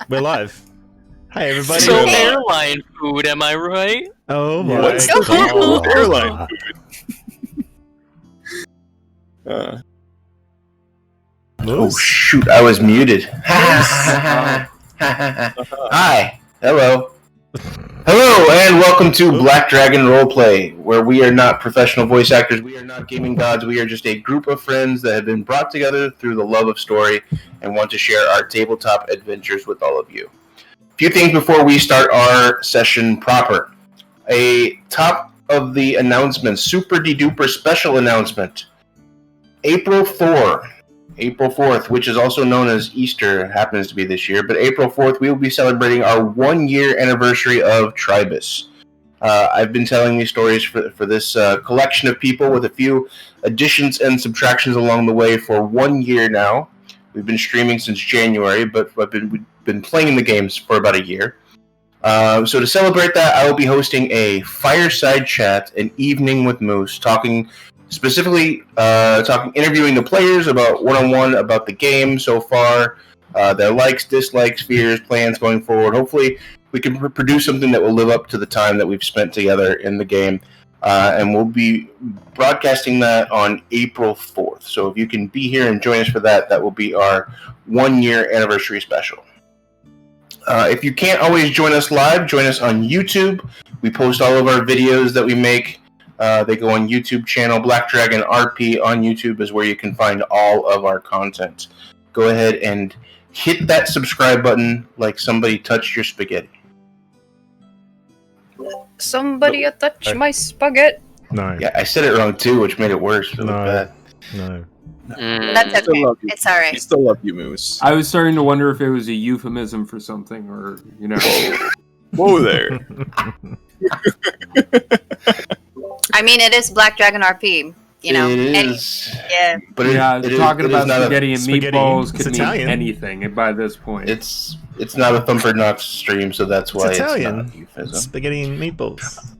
We're live. Hi, everybody. So airline food, am I right? Oh my What's the deal with airline food? Oh shoot, I was muted. Hi. Hello. Hello, and welcome to Black Dragon Roleplay, where we are not professional voice actors, we are not gaming gods, we are just a group of friends that have been brought together through the love of story and want to share our tabletop adventures with all of you. A few things before we start our session proper. A top of the announcement, super de-duper special announcement. April 4th, which is also known as Easter, happens to be this year, but April 4th, we will be celebrating our 1-year anniversary of Tribus. I've been telling these stories for this collection of people with a few additions and subtractions along the way for 1 year now. We've been streaming since January, but we've been playing the games for about a year. So to celebrate that, I will be hosting a fireside chat, an evening with Moose, specifically interviewing the players about one-on-one about the game so far, their likes, dislikes, fears, plans going forward. Hopefully we can produce something that will live up to the time that we've spent together in the game, and we'll be broadcasting that on April 4th. So if you can be here and join us for that, that will be our 1-year anniversary special. If you can't always join us live, join us on YouTube. We post all of our videos that we make. They go on YouTube channel. Black Dragon RP on YouTube is where you can find all of our content. Go ahead and hit that subscribe button like somebody touched your spaghetti. Somebody touch my spaghetti. No. Yeah, I said it wrong too, which made it worse. Really bad. No. That's okay. It's alright. We still love you, Moose. I was starting to wonder if it was a euphemism for something, or, you know. Whoa there. I mean, it is Black Dragon RP. You know, it is. Yeah. But talking about spaghetti and spaghetti. meatballs could It's mean Italian. anything by this point. It's not a Thumper Knox stream, so that's why It's Italian. not a euphemism. Spaghetti and meatballs.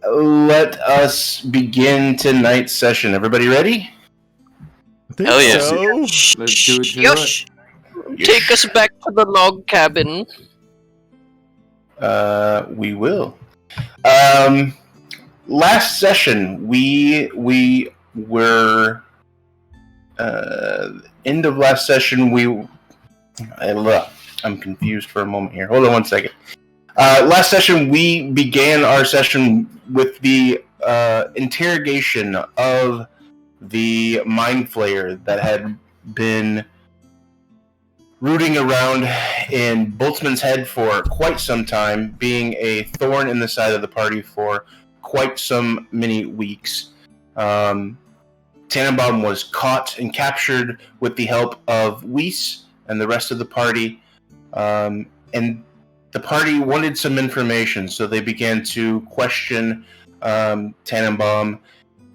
Let us begin tonight's session. Everybody ready? Hell yeah. So. Let's do it to Yosh. Take us back to the log cabin. We will. Last session, we were end of last session. I'm confused for a moment here. Hold on one second. Last session, we began our session with the interrogation of the Mind Flayer that had been rooting around in Boltzmann's head for quite some time, being a thorn in the side of the party for quite some many weeks. Tannenbaum was caught and captured with the help of Weiss and the rest of the party, and the party wanted some information, so they began to question Tannenbaum.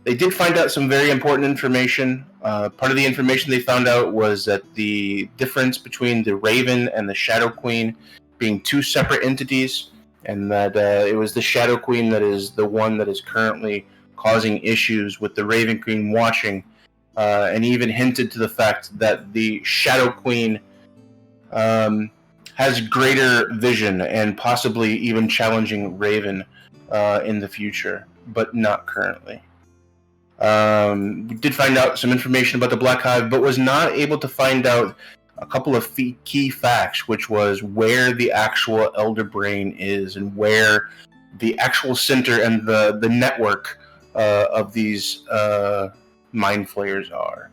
They did find out some very important information. Part of the information they found out was that the difference between the Raven and the Shadow Queen being two separate entities, and that it was the Shadow Queen that is the one that is currently causing issues with the Raven Queen watching, and even hinted to the fact that the Shadow Queen has greater vision and possibly even challenging Raven in the future, but not currently. We did find out some information about the Black Hive, but was not able to find out a couple of key facts, which was where the actual Elder Brain is and where the actual center and the network of these Mind Flayers are.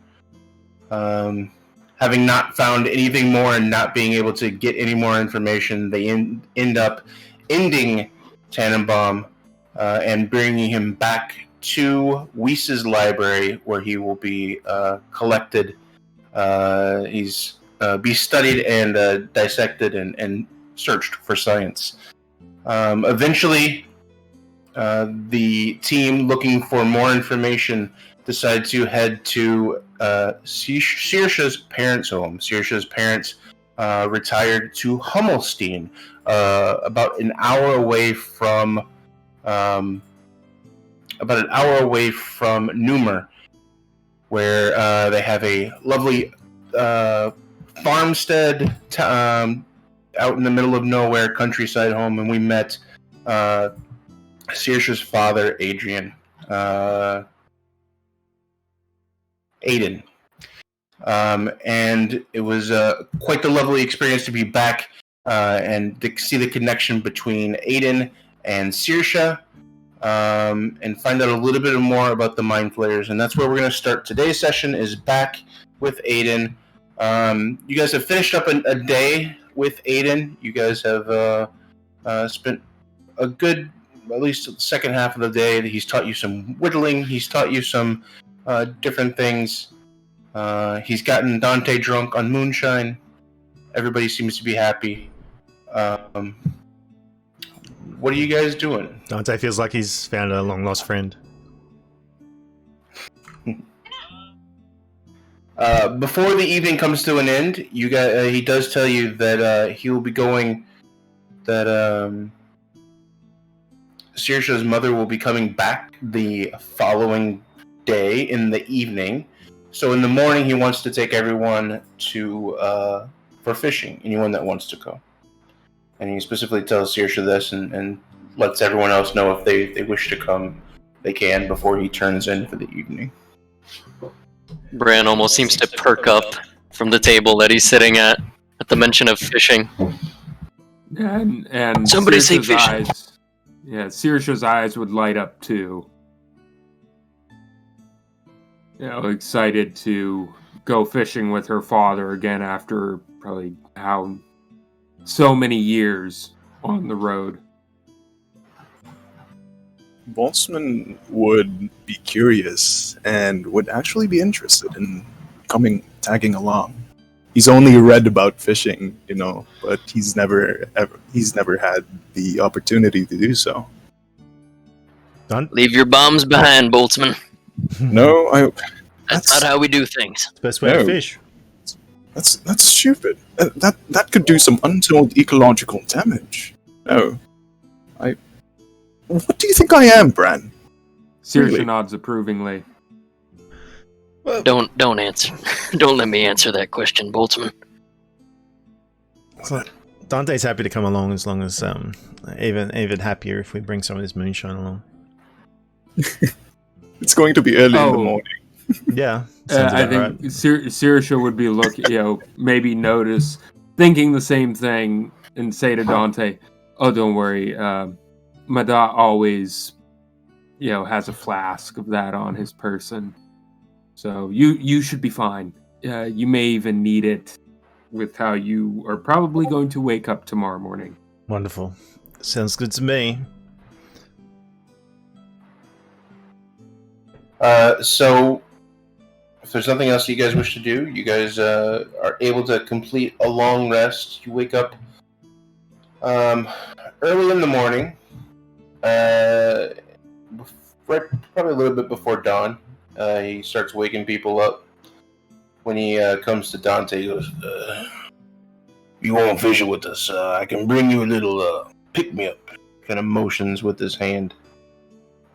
Having not found anything more and not being able to get any more information, they end up ending Tannenbaum and bringing him back to Weiss's library, where he will be collected. He's be studied and dissected and searched for science. Eventually, the team, looking for more information, decide to head to Saoirsa's parents' home. Saoirsa's parents retired to Hummelstein, about an hour away from Neumer, where they have a lovely farmstead out in the middle of nowhere, countryside home, and we met Saoirsa's father, Adrian. Aiden. And it was quite the lovely experience to be back and to see the connection between Aiden and Saoirsa, and find out a little bit more about the Mind Flayers. And that's where we're going to start today's session, is back with Aiden. You guys have finished up a day with Aiden. You guys have spent a good, at least the second half of the day. He's taught you some whittling. He's taught you some different things. He's gotten Dante drunk on moonshine. Everybody seems to be happy. What are you guys doing? Dante feels like he's found a long lost friend. Before the evening comes to an end, he does tell you that he will be going. That Saoirsa's mother will be coming back the following day in the evening. So in the morning, he wants to take everyone to for fishing. Anyone that wants to go, and he specifically tells Saoirsa this, and lets everyone else know if they wish to come, they can before he turns in for the evening. Bran almost seems to perk up from the table that he's sitting at the mention of fishing. And Somebody say Saoirsa's fishing. eyes, Saoirsa's eyes would light up too. Excited to go fishing with her father again after probably so many years on the road. Boltzmann would be curious and would actually be interested in tagging along. He's only read about fishing, but he's never had the opportunity to do so. Done? Leave your bombs behind, Boltzmann. No, That's not how we do things. It's the best way to fish. That's stupid. That could do some untold ecological damage. No. What do you think I am, Bran? Saoirsa Really? nods approvingly. Well, Don't answer. Don't let me answer that question, Boltzmann. so Dante's happy to come along, as long as even happier if we bring some of this moonshine along. It's going to be early in the morning. Yeah, sounds I about think right. Saoirsa would be looking, maybe notice, thinking the same thing, and say to Dante, "Oh, don't worry. Mada always, has a flask of that on his person, so you should be fine. You may even need it with how you are probably going to wake up tomorrow morning." Wonderful. Sounds good to me. So, if there's nothing else you guys wish to do, you guys are able to complete a long rest. You wake up early in the morning, probably a little bit before dawn. He starts waking people up. When he comes to Dante, he goes, "You want to fishing with us? I can bring you a little pick-me-up." Kind of motions with his hand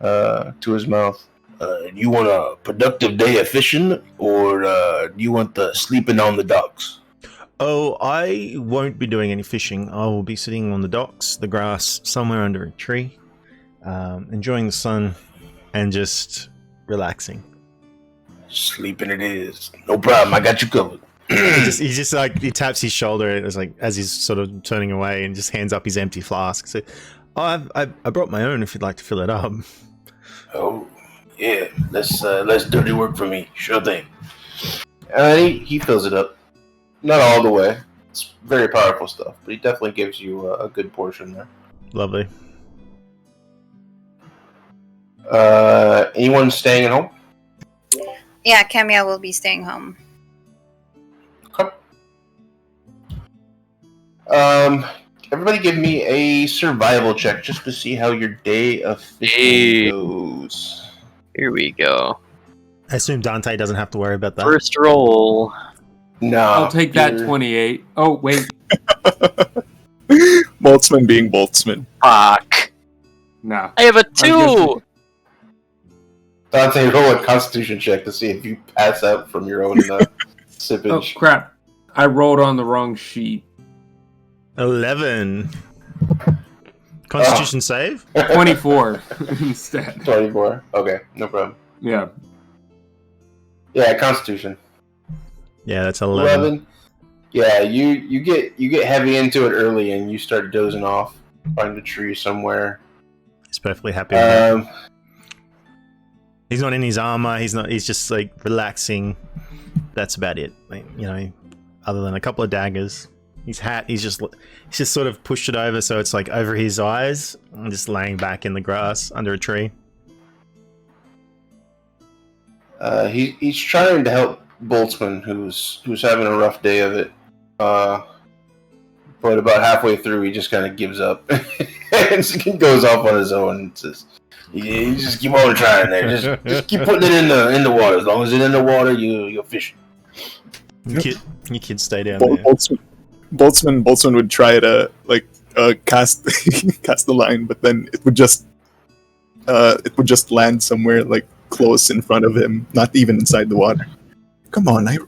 to his mouth. You want a productive day of fishing, or do you want the sleeping on the docks? Oh, I won't be doing any fishing. I will be sitting on the docks, the grass, somewhere under a tree, enjoying the sun and just relaxing. Sleeping it is. No problem, I got you covered. He just like, he taps his shoulder. It was like, as he's sort of turning away, and just hands up his empty flask. So, I brought my own if you'd like to fill it up. Oh, yeah. Less dirty work for me. Sure thing. He fills it up. Not all the way. It's very powerful stuff, but he definitely gives you a good portion there. Lovely. Anyone staying at home? Yeah, Camille will be staying home. Okay. Everybody give me a survival check just to see how your day of fishing Hey. goes. Here we go. I assume Dante doesn't have to worry about that. First roll. No. I'll take that Peter. 28. Oh, wait. Boltzmann being Boltzmann. Fuck. No. I have a I'm 2. Dante, roll a constitution check to see if you pass out from your own Oh, sippage. crap. I rolled on the wrong sheet. 11. Constitution save? 24 instead. 24. Okay, no problem. Yeah. Yeah, Constitution. Yeah, that's 11. Yeah, you get heavy into it early, and you start dozing off. Find a tree somewhere. He's perfectly happy with that. Um, He's not in his armor. He's just like relaxing. That's about it. Like, other than a couple of daggers. His hat, he's just sort of pushed it over so it's like over his eyes and just laying back in the grass under a tree. He's trying to help Boltzmann, who's having a rough day of it. But about halfway through, he just kind of gives up and goes off on his own. And says, "You just keep on trying there. Just keep putting it in the water. As long as it's in the water, you're fishing." You kids stay down there. Boltzmann would try to cast cast the line, but then it would just land somewhere like close in front of him, not even inside the water. Come on, I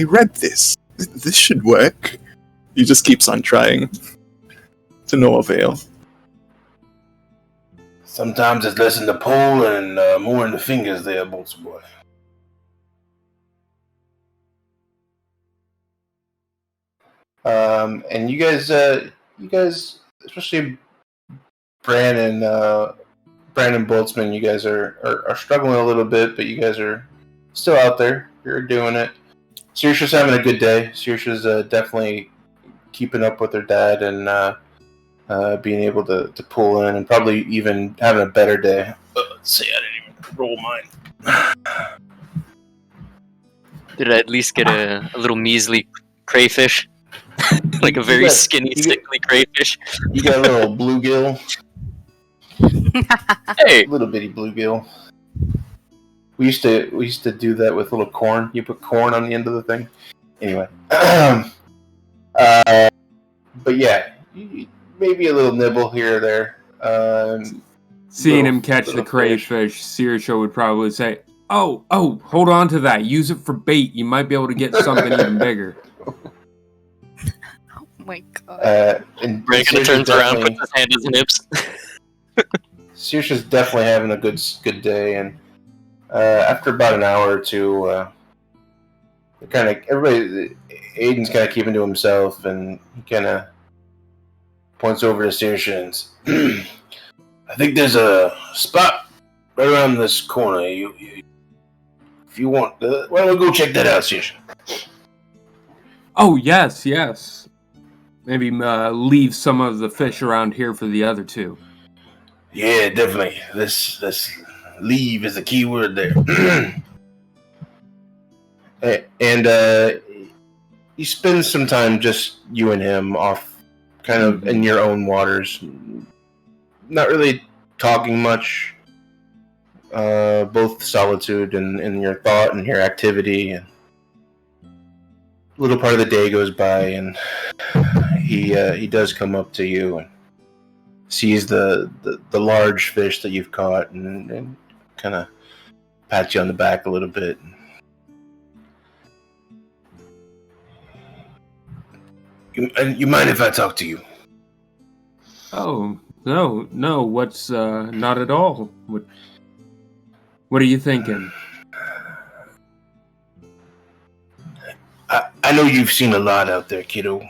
read this. This should work. He just keeps on trying, to no avail. Sometimes it's less in the pole and more in the fingers there, Boltzmann boy. And you guys, especially Brandon Boltzmann, you guys are struggling a little bit, but you guys are still out there. You're doing it. Saoirsa's having a good day. Saoirsa's definitely keeping up with her dad and being able to pull in and probably even having a better day. Let's see, I didn't even roll mine. Did I at least get a little measly crayfish? Like a very skinny, sickly crayfish. You got a little bluegill. Hey! Little bitty bluegill. We used to do that with little corn. You put corn on the end of the thing. Anyway. But yeah, maybe a little nibble here or there. Seeing him catch the crayfish, Saoirsa would probably say, Oh, hold on to that. Use it for bait. You might be able to get something even bigger. Oh my god. And Reagan turns around, puts his hand in his nips. Saoirsa's definitely having a good day, and after about an hour or two, Aiden's kind of keeping to himself, and he kind of points over to Saoirsa and I think there's a spot right around this corner. If you want, why don't we go check that out, Saoirsa? Oh, yes. Maybe leave some of the fish around here for the other two. Yeah, definitely. This leave is the key word there. And you spend some time just you and him off kind of in your own waters. Not really talking much. Both solitude and your thought and your activity. And a little part of the day goes by, and he does come up to you and sees the large fish that you've caught and kind of pats you on the back a little bit. You mind if I talk to you? Oh, no, what's, not at all. What are you thinking? I know you've seen a lot out there, kiddo.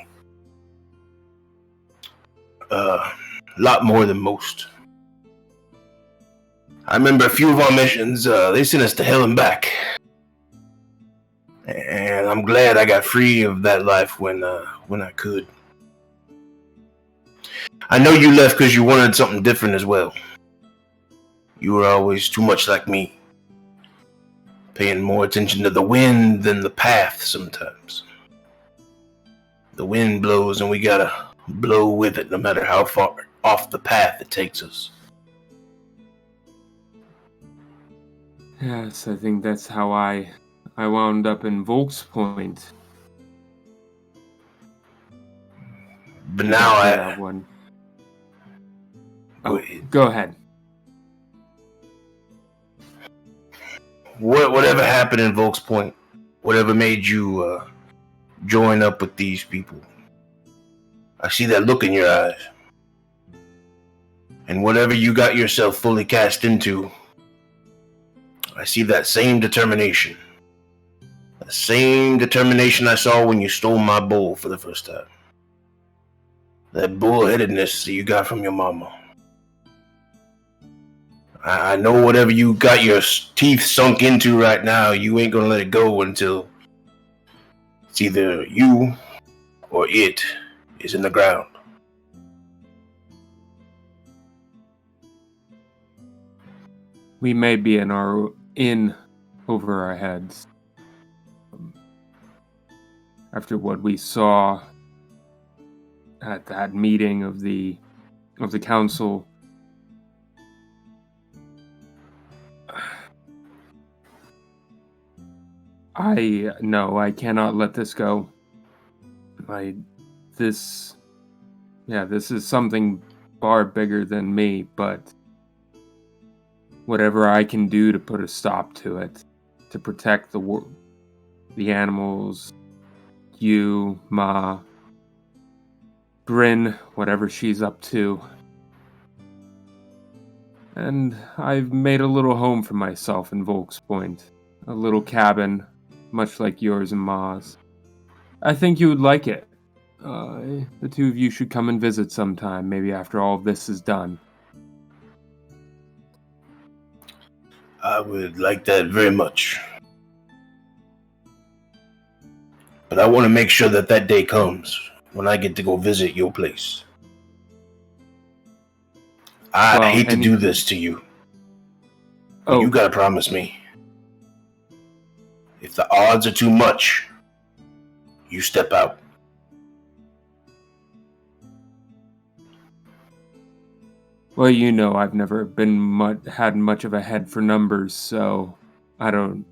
A lot more than most. I remember a few of our missions, they sent us to hell and back. And I'm glad I got free of that life when I could. I know you left because you wanted something different as well. You were always too much like me. Paying more attention to the wind than the path sometimes. The wind blows and we gotta blow with it no matter how far off the path it takes us. Yes, I think that's how I wound up in Volk's Point. But now I... One. Oh, go ahead. Whatever happened in Volk's Point, whatever made you join up with these people. I see that look in your eyes. And whatever you got yourself fully cast into, I see that same determination. The same determination I saw when you stole my bull for the first time. That bullheadedness that you got from your mama. I know whatever you got your teeth sunk into right now, you ain't gonna let it go until it's either you or it is in the ground. We may be in over our heads. After what we saw at that meeting of the council, I cannot let this go. This is something far bigger than me, but whatever I can do to put a stop to it, to protect the animals, you, Ma, Bryn, whatever she's up to. And I've made a little home for myself in Volk's Point. A little cabin, much like yours and Ma's. I think you would like it. The two of you should come and visit sometime, maybe after all of this is done. I would like that very much. But I want to make sure that day comes when I get to go visit your place. I hate to do this to you. But you gotta promise me. If the odds are too much, you step out. Well, I've never had much of a head for numbers, so I don't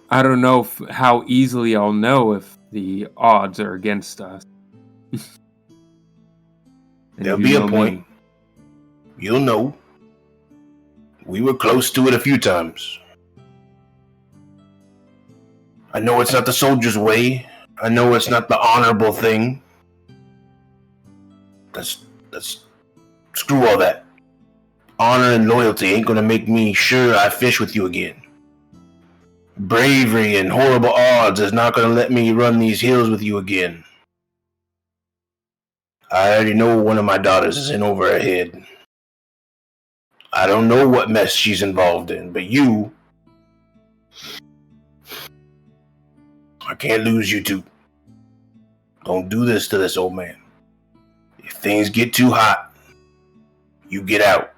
know how easily I'll know if the odds are against us. There'll be a point. You'll know. We were close to it a few times. I know it's not the soldier's way. I know it's not the honorable thing. Let's screw all that. Honor and loyalty ain't gonna make me sure I fish with you again. Bravery and horrible odds is not gonna let me run these hills with you again. I already know one of my daughters is in over her head. I don't know what mess she's involved in, but I can't lose you two. Don't do this to this old man. If things get too hot, you get out.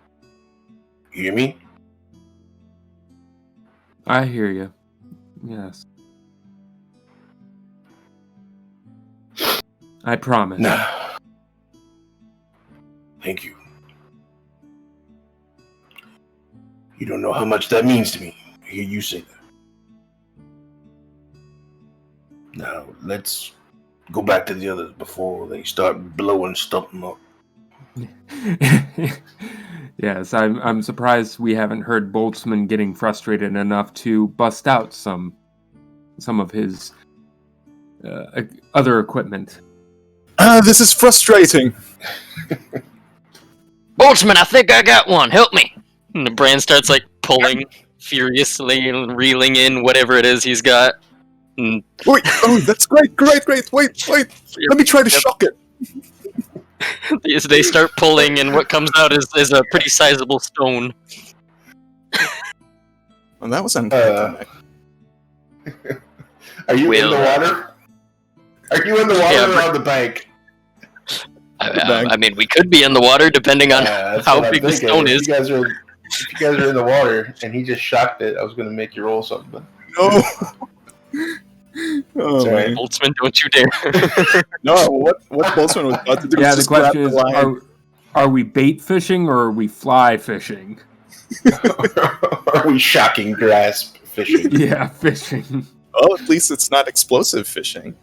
You hear me? I hear you. Yes. I promise. Nah. Thank you. You don't know how much that means to me. I hear you say that. Now, let's go back to the others before they start blowing stuff up. Yes, I'm surprised we haven't heard Boltzmann getting frustrated enough to bust out some of his other equipment. This is frustrating. Boltzmann, I think I got one. Help me. And the brand starts pulling furiously and reeling in whatever it is he's got. And Wait, that's great. Wait. Let me try to shock it. they start pulling, and what comes out is a pretty sizable stone. Well, that was anticlimactic. Are you in the water? Are you in the water or on the bank? I mean, we could be in the water, depending on how big the stone is. If you guys are in the water, and he just shocked it, I was going to make you roll something. No. Oh, man. Boltzmann, don't you dare. No, what Boltzmann was about to do was The just grab question the is, line. are we bait fishing or are we fly fishing? Are we shocking grasp fishing? Yeah, fishing. Well, at least it's not explosive fishing.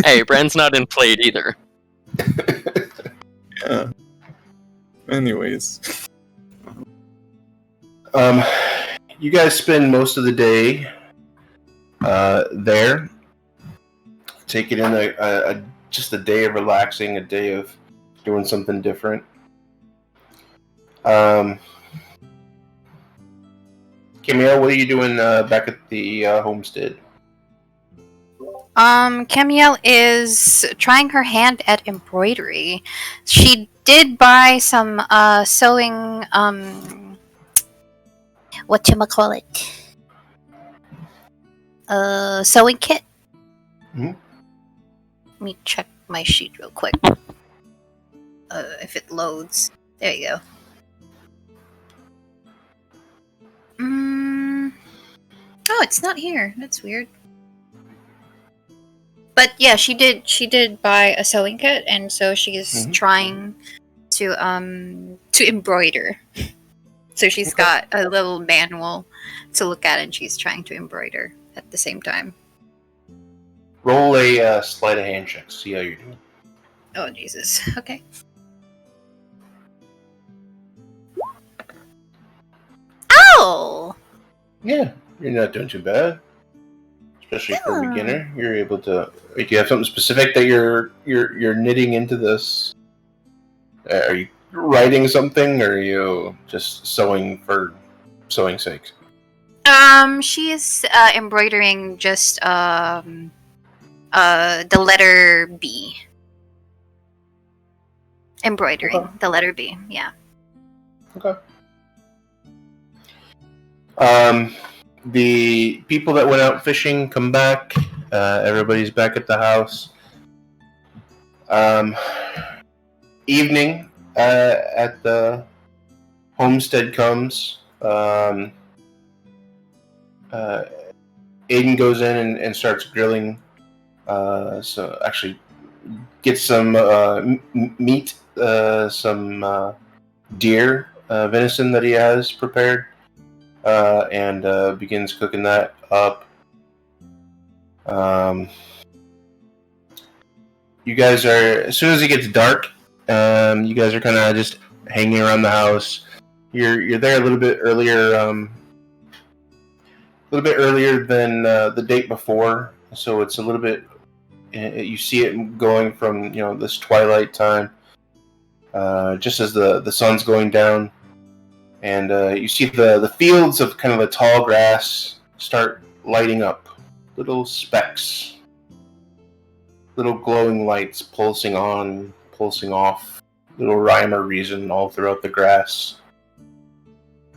Hey, Brand's not in plate either. Yeah. Anyways. You guys spend most of the day there. Take it in just a day of relaxing, a day of doing something different. Camille, what are you doing back at the homestead? Camille is trying her hand at embroidery. She did buy some sewing whatchamacallit? Sewing kit. Mm-hmm. Let me check my sheet real quick. If it loads. There you go. Oh, it's not here. That's weird. But yeah, she did buy a sewing kit, and so she's trying to embroider. So she's got a little manual to look at, and she's trying to embroider at the same time. Roll a sleight of hand check. See how you're doing. Oh Jesus. Okay. Oh. Yeah, you're not doing too bad. Especially for a beginner, you're able to. Do you have something specific that you're knitting into this? Are you writing something, or are you just sewing for sewing's sake? She is embroidering just the letter B. Embroidering the letter B. Yeah. Okay. The people that went out fishing come back. Everybody's back at the house. Evening at the homestead comes. Aiden goes in and starts grilling. So actually, gets some meat, some deer venison that he has prepared. And begins cooking that up. You guys are, as soon as it gets dark, you guys are kind of just hanging around the house. You're there a little bit earlier, than the date before, so it's a little bit. You see it going from this twilight time, just as the sun's going down. And you see the fields of kind of the tall grass start lighting up. Little specks. Little glowing lights pulsing on, pulsing off. Little rhyme or reason all throughout the grass.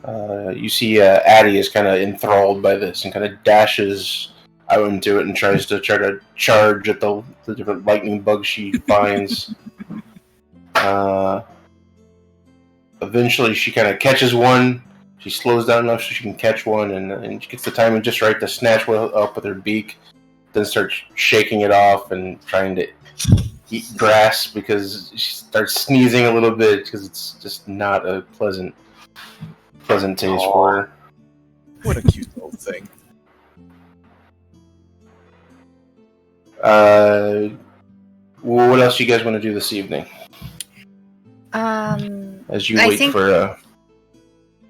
You see Addie is kind of enthralled by this and kind of dashes out into it and tries to charge at the different lightning bugs she finds. Eventually, she kind of catches one. She slows down enough so she can catch one, and she gets the timing just right to snatch one up with her beak. Then starts shaking it off and trying to eat grass because she starts sneezing a little bit because it's just not a pleasant taste for her. What a cute little thing. What else do you guys want to do this evening? As you wait for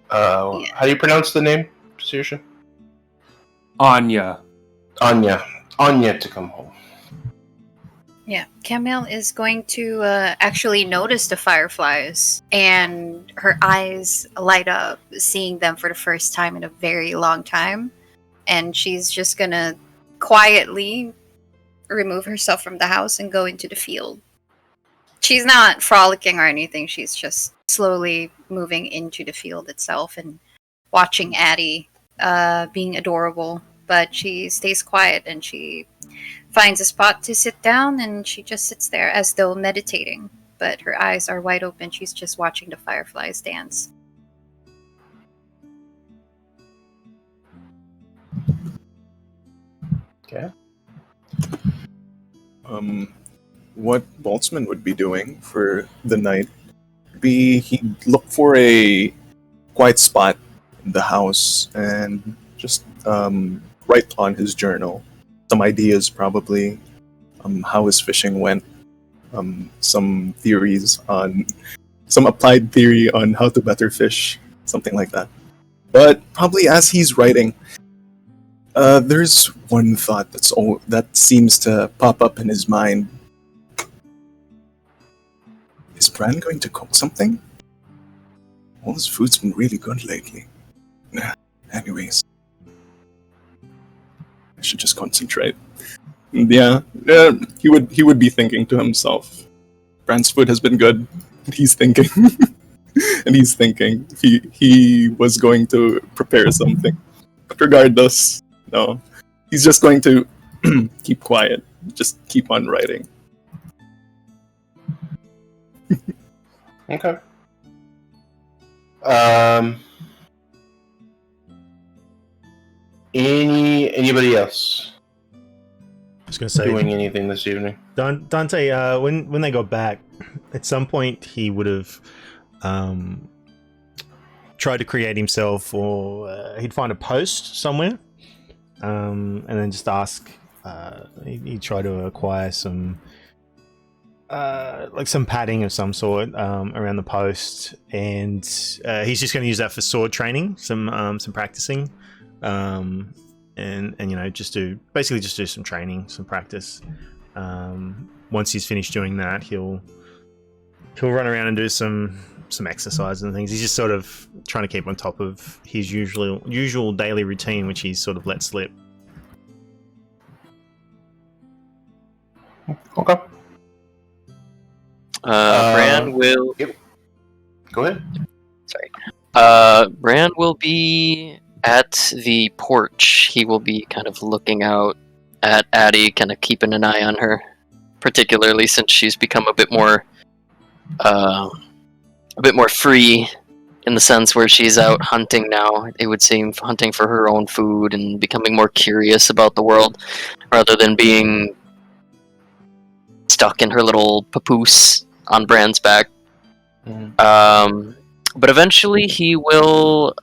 how do you pronounce the name, Saoirsa? Anya To come home. Yeah, Camille is going to actually notice the fireflies, and her eyes light up, seeing them for the first time in a very long time. And she's just gonna quietly remove herself from the house and go into the field. She's not frolicking or anything. She's just slowly moving into the field itself and watching Addie being adorable. But she stays quiet and she finds a spot to sit down and she just sits there as though meditating. But her eyes are wide open. She's just watching the fireflies dance. Okay. What Boltzmann would be doing for the night he'd look for a quiet spot in the house and just write on his journal some ideas, probably how his fishing went, some applied theory on how to better fish, something like that. But probably as he's writing, There's one thought that seems to pop up in his mind. Is Bran going to cook something? All his food's been really good lately. Anyways, I should just concentrate. Yeah, he would be thinking to himself. Bran's food has been good. And he's thinking, and he's thinking if he was going to prepare something. But regardless, no, he's just going to keep quiet. Just keep on writing. Okay. Anybody else I was going to say, doing anything this evening? Dante, when they got back, at some point he would have tried to create himself, or he'd find a post somewhere, and then just ask. He'd try to acquire some, like some padding of some sort around the post, and he's just going to use that for sword training, some practicing. And you know, just do some training, some practice. Once he's finished doing that, he'll run around and do some exercise and things. He's just sort of trying to keep on top of his usual daily routine, which he's sort of let slip. Okay. Bran will. Go ahead. Sorry. Bran will be at the porch. He will be kind of looking out at Addie, kind of keeping an eye on her, particularly since she's become a bit more free in the sense where she's out hunting now. It would seem, hunting for her own food and becoming more curious about the world rather than being stuck in her little papoose on Bran's back. But eventually he will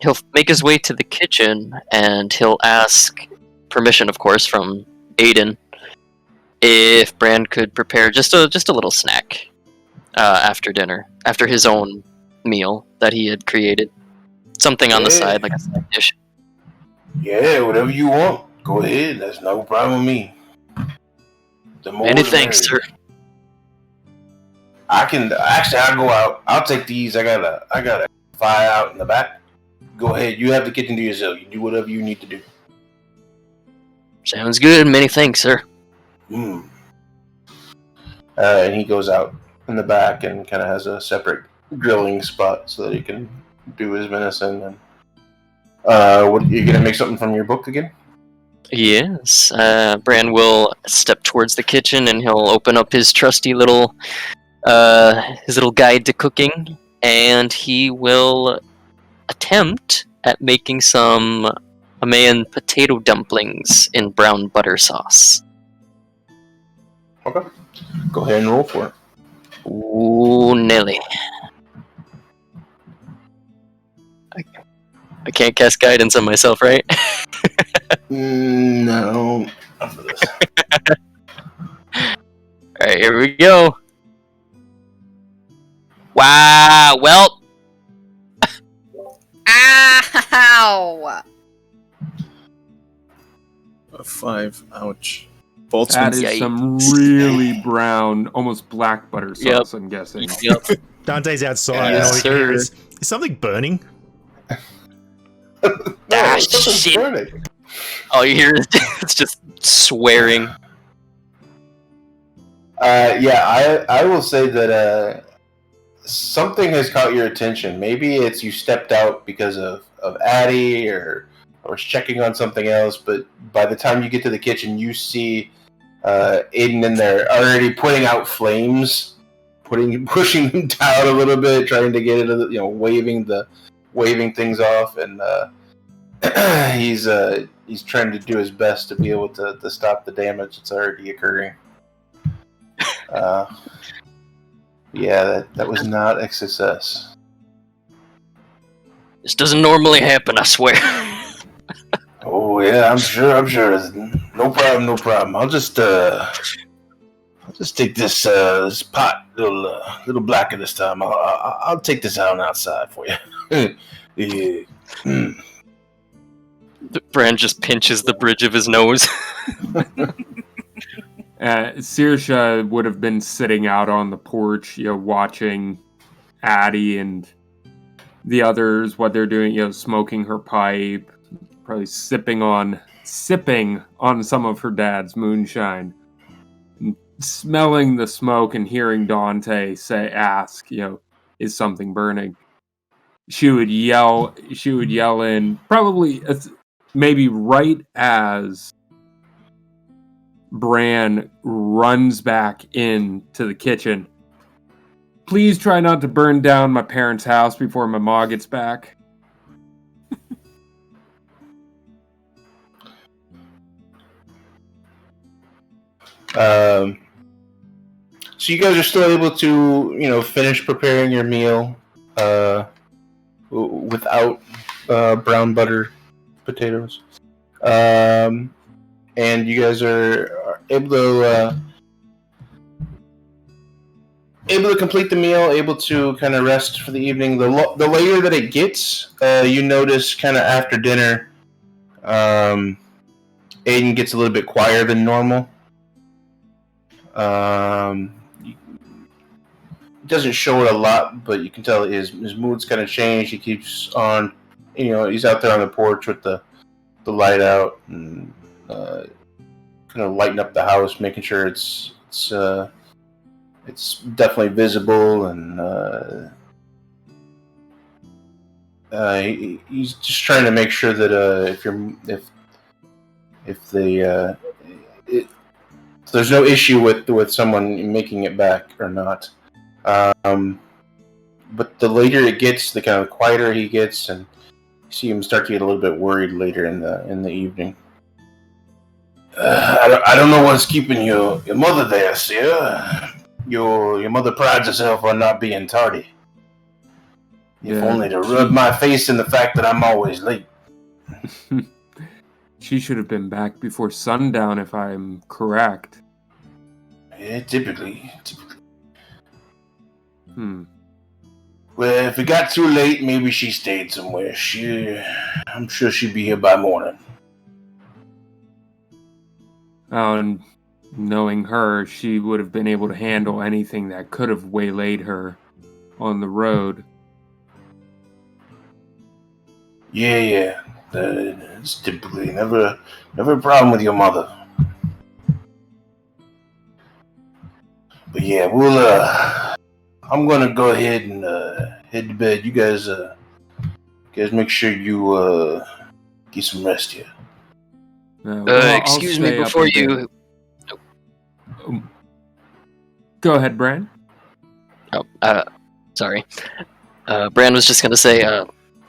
he'll make his way to the kitchen and he'll ask permission, of course, from Aiden if Bran could prepare just a little snack after dinner, after his own meal that he had created. Something on the side, like a side dish. Yeah, whatever you want. Go ahead. That's no problem with me. Many thanks, sir. I'll go out. I'll take these. I got a fire out in the back. Go ahead. You have the kitchen to yourself. You do whatever you need to do. Sounds good. Many thanks, sir. And he goes out in the back and kind of has a separate grilling spot so that he can do his venison. And what, you gonna make something from your book again? Yes. Bran will step towards the kitchen and he'll open up his trusty little guide to cooking, and he will attempt at making some Himalayan potato dumplings in brown butter sauce. Okay. Go ahead and roll for it. Ooh, Nelly. I can't cast guidance on myself, right? No. Not for this. Alright, here we go. Wow, well. Ow! A 5. Ouch. That Boltzmann's is some really brown, almost black butter sauce, I'm guessing. Yep. Dante's outside. Yes, and all you can hear sir. is something burning. Ah, something's shit. burning. All you hear is it's just swearing. I will say that something has caught your attention. Maybe it's you stepped out because of Addie or was checking on something else, but by the time you get to the kitchen, you see Aiden in there already putting out flames, pushing them down a little bit, trying to get it, waving things off, and he's trying to do his best to be able to stop the damage that's already occurring. That was not a success. This doesn't normally happen, I swear. Oh yeah, I'm sure. No problem. I'll just take this pot, little blacker this time. I'll take this out outside for you. Yeah. Bran just pinches the bridge of his nose. Saoirsa would have been sitting out on the porch, watching Addie and the others, what they're doing, smoking her pipe, probably sipping on some of her dad's moonshine, and smelling the smoke and hearing Dante ask, is something burning? She would yell in, probably maybe right as Bran runs back into the kitchen. Please try not to burn down my parents' house before my ma gets back. So you guys are still able to, finish preparing your meal without brown butter potatoes. And you guys are able to complete the meal, able to kind of rest for the evening. The later that it gets, you notice kind of after dinner, Aiden gets a little bit quieter than normal. Doesn't show it a lot, but you can tell his mood's kind of changed. He keeps on, he's out there on the porch with the light out and kind of lighting up the house, making sure it's definitely visible, and he's just trying to make sure that if there's no issue with someone making it back or not. But the later it gets, the kind of quieter he gets, and you see him start to get a little bit worried later in the evening. I don't know what's keeping your mother there, sir. Your mother prides herself on not being tardy. If only to rub my face in the fact that I'm always late. She should have been back before sundown, if I'm correct. Yeah, typically. Well, if it got too late, maybe she stayed somewhere. I'm sure she'd be here by morning. And knowing her, she would have been able to handle anything that could have waylaid her on the road. Yeah. It's typically never a problem with your mother. But yeah, I'm gonna go ahead and head to bed. You guys make sure you get some rest here. Excuse me before you. Go ahead, Bran. Sorry. Bran was just gonna say,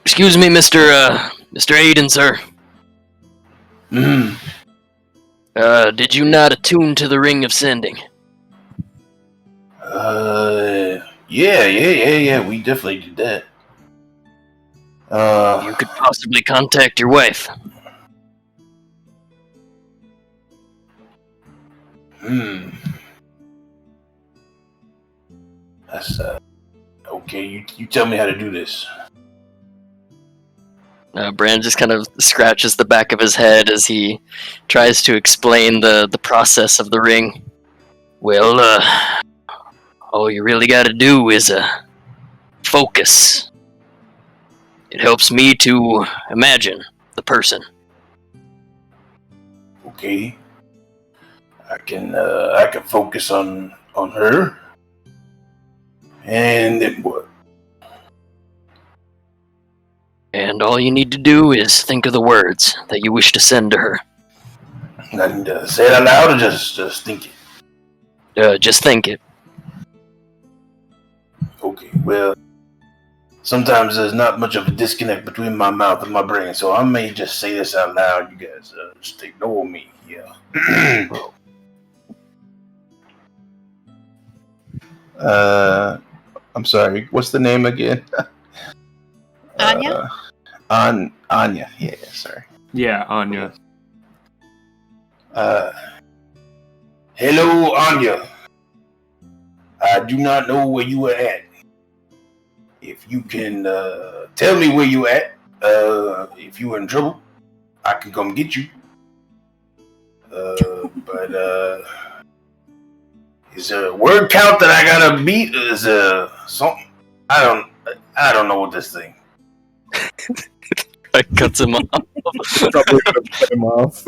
excuse me, Mr. Aiden, sir. Did you not attune to the Ring of Sending? Yeah, we definitely did that. You could possibly contact your wife. That's okay. You tell me how to do this. Bran just kind of scratches the back of his head as he tries to explain the process of the ring. Well, all you really gotta do is focus. It helps me to imagine the person. Okay. I can focus on her. And then what? And all you need to do is think of the words that you wish to send to her. And say it out loud or just think it? Just think it. Okay, well, sometimes there's not much of a disconnect between my mouth and my brain, so I may just say this out loud. You guys just ignore me. Yeah. I'm sorry. What's the name again? Anya? Anya. Yeah, sorry. Yeah, Anya. Hello, Anya. I do not know where you are at. If you can tell me where you at, if you are in trouble, I can come get you. But is a word count that I gotta beat? Is something? I don't know what this thing. I cuts him off. Probably gonna cut him off.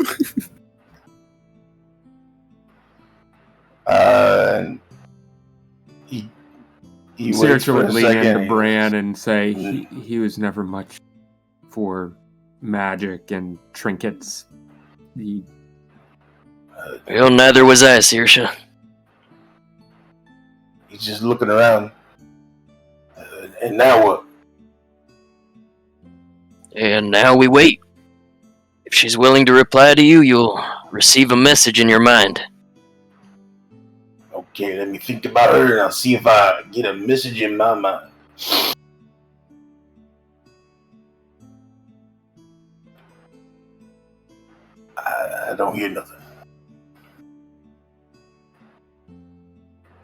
He waits Saoirsa for would a lean second. into Bran and say he was never much for magic and trinkets. Well, neither was I, Saoirsa. He's just looking around. And now what? And now we wait. If she's willing to reply to you, you'll receive a message in your mind. Okay, let me think about her and I'll see if I get a message in my mind. I don't hear nothing.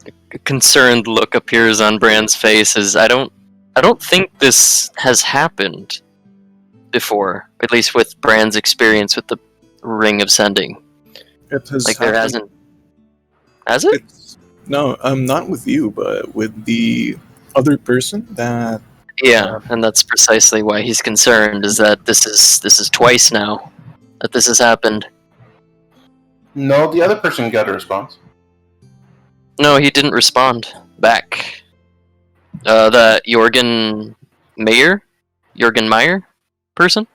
A concerned look appears on Bran's face as I don't think this has happened before, at least with Bran's experience with the Ring of Sending. It has Like there happened. Has it? No, not with you, but with the other person that. Yeah, and that's precisely why he's concerned, is that this is twice now that this has happened. No, the other person got a response. No, he didn't respond back. The Jorgen Meyer person?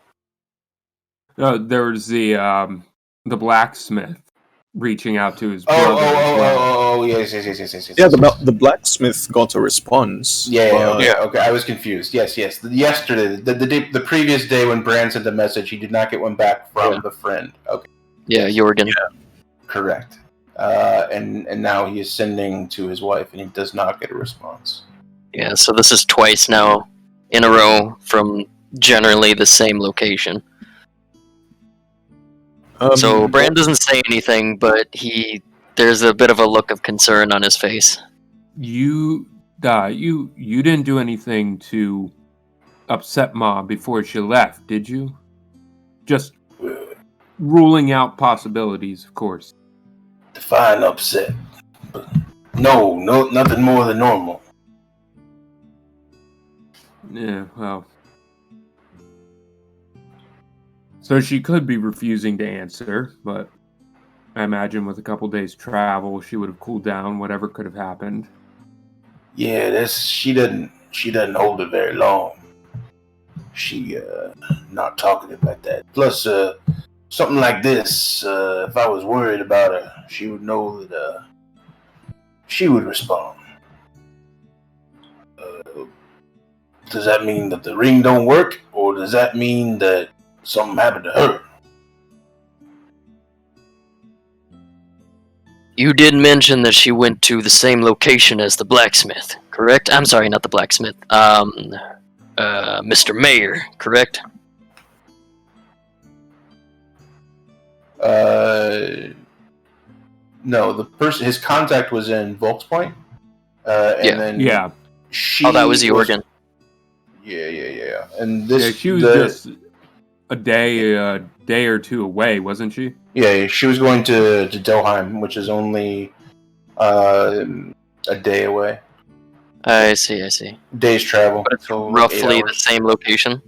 There was the blacksmith reaching out to his brother. Oh, yes. Yeah, the blacksmith got a response. Yeah, okay, I was confused. Yes. Yesterday, the previous day when Bran sent the message, he did not get one back from the friend. Okay. Yeah, Jorgen. Yeah. Correct. And now he is sending to his wife, and he does not get a response. Yeah, so this is twice now in a row from generally the same location. So Bran doesn't say anything, but there's a bit of a look of concern on his face. You didn't do anything to upset Ma before she left, did you? Just ruling out possibilities, of course. Define upset. But no, nothing more than normal. Yeah, well. So she could be refusing to answer, but I imagine with a couple days travel, she would have cooled down, whatever could have happened. Yeah, she doesn't hold it very long. She not talkative like that. Plus, something like this, if I was worried about her, she would know that she would respond. Does that mean that the ring don't work, or does that mean that something happened to her? You did mention that she went to the same location as the blacksmith, correct? I'm sorry, not the blacksmith. Mr. Mayer, correct? No, the person, his contact was in Volk's Point. Then Yeah. That was Jorgen. Yeah. And this, Yeah, she was just a day or two away, wasn't she? Yeah, she was going to Delheim, which is only a day away. I see. Day's travel. But it's so roughly 8 the hours. same location?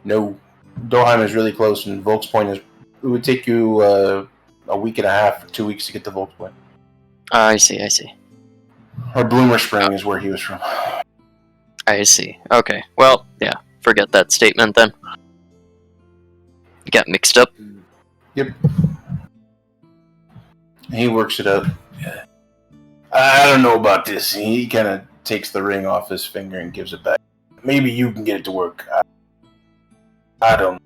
No, Delheim is really close, and Volk's Point it would take you a week and a half, 2 weeks to get to Volk's Point. I see. Or Bloomer Spring is where he was from. I see. Okay. Well, yeah. Forget that statement then. You got mixed up. Yep. He works it out. Yeah. I don't know about this. He kind of takes the ring off his finger and gives it back. Maybe you can get it to work. I don't know.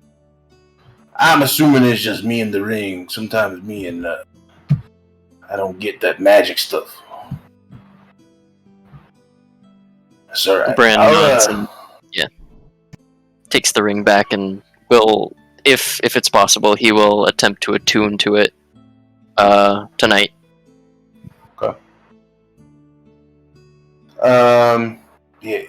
I'm assuming it's just me and the ring. Sometimes me and I don't get that magic stuff. Sorry. Bran nods and takes the ring back and will, if it's possible, he will attempt to attune to it tonight. Okay. Yeah.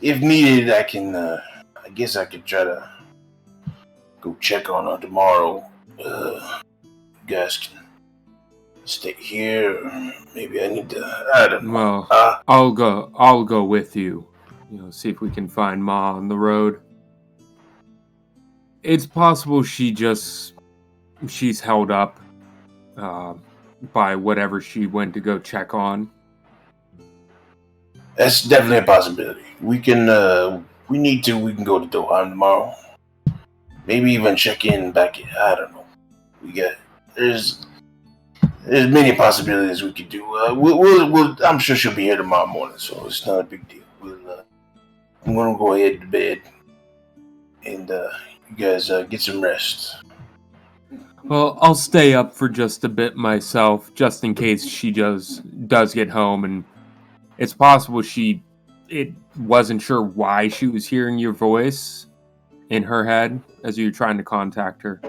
If needed, I can. I guess I could try to go check on her tomorrow. You guys can stay here. Or maybe I need to. I don't know. Well, I'll go with you. See if we can find Ma on the road. It's possible she's held up by whatever she went to go check on. That's definitely a possibility. We can. We need to. We can go to Dohan tomorrow. Maybe even check in back. I don't know. There's many possibilities we could do. We'll I'm sure she'll be here tomorrow morning, so it's not a big deal. I'm gonna go ahead to bed, and you guys get some rest. Well, I'll stay up for just a bit myself, just in case she does get home, and it's possible it wasn't sure why she was hearing your voice in her head as you were trying to contact her.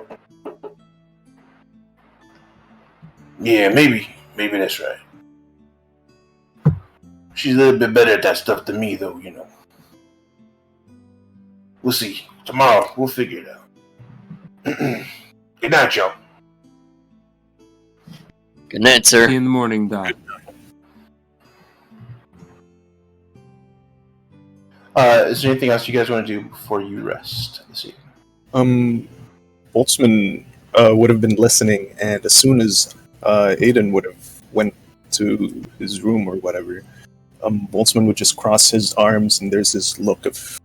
Yeah, maybe that's right. She's a little bit better at that stuff than me, though. We'll see. Tomorrow, we'll figure it out. Good night, y'all. Good night, sir. See you in the morning, Doc. Is there anything else you guys want to do before you rest this evening? Boltzmann would have been listening, and as soon as Aiden would have went to his room or whatever, Boltzmann would just cross his arms, and there's this look of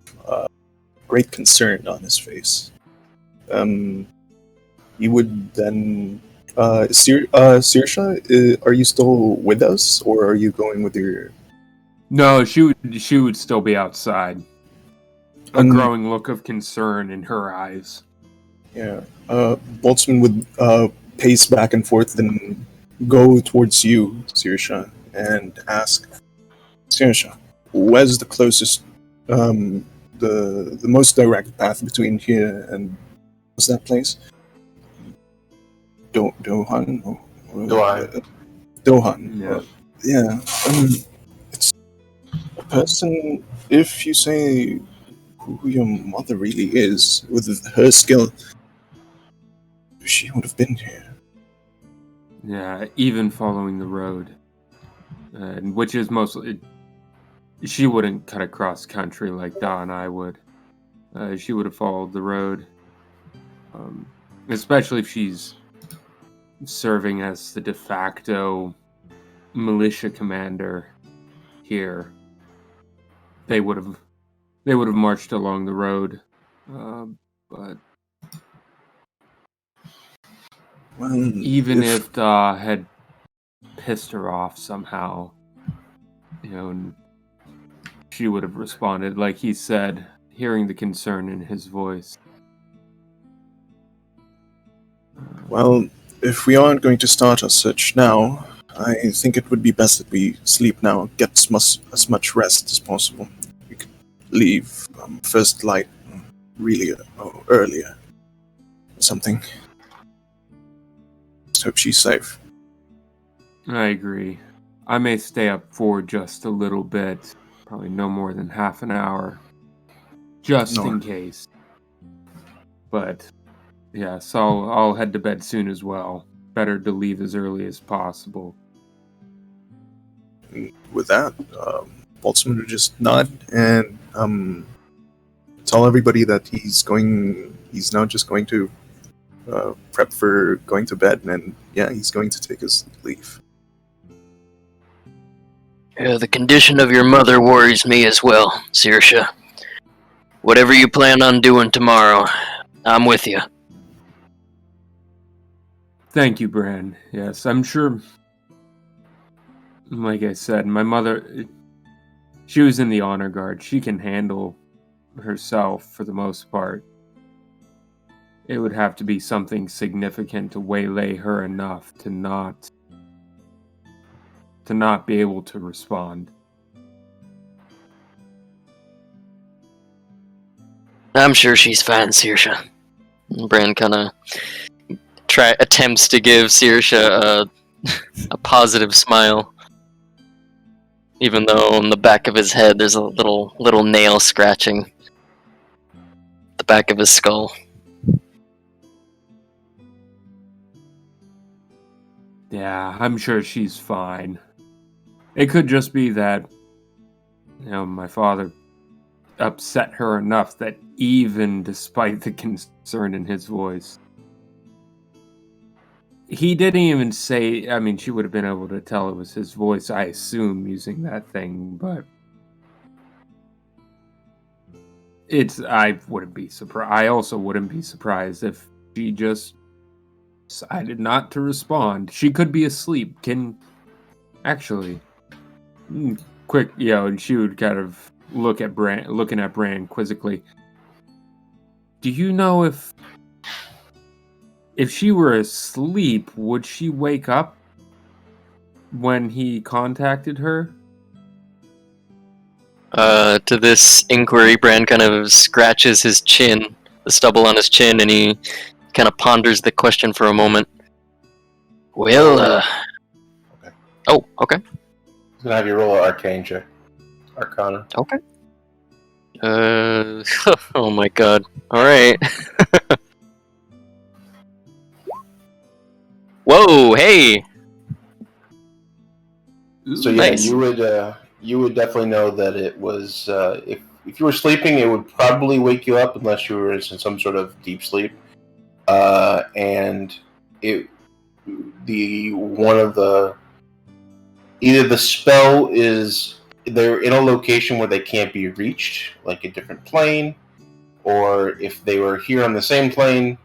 great concern on his face. He would then... Saoirsa, are you still with us, or are you going with your... No, she would still be outside. A growing look of concern in her eyes. Yeah. Boltzmann would pace back and forth and go towards you, Saoirsa, and ask, Saoirsa, where's the closest, the most direct path between here and what's that place? Dohan? Dohan. Yeah. It's a person, if you say who your mother really is, with her skill, she would have been here. Yeah, even following the road. Which is mostly... She wouldn't cut across country like Da and I would. She would have followed the road. Especially if she's serving as the de facto militia commander here. They would have marched along the road. But Well, even if Da had pissed her off somehow, and she would have responded, like he said, hearing the concern in his voice. Well, if we aren't going to start our search now, I think it would be best that we sleep now, get as much rest as possible. We could leave first light really earlier or something. Just hope she's safe. I agree. I may stay up for just a little bit, probably no more than half an hour, just in case. But yeah, so I'll head to bed soon as well. Better to leave as early as possible. With that, Boltzmann would just nod and tell everybody that he's now just going to prep for going to bed, and he's going to take his leave. Yeah, the condition of your mother worries me as well, Saoirsa. Whatever you plan on doing tomorrow, I'm with you. Thank you, Bran. Yes, I'm sure. Like I said, my mother, she was in the honor guard. She can handle herself for the most part. It would have to be something significant to waylay her enough to not be able to respond. I'm sure she's fine, Saoirsa. Bran kind of attempts to give Saoirsa a positive smile, even though on the back of his head there's a little nail scratching the back of his skull. Yeah, I'm sure she's fine. It could just be that, my father upset her enough that even despite the concern in his voice, he didn't even say, I mean, she would have been able to tell it was his voice, I assume, using that thing, but I wouldn't be surprised. I also wouldn't be surprised if she just decided not to respond. She could be asleep. Actually, quick, and she would kind of looking at Bran quizzically. Do you know if she were asleep, would she wake up when he contacted her? To this inquiry, Bran kind of scratches his chin, the stubble on his chin, and he kind of ponders the question for a moment. Well, Okay. Oh, okay. I'm gonna have you roll an arcane check. Arcana. Okay. Oh my god. Alright. Whoa, hey! So yeah, Nice. you would definitely know that it was if you were sleeping, it would probably wake you up unless you were in some sort of deep sleep, and either the spell is they're in a location where they can't be reached, like a different plane, or if they were here on the same plane,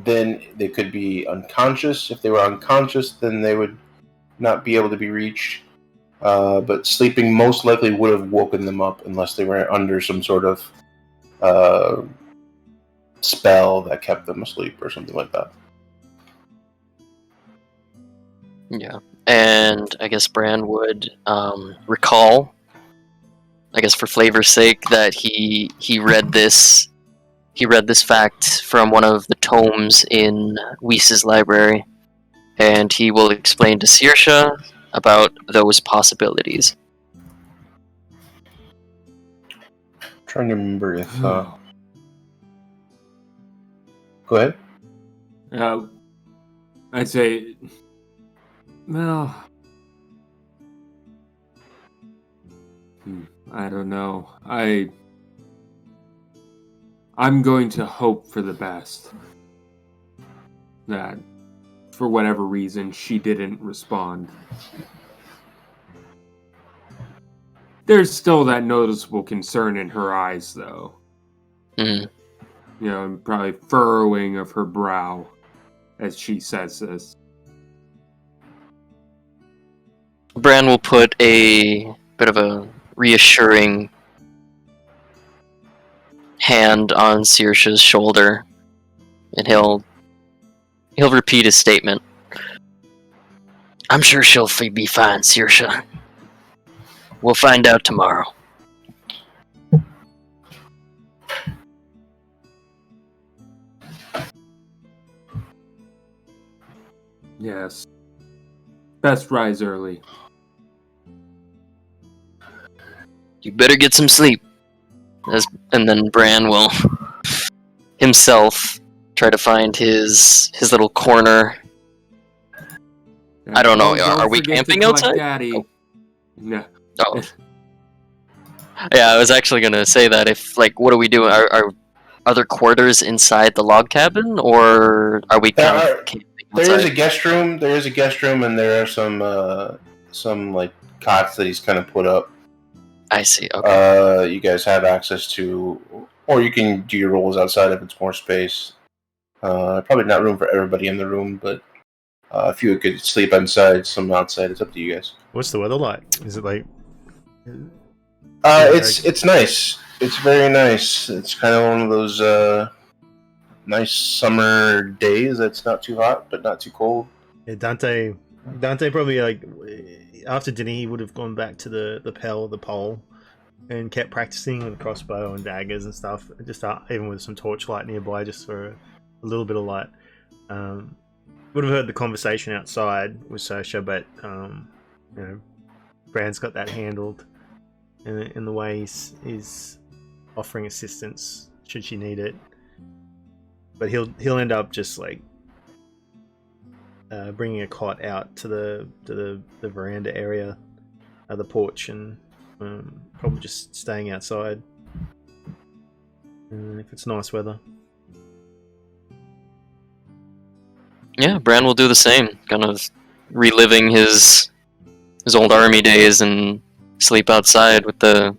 then they could be unconscious. If they were unconscious, then they would not be able to be reached. But sleeping most likely would have woken them up unless they were under some sort of spell that kept them asleep or something like that. Yeah. And I guess Bran would recall, I guess for flavor's sake, that he read this fact from one of the tomes in Whis' library, and he will explain to Saoirsa about those possibilities. I'm trying to remember if. Go ahead. I'd say, well, I don't know. I'm going to hope for the best. That, for whatever reason, she didn't respond. There's still that noticeable concern in her eyes, though. Mm. And probably furrowing of her brow as she says this. Bran will put a bit of a reassuring hand on Saoirsa's shoulder, and he'll repeat his statement. I'm sure she'll be fine, Saoirsa. We'll find out tomorrow. Yes. Best rise early. You better get some sleep. And then Bran will himself try to find his little corner. I don't know. Are we forget to camping collect outside? Daddy. Oh. No. Oh. Yeah, I was actually gonna say that. If what are we doing? Are other quarters inside the log cabin, or are we kind of camping outside? There is a guest room. There is a guest room, and there are some like cots that he's kind of put up. I see. Okay. You guys have access to, or you can do your rolls outside if it's more space. Probably not room for everybody in the room, but if you could sleep inside, some outside, it's up to you guys. What's the weather like? Is it like? It's nice. It's very nice. It's kind of one of those nice summer days. That's not too hot, but not too cold. Yeah, Dante probably after dinner he would have gone back to the pole, and kept practicing with crossbow and daggers and stuff. Just even with some torchlight nearby, just for a little bit of light. Would have heard the conversation outside with Saoirsa, but Bran's got that handled in the way he's offering assistance should she need it. But he'll end up just bringing a cot out to the veranda area, the porch, and probably just staying outside if it's nice weather. Yeah, Bran will do the same, kind of reliving his old army days and sleep outside with the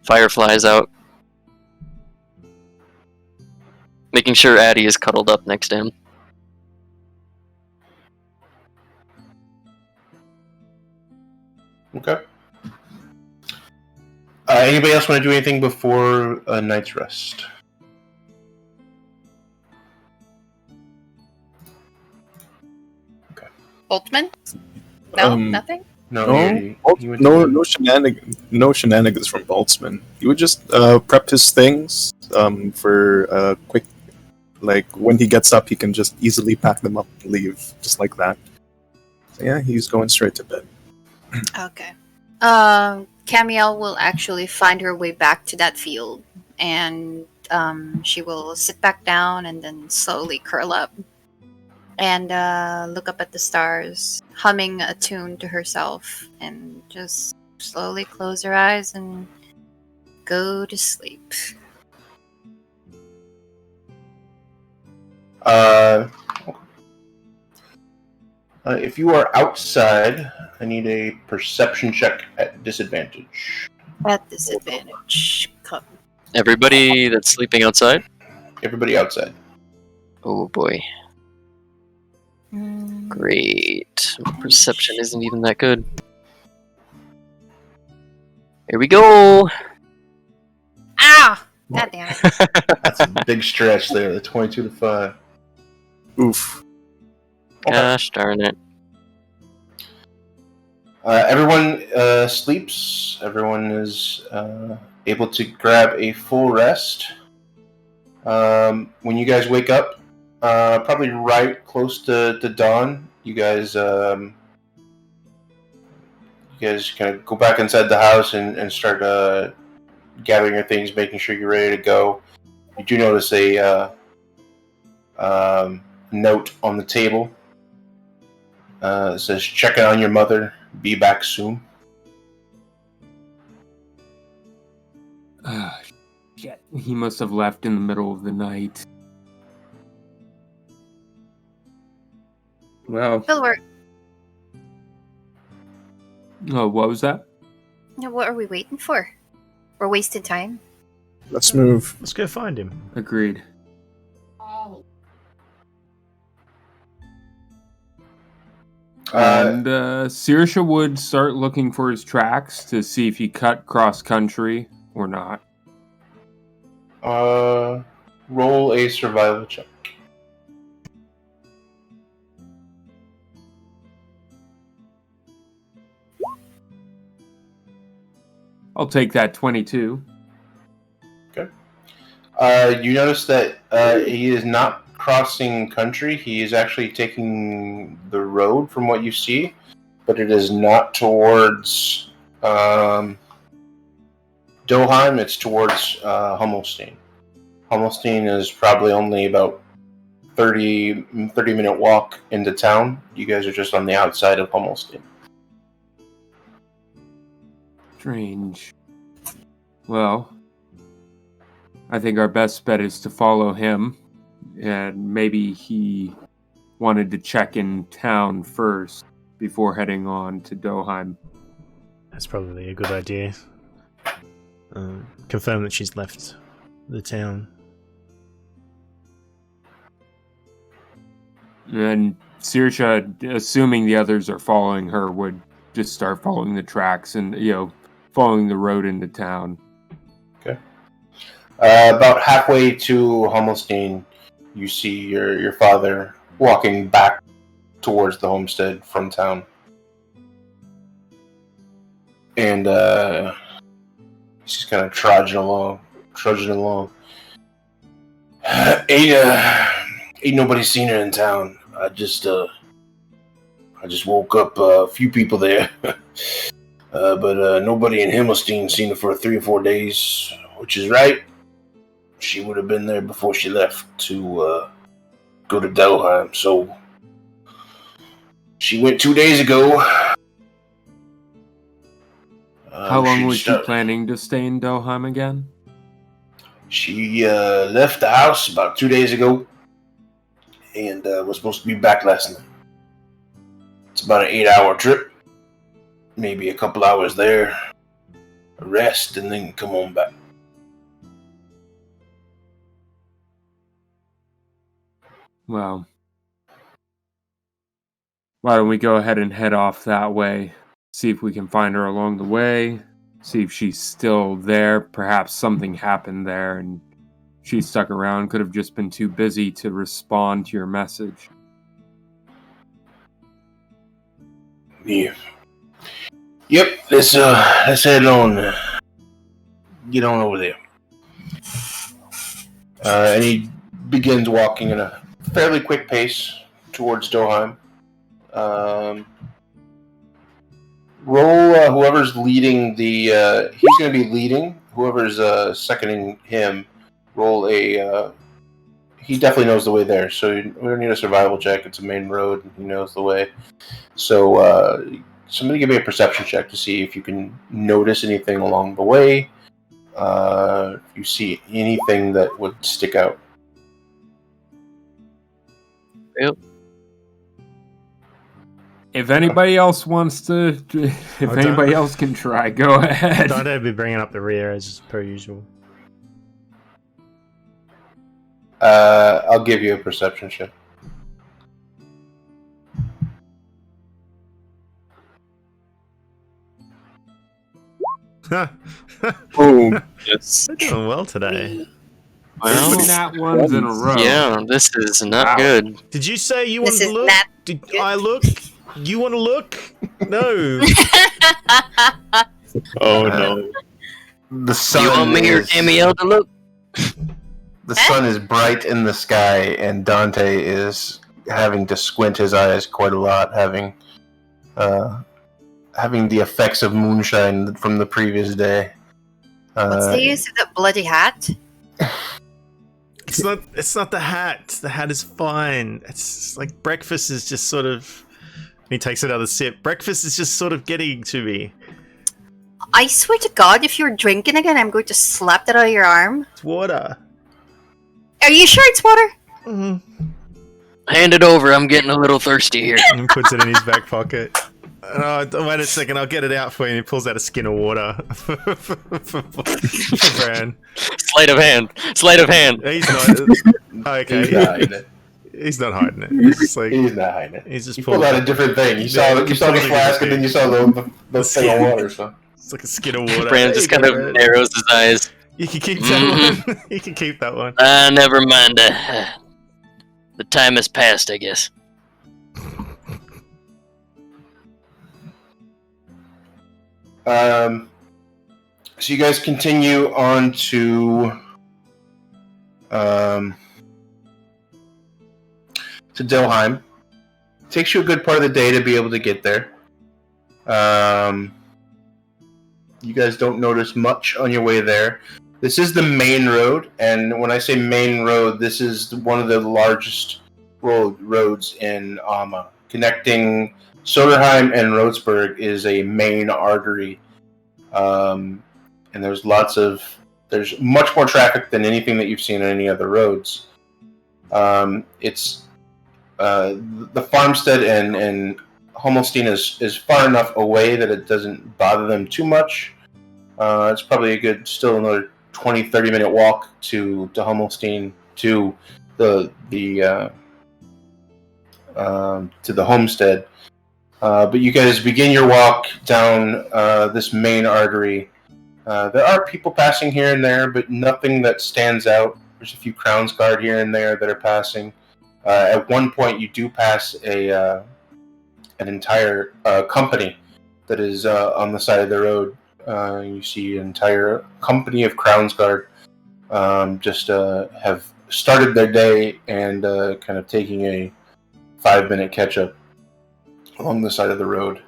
fireflies out. Making sure Addie is cuddled up next to him. Okay. Anybody else want to do anything before a night's rest? Boltzmann? No, Um, nothing? No shenanigans from Boltzmann. He would just prep his things for a quick, like when he gets up, he can just easily pack them up and leave, just like that. So yeah, he's going straight to bed. Okay. Camiel will actually find her way back to that field, and she will sit back down and then slowly curl up and look up at the stars, humming a tune to herself, and just slowly close her eyes and go to sleep. If you are outside, I need a perception check at disadvantage. At disadvantage. Come. Everybody that's sleeping outside? Everybody outside. Oh boy. Great. My perception isn't even that good. Here we go! Ah! God damn it. That's a big stretch there, the 22 to 5. Oof. Gosh darn it. Everyone sleeps. Everyone is able to grab a full rest. When you guys wake up, probably right close to dawn, you guys kind of go back inside the house and start gathering your things, making sure you're ready to go. You do notice a note on the table. It says, "Checking on your mother. Be back soon." Shit. He must have left in the middle of the night. Well, Well, oh, what was that? what are we waiting for? We're wasting time. Let's move. Let's go find him. Agreed. And Saoirsa would start looking for his tracks to see if he cut cross country or not. Roll a survival check. I'll take that 22. You notice that he is not crossing country. He is actually taking the road from what you see, but it is not towards Doheim. It's towards Hummelstein. Hummelstein is probably only about 30-minute walk into town. You guys are just on the outside of Hummelstein. Strange. Well, I think our best bet is to follow him, and maybe he wanted to check in town first before heading on to Doheim. That's probably a good idea. Confirm that she's left the town. And Saoirsa, assuming the others are following her, would just start following the tracks and, following the road into town. Okay. About halfway to Hummelstein, you see your father walking back towards the homestead from town. And he's just kind of trudging along. Ain't nobody seen her in town. I just woke up a few people there. But nobody in Himmelstein seen her for 3 or 4 days, which is right. She would have been there before she left to go to Doheim. So She went 2 days ago. How long was she planning to stay in Doheim again? She left the house about 2 days ago and was supposed to be back last night. It's about an 8-hour trip. Maybe a couple hours there, a rest, and then come on back. Well, why don't we go ahead and head off that way? See if we can find her along the way. See if she's still there. Perhaps something happened there and she stuck around. Could have just been too busy to respond to your message. Yeah. Yep, let's head on. Get on over there. And he begins walking in a fairly quick pace towards Doheim. Roll whoever's leading the. He's going to be leading. Whoever's seconding him, roll a. He definitely knows the way there, so we don't need a survival check. It's a main road, and he knows the way. So somebody give me a perception check to see if you can notice anything along the way. If you see anything that would stick out. Yep. If anybody else wants to, anybody else can try, go ahead. Dante will be bringing up the rear as per usual. I'll give you a perception check. Boom. Yes. We're doing well today. Well, Not ones in a row. yeah, this is not Wow. good. Did you say you This wanted to is look? not Did good. I look? You want to look? No. Oh no. The sun. You want me or is- Camille to look? The sun is bright in the sky, and Dante is having to squint his eyes quite a lot, having the effects of moonshine from the previous day. What's the use of that bloody hat? It's not the hat. The hat is fine. It's like breakfast is just sort of. He takes another sip. Breakfast is just sort of getting to me. I swear to God, if you're drinking again, I'm going to slap that out of your arm. It's water. Are you sure it's water? Mm-hmm. Hand it over. I'm getting a little thirsty here. And he puts it in his back pocket. Wait a second, I'll get it out for you. And he pulls out a skin of water for Bran. Sleight of hand. Sleight of hand. He's not. Okay. He's not hiding it. He's not hiding it. He's just like He's not hiding it. he's just You pulled out a different thing. You saw the completely flask, and then you saw the thing of skin. water. So It's like a skin of water. Brand There just you kind go, of Brand. narrows his eyes. You can keep that one. You can keep that one. Never mind. The time has passed, I guess. So you guys continue on to Delheim. Takes you a good part of the day to be able to get there. You guys don't notice much on your way there. This is the main road, and when I say main road, this is one of the largest roads in Alma. Connecting Soderheim and Rotsburg is a main artery. And there's much more traffic than anything that you've seen on any other roads. It's the farmstead and Hommelstein is far enough away that it doesn't bother them too much. It's probably still another 20-30 minute walk to Hommelstein to the homestead. But you guys begin your walk down this main artery. There are people passing here and there, but nothing that stands out. There's a few Crown's Guard here and there that are passing. At one point, you do pass an entire company that is on the side of the road. You see an entire company of Crown's Guard just have started their day and kind of taking a 5-minute catch-up along the side of the road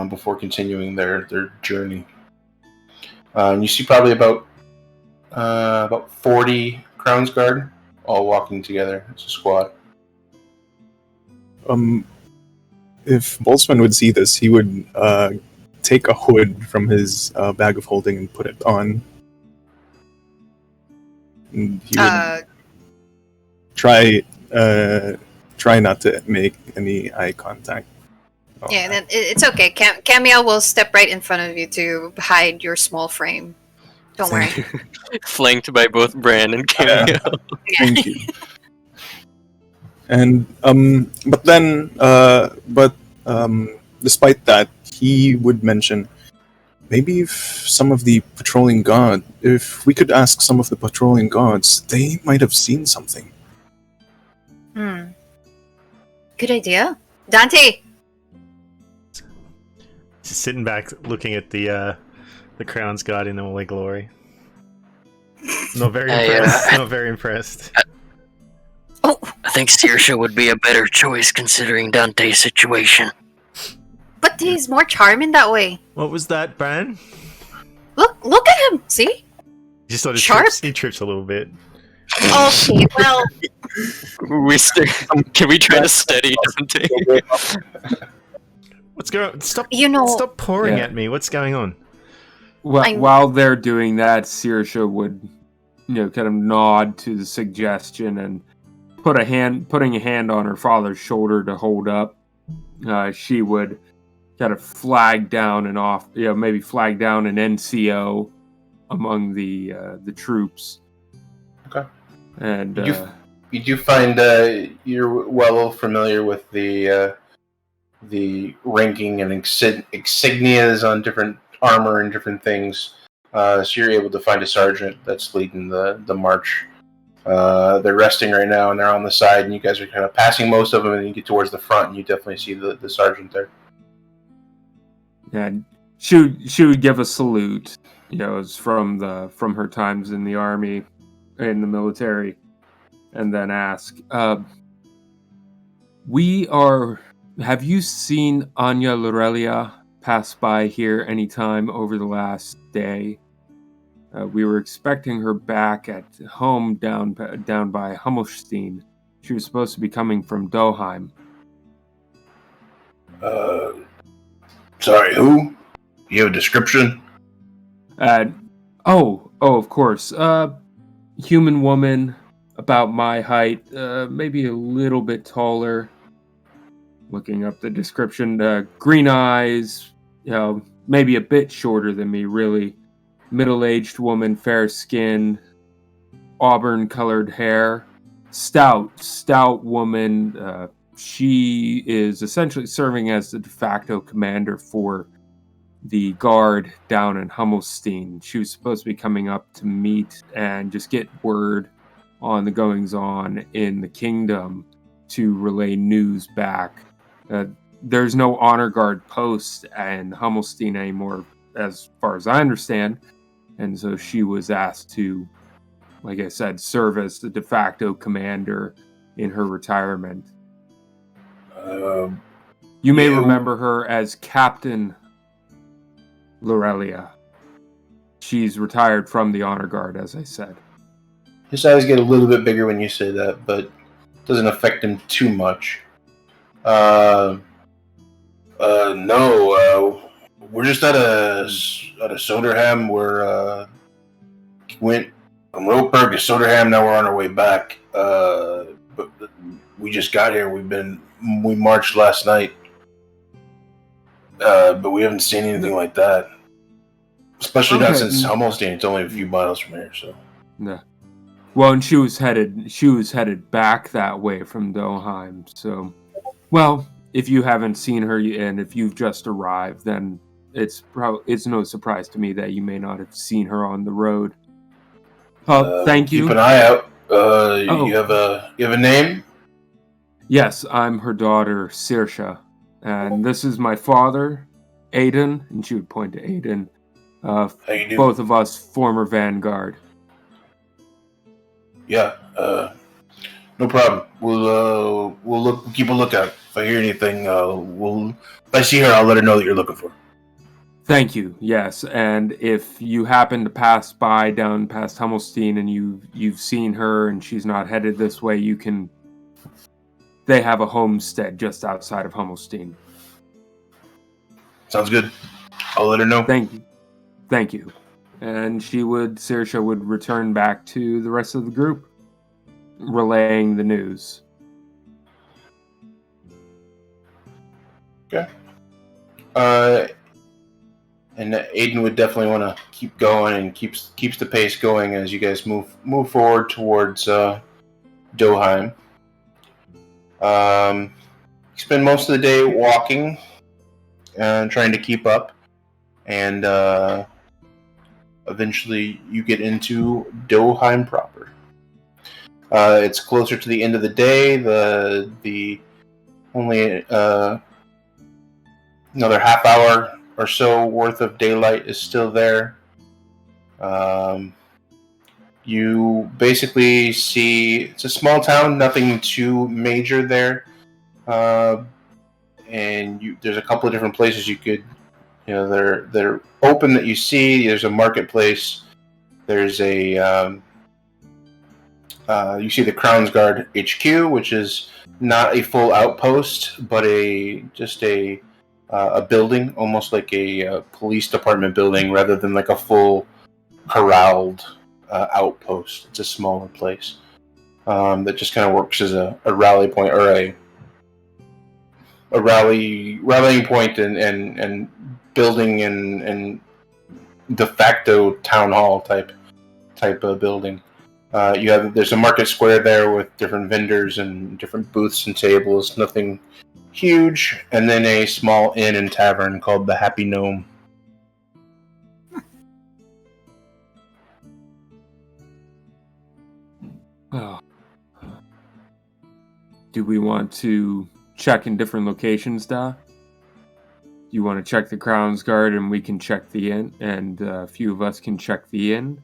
before continuing their journey. And you see probably about 40 Crown's Guard all walking together. It's a squad. if Boltzmann would see this, he would take a hood from his bag of holding and put it on. And he would try not to make any eye contact. Yeah, then it's okay. Camille will step right in front of you to hide your small frame. Don't worry. Flanked by both Bran and Cameo. Thank you. And despite that, he would mention maybe if we could ask some of the patrolling guards, they might have seen something. Good idea. Dante! Just sitting back, looking at the Crown's Guard in all their glory. Not very impressed. Not very impressed. Oh, I think Saoirsa would be a better choice considering Dante's situation. but he's more charming that way. What was that, Bran? Look at him. See? He just sort of Sharp? trips a little bit. Okay, well, Can we try to steady Dante? What's going on? Stop pouring Yeah. at me. What's going on? While they're doing that, Saoirsa would, kind of nod to the suggestion and putting a hand on her father's shoulder to hold up. She would kind of flag down an NCO among the troops. Okay. And you do find you're well familiar with the ranking and insignias on different armor and different things. So you're able to find a sergeant that's leading the march. They're resting right now, and they're on the side, and you guys are kind of passing most of them, and you get towards the front, and you definitely see the sergeant there. And she would give a salute. It's from her times in the army, in the military, and then ask, have you seen Anya Lorelia pass by here anytime over the last day? We were expecting her back at home down by Hummelstein. She was supposed to be coming from Doheim. Sorry, who? You have a description? Of course. Human woman, about my height, maybe a little bit taller. Looking up the description, green eyes, maybe a bit shorter than me, really. Middle-aged woman, fair skin, auburn-colored hair. Stout woman. She is essentially serving as the de facto commander for the guard down in Hummelstein. She was supposed to be coming up to meet and just get word on the goings-on in the kingdom to relay news back. There's no honor guard post in Hummelstein anymore, as far as I understand. And so she was asked to, like I said, serve as the de facto commander in her retirement. You may remember her as Captain Lorelia. She's retired from the honor guard, as I said. His eyes get a little bit bigger when you say that, but it doesn't affect him too much. No, we're just at a Soderham. Went from Ropeberg to Soderham. Now we're on our way back. But we just got here. We marched last night, but we haven't seen anything like that. Especially not since Hummelstein. It's only a few miles from here. So. Yeah. Well, and she was headed back that way from Doheim. So, well, if you haven't seen her and if you've just arrived, then it's no surprise to me that you may not have seen her on the road. Thank you. Keep an eye out. You have a name? Yes, I'm her daughter, Saoirsa, and this is my father, Aiden, and she would point to Aiden. How you doing? Both of us former Vanguard. Yeah, no problem. We'll keep a lookout. If I hear anything, if I see her, I'll let her know that you're looking for her. Thank you. Yes, and if you happen to pass by down past Hummelstein and you've seen her and she's not headed this way, they have a homestead just outside of Hummelstein. Sounds good. I'll let her know. Thank you. And Saoirsa would return back to the rest of the group, relaying the news. Okay. And Aiden would definitely want to keep going and keeps the pace going as you guys move forward towards Doheim. You spend most of the day walking and trying to keep up, and eventually you get into Doheim proper. It's closer to the end of the day. The only another half hour or so worth of daylight is still there. You basically see it's a small town, nothing too major there, and there's a couple of different places you could, they're open that you see. There's a marketplace. There's a you see the Crown's Guard HQ, which is not a full outpost, but just a building, almost like a police department building, rather than like a full corralled outpost. It's a smaller place that just kind of works as a rally point, or a rallying point and building and de facto town hall type of building. There's a market square there with different vendors and different booths and tables. Nothing huge, and then a small inn and tavern called the Happy Gnome. Oh. Do we want to check in different locations, Da? You want to check the Crown's Guard, and we can check the inn, and a few of us can check the inn?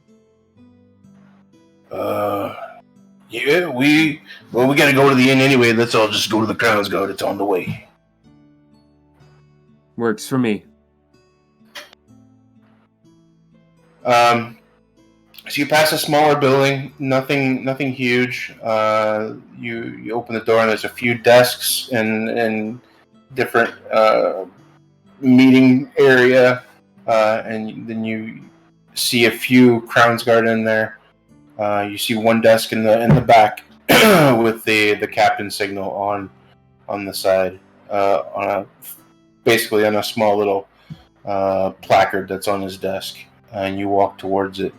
Yeah, we gotta go to the inn anyway. Let's all just go to the Crown's Guard. It's on the way. Works for me. So you pass a smaller building, nothing huge. You open the door and there's a few desks and different meeting area, and then you see a few Crown's Guard in there. You see one desk in the back with the captain signal on the side, basically on a small little placard that's on his desk, and you walk towards it.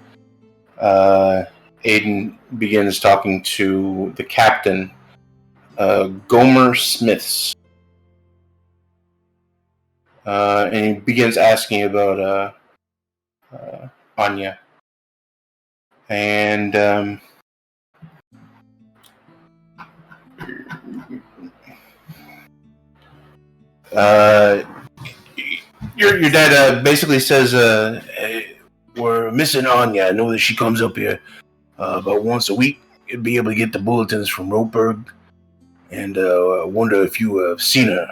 Aiden begins talking to the captain, Gomer Smiths, and he begins asking about Anya. And your dad basically says, we're missing Anya. I know that she comes up here about once a week. You'll be able to get the bulletins from Ropeberg, and I wonder if you have seen her.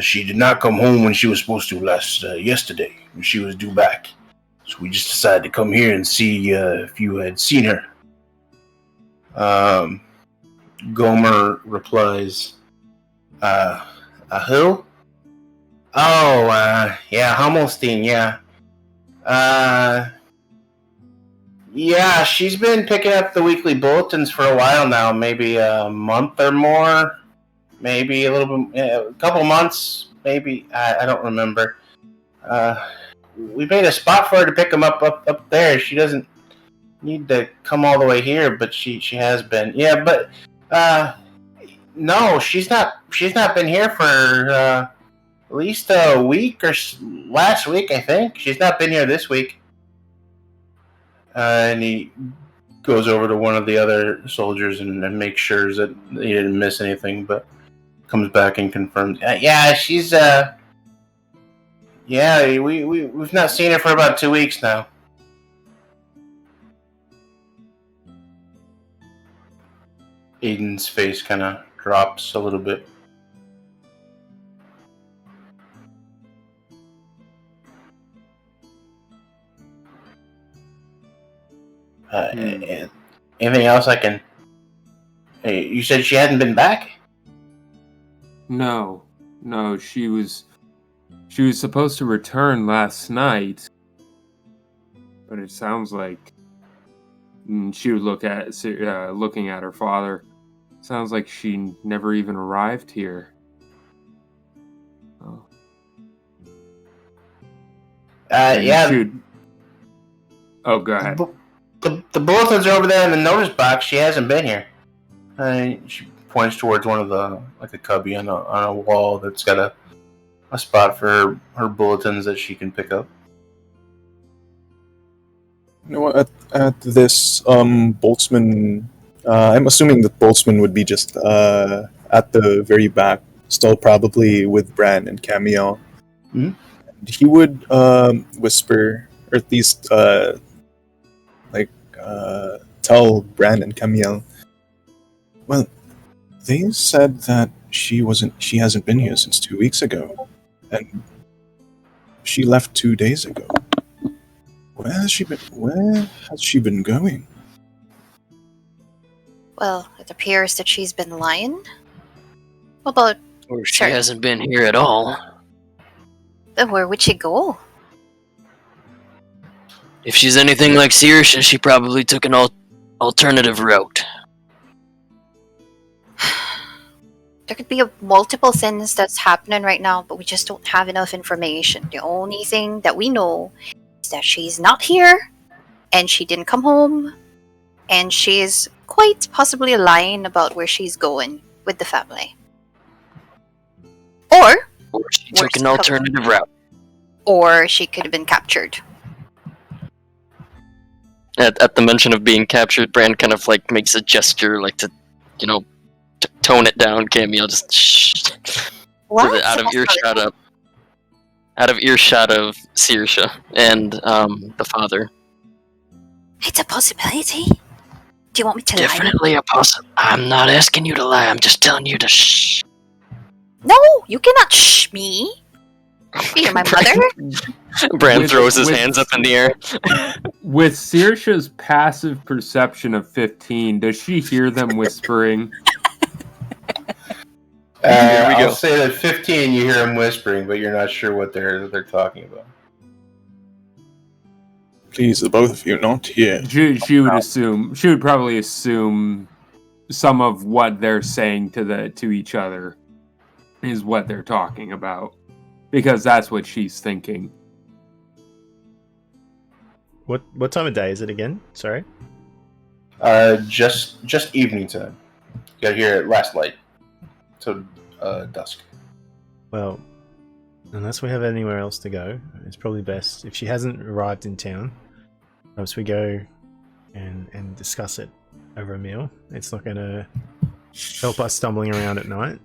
She did not come home when she was supposed to yesterday, when she was due back. So we just decided to come here and see if you had seen her. Gomer replies, who? Oh, yeah, Hummelstein, yeah. Yeah, she's been picking up the weekly bulletins for a while now, maybe a month or more. Maybe a little bit, a couple months, maybe. I don't remember. We made a spot for her to pick them up there. She doesn't need to come all the way here, but she has been. Yeah, but no, she's not been here for at least a week, or last week, I think. She's not been here this week. And he goes over to one of the other soldiers and makes sure that he didn't miss anything, but comes back and confirms. Yeah, she's yeah, we've not seen her for about 2 weeks now. Aiden's face kind of drops a little bit. Anything else I can... Hey, you said she hadn't been back? No, she was She was supposed to return last night, but it sounds like she would look at looking at her father. Sounds like she never even arrived here. Oh. Yeah. Oh, go ahead. The bulletins are over there in the notice box. She hasn't been here. She points towards one of the, like a cubby on a wall that's got a spot for her bulletins that she can pick up. You know what? At this, Boltzmann, I'm assuming that Boltzmann would be just at the very back, still probably with Bran and Camille. Mhm. He would whisper, or at least tell Bran and Camille. Well, they said that she hasn't been here since 2 weeks ago, and she left 2 days ago. Where has she been going? Well, it appears that she's been lying. What about Or she Sure. hasn't been here at all. where would she go? If she's anything like Saoirsa, she probably took an alternative route. There could be multiple things that's happening right now, but we just don't have enough information. The only thing that we know is that she's not here, and she didn't come home, and she's quite possibly lying about where she's going with the family. Or She took an alternative route. she could have been captured. At the mention of being captured, Bran kind of like makes a gesture, like to, tone it down. Camille just shh, so that out of earshot of Saoirsa and the father. It's a possibility. Do you want me to lie? Definitely a possibility. I'm not asking you to lie. I'm just telling you to shh. No, you cannot shh me. You're my mother. Bran With- throws his with- hands up in the air. With Saoirsa's passive perception of 15, does she hear them whispering? Here we go. I'll say that 15, you hear him whispering, but you're not sure what they're talking about. Please, the both of you, not here. She would probably assume some of what they're saying to each other is what they're talking about, because that's what she's thinking. What time of day is it again? Sorry. Just evening time. You gotta hear it last light. So dusk. Well, unless we have anywhere else to go, it's probably best if she hasn't arrived in town. Perhaps we go and discuss it over a meal. It's not going to help us stumbling around at night.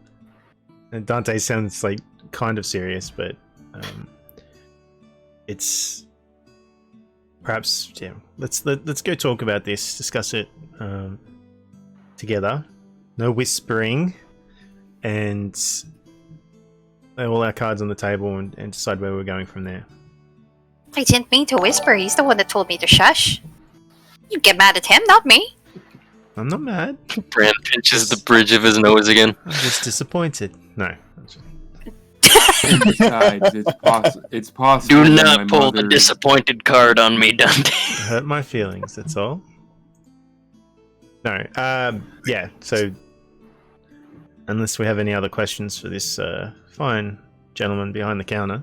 And Dante sounds like kind of serious, but it's perhaps Let's go talk about this, discuss it together. No whispering, and lay all our cards on the table and decide where we're going from there. I didn't mean to whisper. He's the one that told me to shush. You get mad at him, not me. I'm not mad. Bran pinches the bridge of his nose again. I'm just disappointed. No. Besides, it's possible. Do that my not pull the mother- disappointed card on me, Dante. Hurt my feelings, that's all. No. Yeah, so unless we have any other questions for this fine gentleman behind the counter.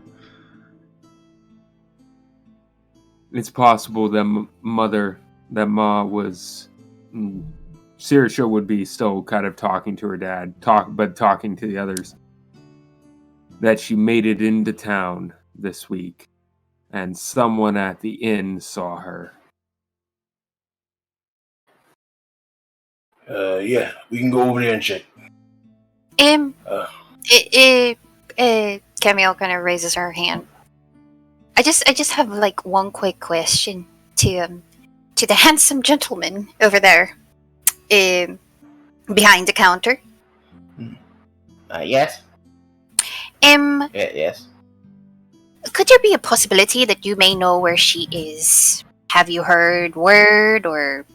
It's possible that Ma was. Saoirsa would be still kind of talking to her dad, but talking to the others. That she made it into town this week, and someone at the inn saw her. Yeah, we can go over there and check. Camille kind of raises her hand. I just have like one quick question to the handsome gentleman over there, behind the counter. Yes. Yes. Could there be a possibility that you may know where she is? Have you heard word or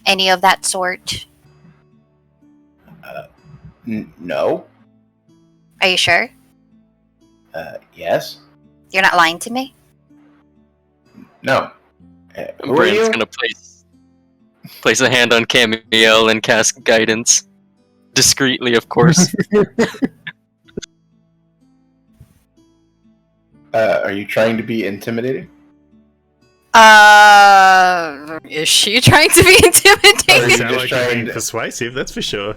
any of that sort? No. Are you sure? Yes. You're not lying to me? No. Who are Brandon's you? gonna place a hand on Camiel and cast guidance. Discreetly, of course. Are you trying to be intimidating? Is she trying to be Are intimidating? you Sound just like you're trying being to- persuasive, that's for sure.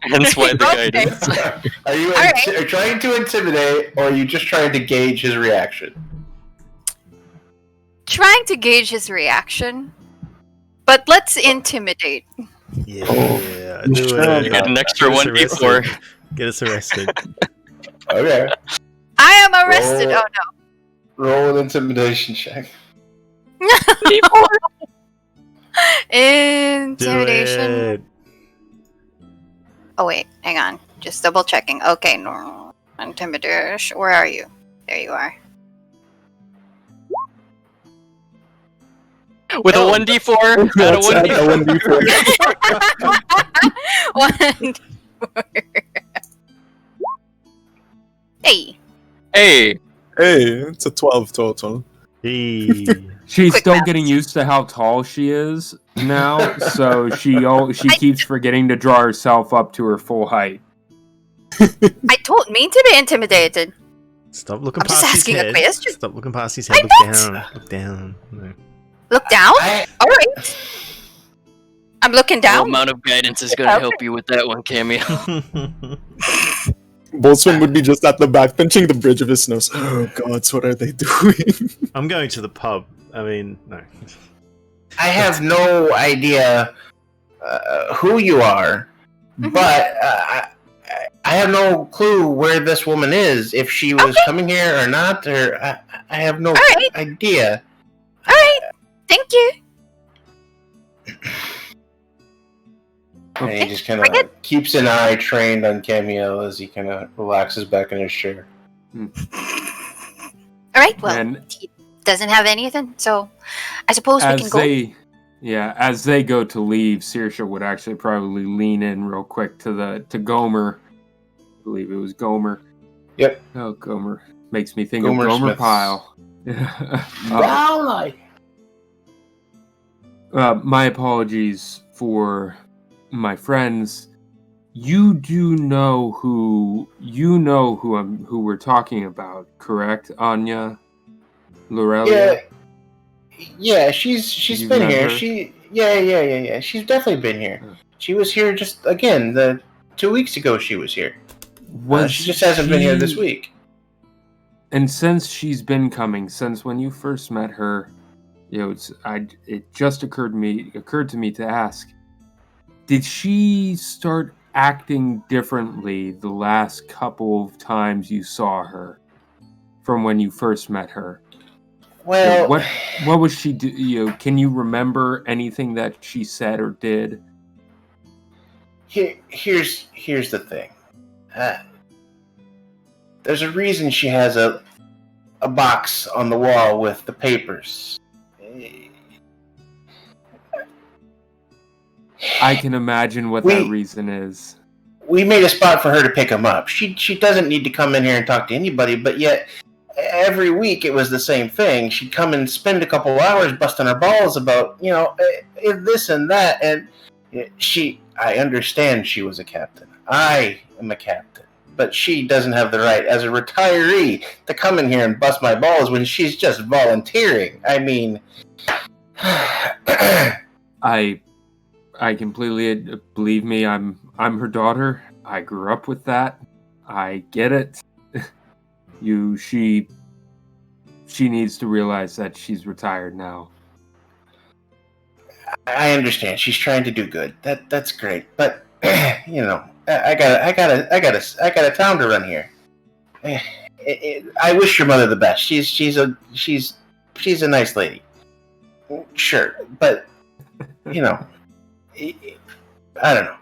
Hence why the Okay. guidance. Are you Alright. are you trying to intimidate, or are you just trying to gauge his reaction? Trying to gauge his reaction. But let's intimidate. Yeah, he's do trying it. You get an extra Get us 1d4. arrested. Get us arrested. Okay. I am arrested. Roll- Oh no. Roll an intimidation check. Intimidation. Do it. Oh wait, hang on. Just double checking. Okay, no. Intimidation. Where are you? There you are. With a Oh, 1d4 out of That's at 1d4. a 1d4. 1. Hey. Hey, Hey, it's a 12 total. Hey. She's Quick still math. getting used to how tall she is now, so she keeps forgetting to draw herself up to her full height. I don't mean to be intimidated. Stop looking I'm just past his asking a head. question. Stop looking past his head. I'm Look not. down. Look down. No. Look down? Alright. I'm looking no down. amount of guidance is gonna help you with that one, Cameo. Boltzmann would be just at the back, pinching the bridge of his nose. Oh gods, what are they doing? I'm going to the pub. I mean, no. I have no idea who you are, Mhm. but I have no clue where this woman is. If she was Okay. coming here or not, or I have no Alright. idea. Alright. Thank you. And he just kind Bring of keeps an eye trained on Cameo as he kind of relaxes back in his chair. Alright, well, And he doesn't have anything, so I suppose we can as go. as they go to leave, Saoirsa would actually probably lean in real quick to Gomer. I believe it was Gomer. Yep. Oh, Gomer makes me think Gomer of Gomer Smith's. Pyle. My apologies for my friends. You do know who who we're talking about, correct, Anya Lorelia? Yeah, she's You been met here. her? Yeah. She's definitely been here. Yeah. She was here just again 2 weeks ago. She was here. She just hasn't been here this week. And since she's been coming, since when you first met her, it just occurred to me to ask: did she start acting differently the last couple of times you saw her, from when you first met her? Well, What was she do? Can you remember anything that she said or did? here's the thing. There's a reason she has a box on the wall with the papers. I can imagine what that reason is. We made a spot for her to pick them up. She doesn't need to come in here and talk to anybody, but yet every week it was the same thing. She'd come and spend a couple hours busting her balls about, this and that, and I understand she was a captain. I am a captain. But she doesn't have the right, as a retiree, to come in here and bust my balls when she's just volunteering. I mean... I completely believe me. I'm her daughter. I grew up with that. I get it. She needs to realize that she's retired now. I understand. She's trying to do good. That's great. But I got a town to run here. I wish your mother the best. She's a nice lady. Sure, but I don't know.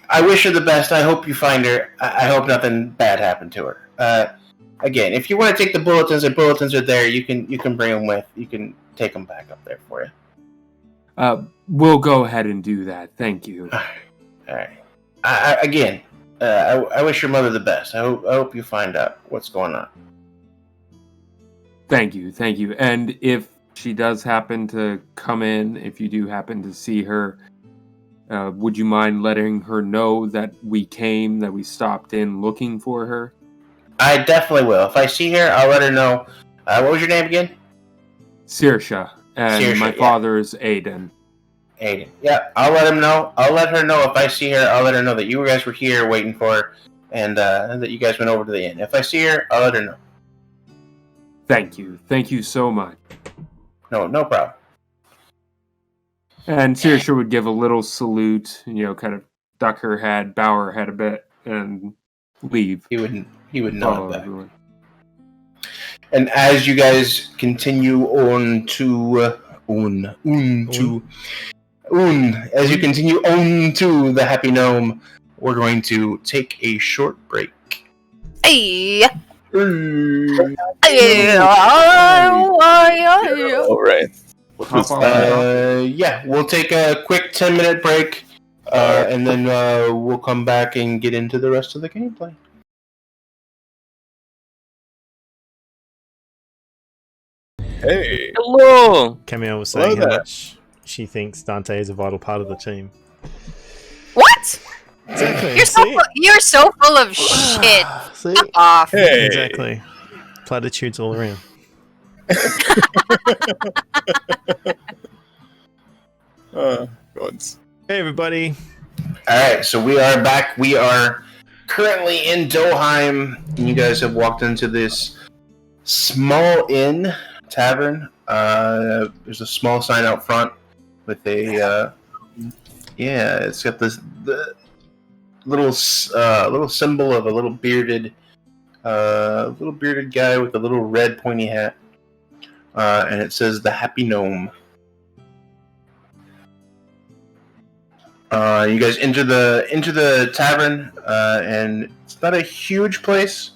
I wish her the best. I hope you find her. I hope nothing bad happened to her. Again, if you want to take the bulletins are there. You can bring them with. You can take them back up there for you. We'll go ahead and do that. Thank you. All right. I wish your mother the best. I hope you find out what's going on. Thank you. And if she does happen to come in, if you do happen to see her, would you mind letting her know that we came, that we stopped in looking for her? I definitely will. If I see her, I'll let her know. What was your name again? Saoirsa. And Saoirsa, my yeah. father is Aiden. Aiden. Yeah, I'll let him know. I'll let her know if I see her. I'll let her know that you guys were here waiting for her, and that you guys went over to the inn. If I see her, I'll let her know. Thank you so much. No problem. And Saoirsa would give a little salute, kind of duck her head, bow her head a bit, and leave. He would nod Follow back. everyone. And as you guys continue on to as you continue on to the Happy Gnome, we're going to take a short break. Hey. All right. What was Hop on. that? Yeah, we'll take a quick 10-minute break, and then we'll come back and get into the rest of the gameplay. Hey. Hello. Camille was Hello saying how there. much she thinks Dante is a vital part of the team. What? Exactly. You're so full of shit. See? Fuck off. Hey. Exactly. Platitudes all around. Gods. Hey, everybody. Alright, so we are back. We are currently in Doheim, and you guys have walked into this small inn tavern. There's a small sign out front with a it's got the little symbol of a little bearded guy with a little red pointy hat, and it says the Happy Gnome. You guys enter the tavern, and it's not a huge place,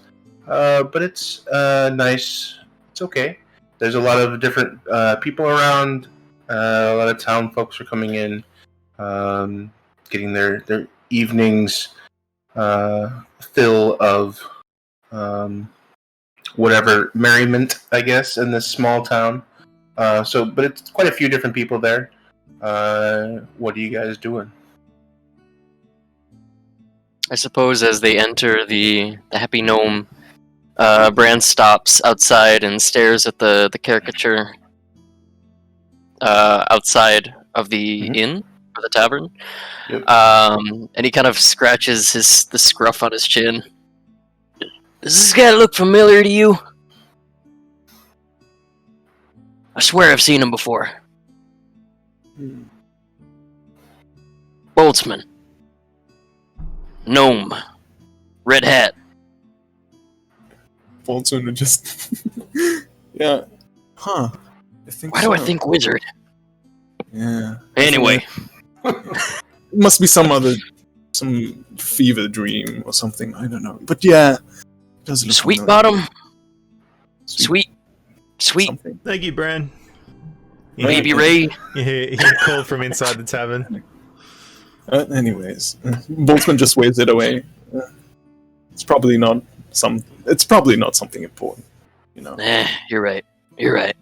but it's nice. It's okay. There's a lot of different people around. A lot of town folks are coming in, getting their evenings fill of whatever merriment, I guess, in this small town. But it's quite a few different people there. What are you guys doing? I suppose as they enter the Happy Gnome, Bran stops outside and stares at the caricature outside of the inn or the tavern. Yep. And he kind of scratches the scruff on his chin. Does this guy look familiar to you? I swear I've seen him before. Boltzmann. Gnome. Red hat. Boltzmann would just. Yeah. Huh. Why do I think wizard? Yeah. Anyway. It must be some fever dream or something. I don't know. But yeah. It does look Sweet familiar. bottom. Sweet. Something. Thank you, Bran. You Baby hear- Ray. You hear called from inside the tavern. Anyways, Boltzmann just waves it away. It's probably not something important, you know. You're right. You're right.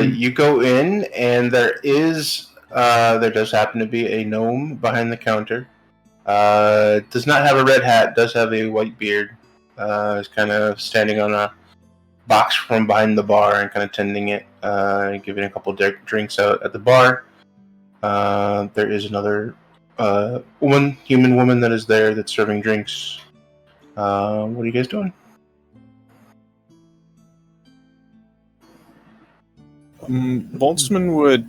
You go in, and there does happen to be a gnome behind the counter. Does not have a red hat, does have a white beard. Is kind of standing on a box from behind the bar and kind of tending it, giving a couple drinks out at the bar. There is another human woman that is there that's serving drinks. What are you guys doing? Boltzmann would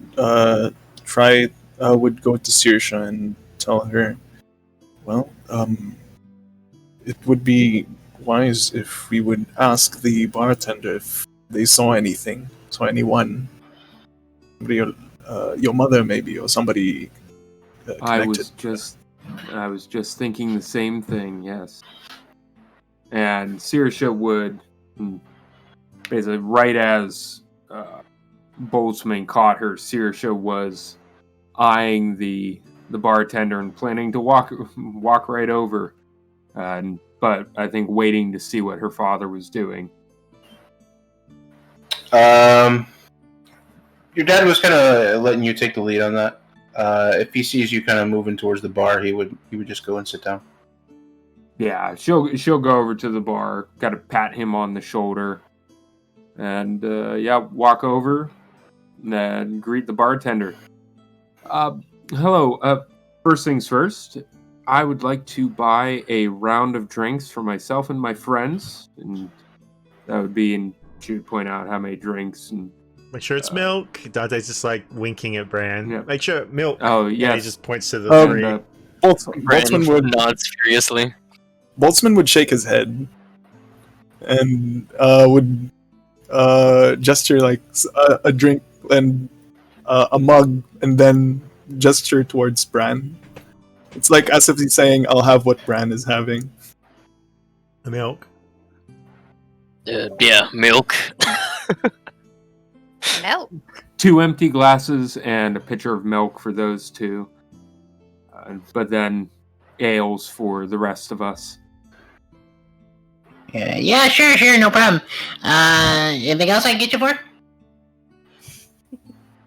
would go to Saoirsa and tell her, well, it would be wise if we would ask the bartender if they saw anyone, somebody, your mother maybe, or somebody I connected. was just thinking the same thing. Yes. And Saoirsa would basically, right as Boltzmann caught her, Saoirsa was eyeing the bartender and planning to walk right over. but I think waiting to see what her father was doing. Your dad was kind of letting you take the lead on that. If he sees you kind of moving towards the bar, he would just go and sit down. Yeah, she'll go over to the bar, got to pat him on the shoulder, and walk over and greet the bartender. Hello. First things first, I would like to buy a round of drinks for myself and my friends, and that would be, and she would point out how many drinks and. Make sure it's milk. Dante's just like winking at Bran. Yeah. Make sure milk. Oh Yeah, yeah, he just points to the three. Boltzmann would nods furiously. Boltzmann would shake his head and would gesture like a drink and a mug, and then gesture towards Bran. It's like as if he's saying, "I'll have what Bran is having." The milk. Yeah, milk. Milk. 2 empty glasses and a pitcher of milk for those two, but then ales for the rest of us. Yeah, sure, no problem. Anything else I can get you for?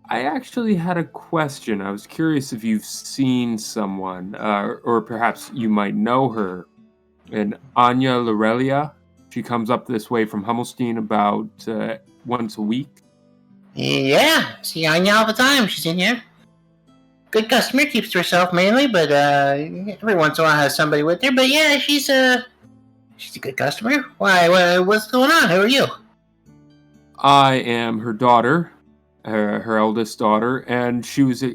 I actually had a question. I was curious if you've seen someone, or perhaps you might know her. And Anya Lorelia. She comes up this way from Hummelstein about once a week. Yeah, see Anya all the time. She's in here. Good customer, keeps to herself mainly, but every once in a while has somebody with her. But yeah, she's a good customer. Why? What's going on? Who are you? I am her daughter, her eldest daughter, and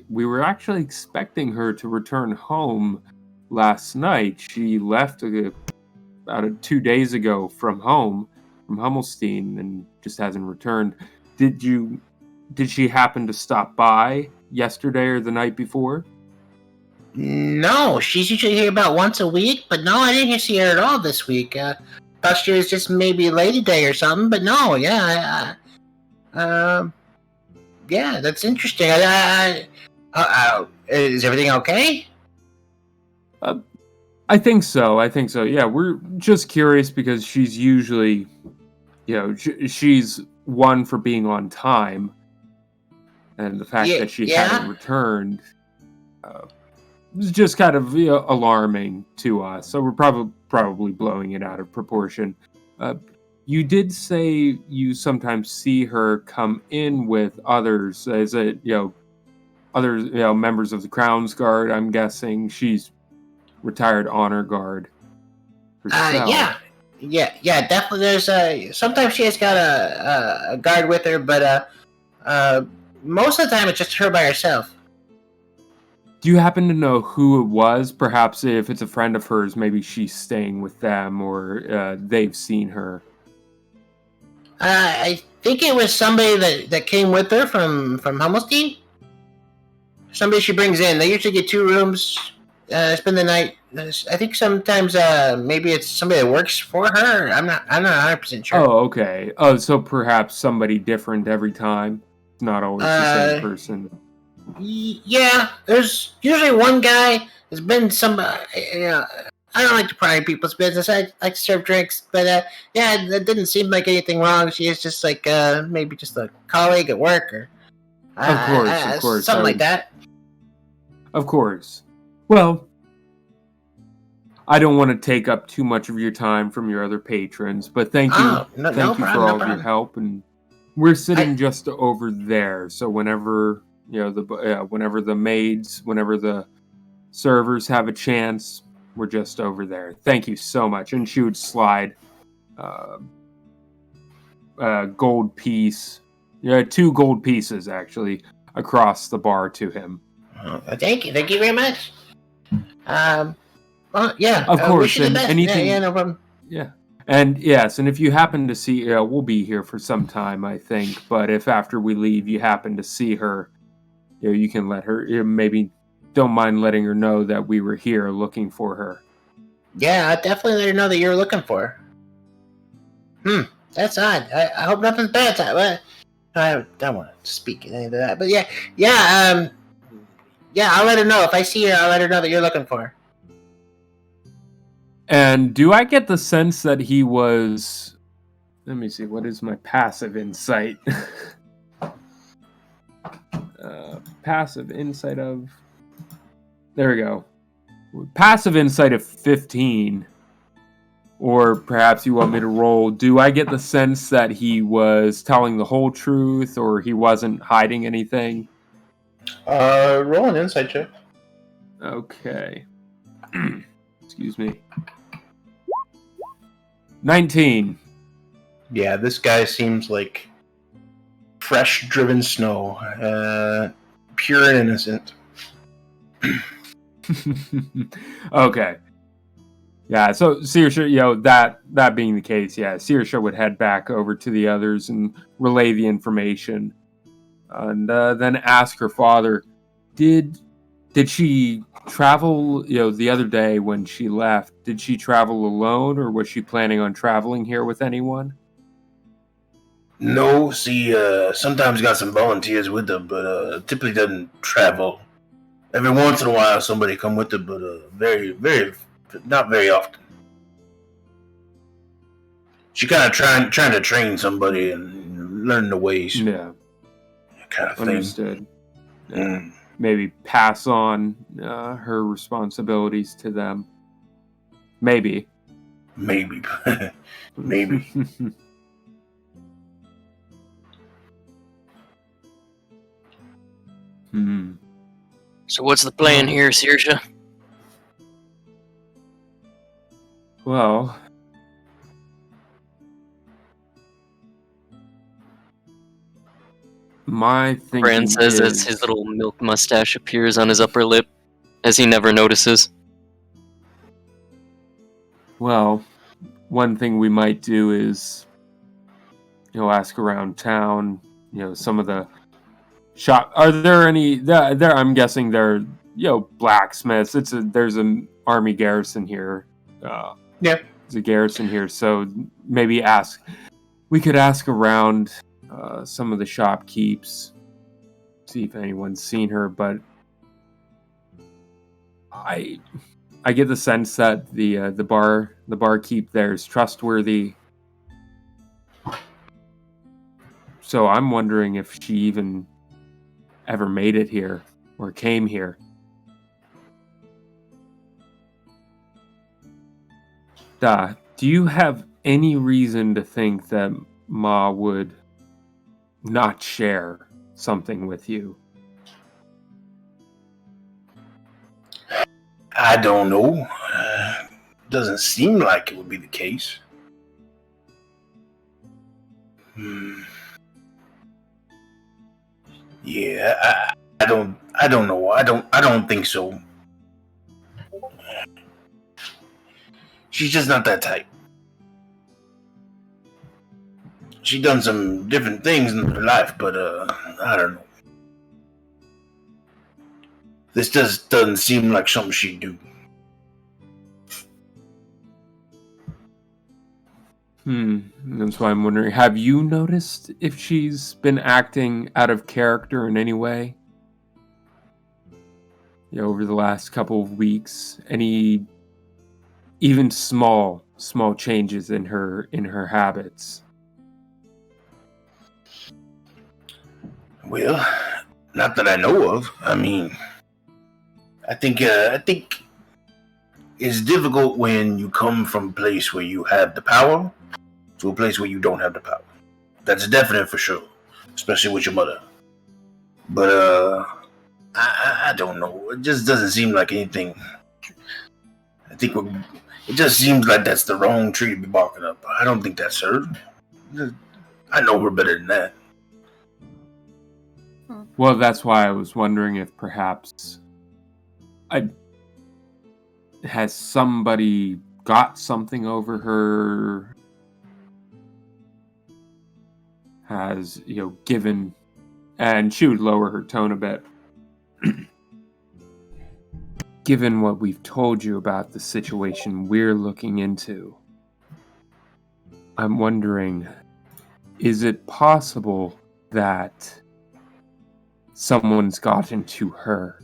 we were actually expecting her to return home last night. She left about 2 days ago from home, from Hummelstein, and just hasn't returned. Did she happen to stop by yesterday or the night before? No, she's usually here about once a week, but no, I didn't see her at all this week. Thought she was just maybe Lady Day or something, but no, yeah, yeah, that's interesting. Is everything okay? I think so. Yeah, we're just curious because she's usually, she's one for being on time, and the fact that she hadn't returned was just kind of alarming to us. So we're probably blowing it out of proportion. You did say you sometimes see her come in with others. Is it other members of the Crown's Guard? I'm guessing she's retired honor guard herself. Yeah, definitely. There's sometimes she has got a guard with her, but most of the time it's just her by herself. Do you happen to know who it was? Perhaps if it's a friend of hers, maybe she's staying with them, or they've seen her. I think it was somebody that came with her from Hummelstein. Somebody she brings in. They usually get 2 rooms. Spend the night. I think sometimes maybe it's somebody that works for her. I'm not 100% sure. Oh, okay. Oh, so perhaps somebody different every time. It's not always the same person. Yeah, there's usually one guy. There's been somebody. I don't like to pry people's business. I like to serve drinks, but yeah, that didn't seem like anything wrong. She is just like maybe just a colleague at work, or of course, something like that. Of course. Well, I don't want to take up too much of your time from your other patrons, but thank you, thank you for all of your help. And we're sitting just over there, so whenever whenever the maids, whenever the servers have a chance, we're just over there. Thank you so much. And she would slide a gold piece, 2 gold pieces actually, across the bar to him. Thank you very much. Well, yeah, of course. And anything, no problem. Yeah, and yes, and if you happen to see, we'll be here for some time, I think. But if after we leave you happen to see her, you can let her. Maybe don't mind letting her know that we were here looking for her. Yeah, I'll definitely let her know that you're looking for her. That's odd. I hope nothing's bad. I don't want to speak any of that, but yeah, I'll let her know. If I see her, I'll let her know that you're looking for her. And do I get the sense that he was... Let me see, what is my passive insight? Passive insight of... There we go. Passive insight of 15. Or perhaps you want me to roll. Do I get the sense that he was telling the whole truth or he wasn't hiding anything? Roll an insight check. Okay. Excuse me. 19. Yeah, this guy seems like fresh driven snow. Pure and innocent. Okay. Yeah, so Saoirsa, that being the case, Saoirsa would head back over to the others and relay the information. And then ask her father, did she travel, the other day when she left, did she travel alone or was she planning on traveling here with anyone? No, she sometimes got some volunteers with her, but typically doesn't travel. Every once in a while somebody come with her, but not very often. She kind of trying to train somebody and learn the ways. Yeah. Kind of thing. Understood. Maybe pass on her responsibilities to them. Maybe. Maybe. So what's the plan here, Saoirsa? Well, my thinking Bran says as his little milk mustache appears on his upper lip, as he never notices. Well, one thing we might do is, ask around town, some of the shop. Are there any? There, I'm guessing there. Blacksmiths. There's an army garrison here. Yeah, there's a garrison here, so maybe ask. We could ask around some of the shopkeepers, see if anyone's seen her. But I get the sense that the barkeep there is trustworthy. So I'm wondering if she even ever made it here or came here. Do you have any reason to think that Ma would not share something with you? I don't know. Doesn't seem like it would be the case. Yeah, I don't know. I don't think so. She's just not that type. She done some different things in her life, but I don't know. This just doesn't seem like something she'd do. That's why I'm wondering, have you noticed if she's been acting out of character in any way? Over the last couple of weeks, any even small changes in her habits? Well, not that I know of. I mean, I think it's difficult when you come from a place where you have the power to a place where you don't have the power. That's definite for sure, especially with your mother. But I don't know. It just doesn't seem like anything. I think it just seems like that's the wrong tree to be barking up. I don't think that's her. I know her better than that. Well, that's why I was wondering if perhaps has somebody got something over her, has, given, and she would lower her tone a bit. Given what we've told you about the situation we're looking into, I'm wondering, is it possible that someone's gotten to her?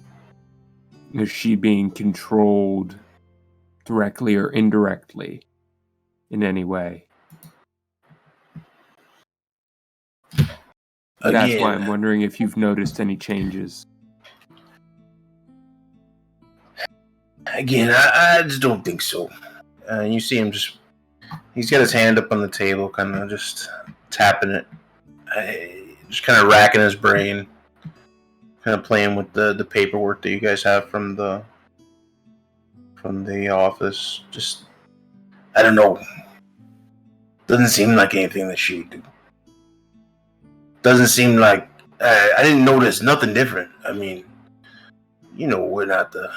Is she being controlled directly or indirectly in any way. That's why I'm wondering if you've noticed any changes. Again, I just don't think so. You see him he's got his hand up on the table, kind of just tapping it. Just kind of racking his brain. Kind of playing with the paperwork that you guys have from the office. Just, I don't know. Doesn't seem like anything that she would do. Doesn't seem like I didn't notice nothing different. I mean, we're not the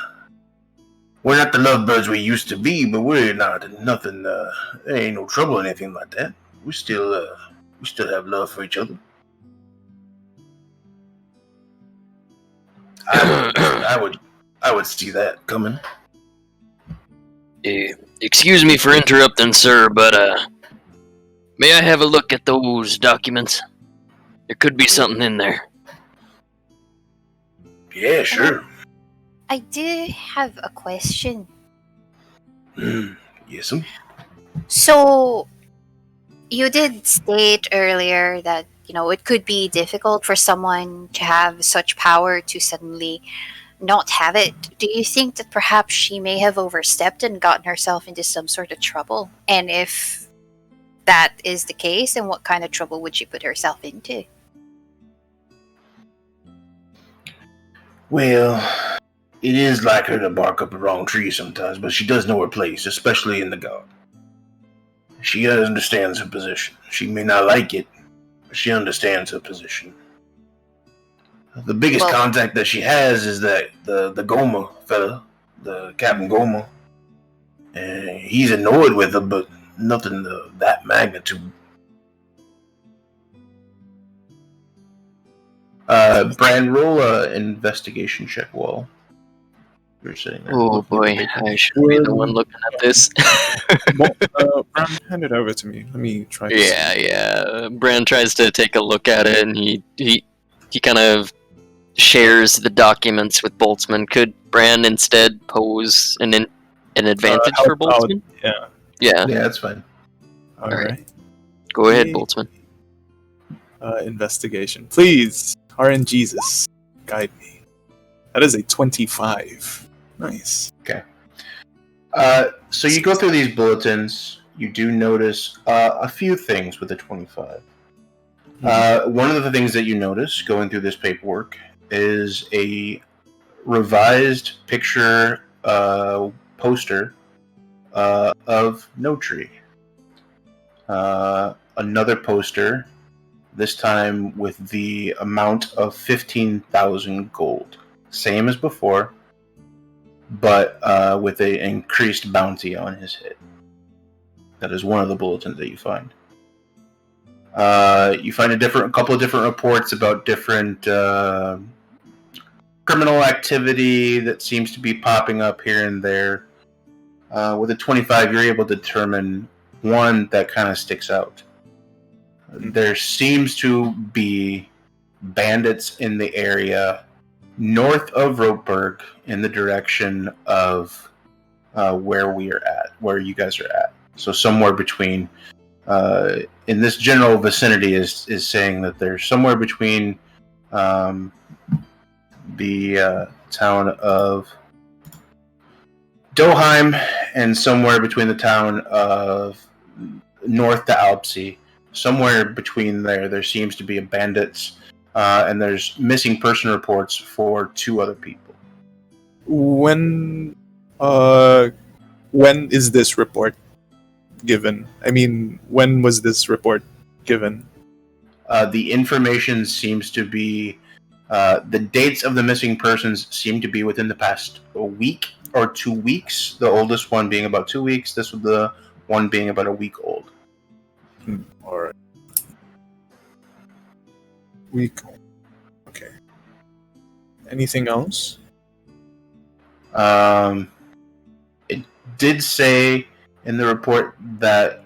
lovebirds we used to be, but we're not nothing. There ain't no trouble or anything like that. We still have love for each other. I would see that coming. Excuse me for interrupting, sir, but may I have a look at those documents? There could be something in there. Yeah, sure. I do have a question. Yes. So, you did state earlier that, it could be difficult for someone to have such power to suddenly not have it. Do you think that perhaps she may have overstepped and gotten herself into some sort of trouble? And if that is the case, then what kind of trouble would she put herself into? Well, it is like her to bark up the wrong tree sometimes, but she does know her place, especially in the guard. She understands her position. She may not like it, but she understands her position. The biggest contact that she has is that the Goma fella, the Captain Goma. And he's annoyed with her, but nothing to that magnitude. Brand, roll an investigation check while you're sitting there. Oh boy, I should be the one looking at this. Brand, hand it over to me. Let me try. Yeah. Brand tries to take a look at it, and he kind of shares the documents with Boltzmann. Could Brand instead pose an advantage for Boltzmann? Yeah, that's fine. All right. Go ahead, Boltzmann. Investigation, please. RNGesus, guide me. That is a 25. Nice. Okay. So you go through these bulletins. You do notice a few things with the 25. One of the things that you notice going through this paperwork is a revised picture poster of No Tree. Another poster, this time with the amount of 15,000 gold. Same as before, but with an increased bounty on his head. That is one of the bulletins that you find. You find a couple of different reports about different criminal activity that seems to be popping up here and there. With a 25, you're able to determine one that kind of sticks out. There seems to be bandits in the area north of Ropeburg in the direction of where you guys are at. So somewhere between, in this general vicinity is saying that there's somewhere between the town of Doheim and somewhere between the town of North to Alpsey. Somewhere between there seems to be a bandits, and there's missing person reports for 2 other people. When is this report given? I mean, when was this report given? The information seems to be the dates of the missing persons seem to be within the past week or 2 weeks. The oldest one being about 2 weeks. This was the one being about a week old. All right. Week. Okay. Anything else? It did say in the report that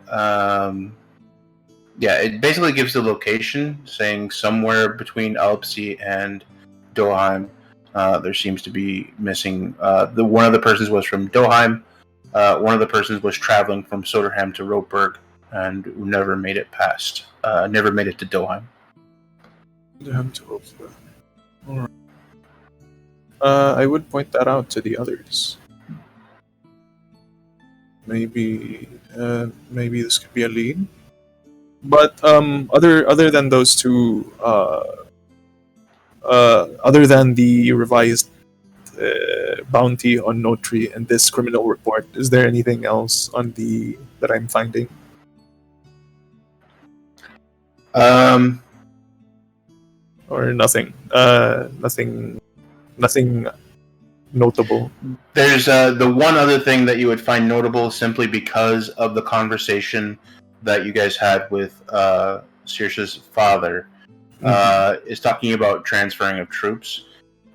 it basically gives the location, saying somewhere between Alpsey and Doheim. There seems to be missing. One of the persons was from Doheim. one of the persons was traveling from Soderham to Ropeburg and never made it never made it to Doheim. Alright. I would point that out to the others. Maybe this could be a lead. But other than those two, other than the revised bounty on Notary and this criminal report, is there anything else on that I'm finding? Or nothing? Nothing notable. There's the one other thing that you would find notable simply because of the conversation that you guys had with Saoirsa's father, is talking about transferring of troops,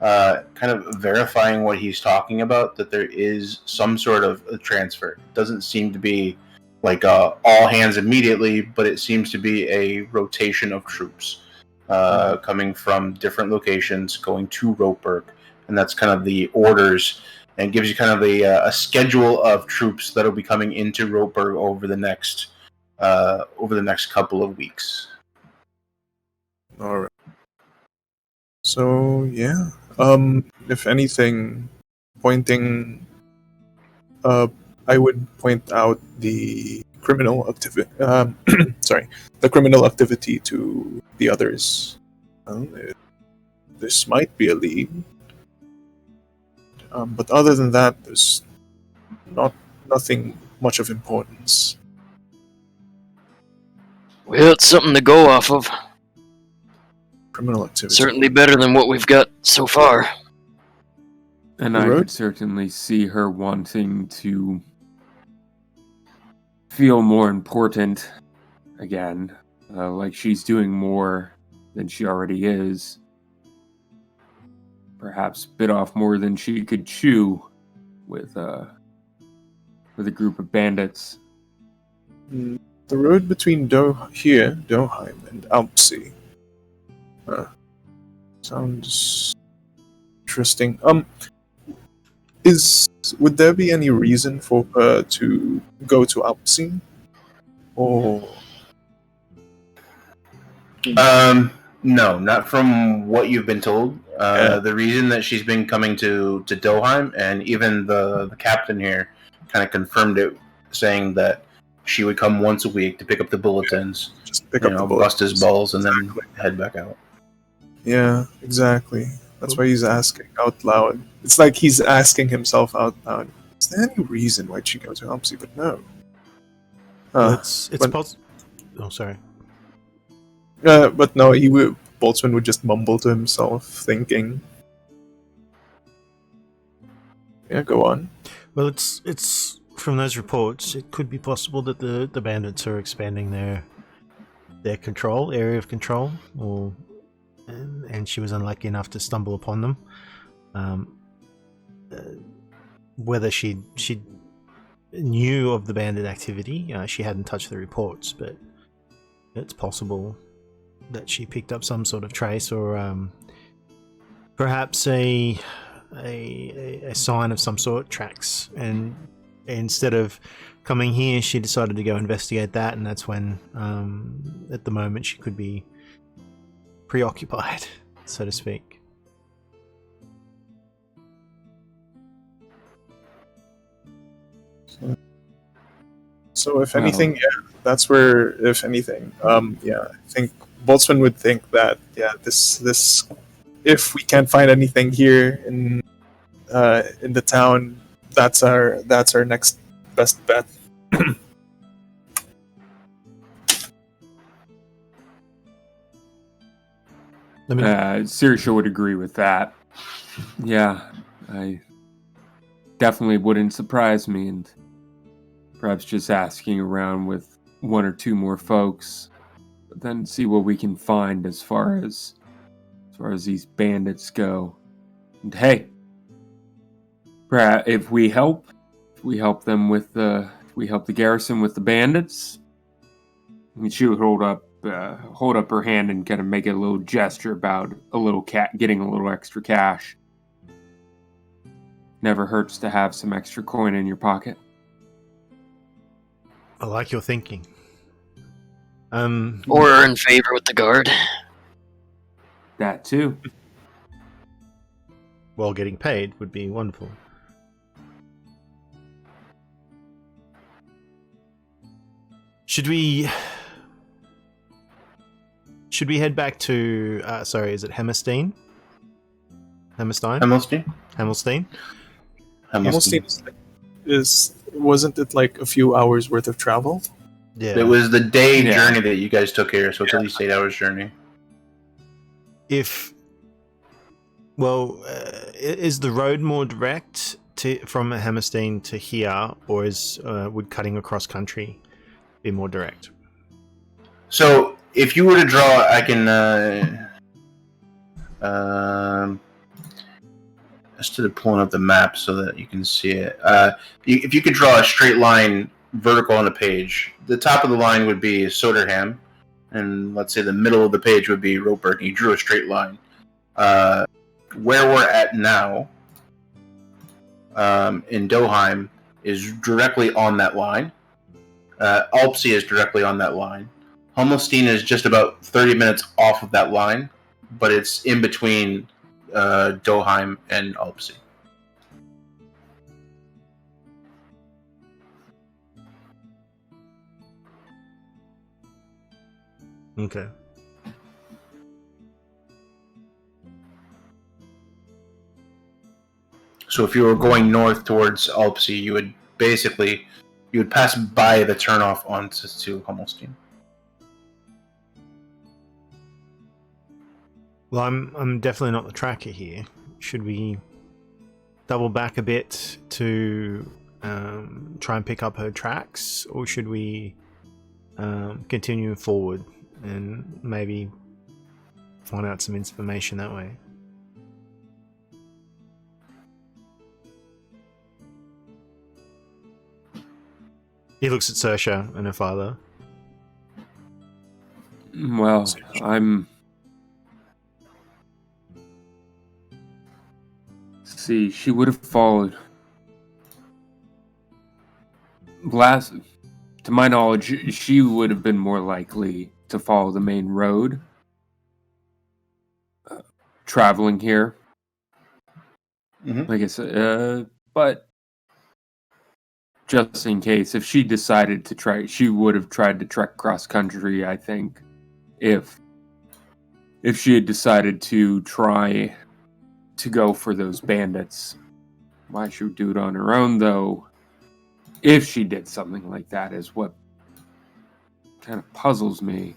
kind of verifying what he's talking about, that there is some sort of a transfer. It doesn't seem to be like all hands immediately, but it seems to be a rotation of troops coming from different locations going to Ropeburg. And that's kind of the orders, and gives you kind of a schedule of troops that'll be coming into Ropeburg over the next couple of weeks. All right. So yeah, if anything, I would point out the criminal activity. The criminal activity to the others. This might be a lead. But other than that, there's nothing much of importance. Well, it's something to go off of. Criminal activity. Certainly better than what we've got so far. And I could certainly see her wanting to feel more important again, like she's doing more than she already is. Perhaps bit off more than she could chew with a group of bandits. The road between Doheim and Alpsea. Sounds interesting. Would there be any reason for her to go to Alpsea? Or no, not from what you've been told. The reason that she's been coming to Doheim, and even the captain here kind of confirmed it, saying that she would come once a week to pick up the bulletins, just pick up the bulletins, bust his balls, and then head back out. Yeah, exactly. That's why he's asking out loud. It's like he's asking himself out loud. Is there any reason why she goes to Alpsea? But no. It's possible. Oh, sorry. But no, Boltzmann would just mumble to himself, thinking. Yeah, go on. Well, it's from those reports, it could be possible that the bandits are expanding their area of control, and she was unlucky enough to stumble upon them. Whether she knew of the bandit activity, she hadn't touched the reports, but it's possible that she picked up some sort of trace, or perhaps a sign of some sort, tracks, and instead of coming here, she decided to go investigate that, and that's when, at the moment, she could be preoccupied, so to speak. So if anything, that's where, if anything, I think Boltzmann would think that, this, if we can't find anything here in the town, that's our next best bet. Saoirsa would agree with that. Yeah, I definitely wouldn't surprise me, and perhaps just asking around with one or two more folks, but then see what we can find as far as these bandits go. And hey, if we help them with the garrison with the bandits, she would hold up her hand and kind of make a little gesture about a little cat getting a little extra cash. Never hurts to have some extra coin in your pocket. I like your thinking. Or in favor with the guard. That too. While getting paid would be wonderful. Should we head back to sorry, is it Hammerstein? Hammerstein? Hamilstein? Hammerstein. Wasn't it like a few hours worth of travel? Yeah. It was the day journey that you guys took here, so it's at least 8 hours journey. Is the road more direct from Hammerstein to here, or would cutting across country be more direct? So, if you were to draw, I can instead of pulling up the map so that you can see it. If you could draw a straight line vertical on a page, the top of the line would be Soderham, and let's say the middle of the page would be Ropeburg. You drew a straight line. Where we're at now, in Doheim, is directly on that line. Alpsey is directly on that line. Hummelstein is just about 30 minutes off of that line, but it's in between Doheim and Alpsey. Okay. So if you were going north towards Alpsey, you would pass by the turnoff onto Hummelstein. Well, I'm definitely not the tracker here. Should we double back a bit to try and pick up her tracks, or should we continue forward and maybe find out some information that way? He looks at Saoirsa and her father. Well, See, she would have followed. To my knowledge, she would have been more likely to follow the main road, traveling here. Mm-hmm. Like I said, but just in case, if she decided to try, she would have tried to trek cross country. I think, if she had decided to try to go for those bandits, why she would do it on her own, though? If she did something like that, is what kind of puzzles me.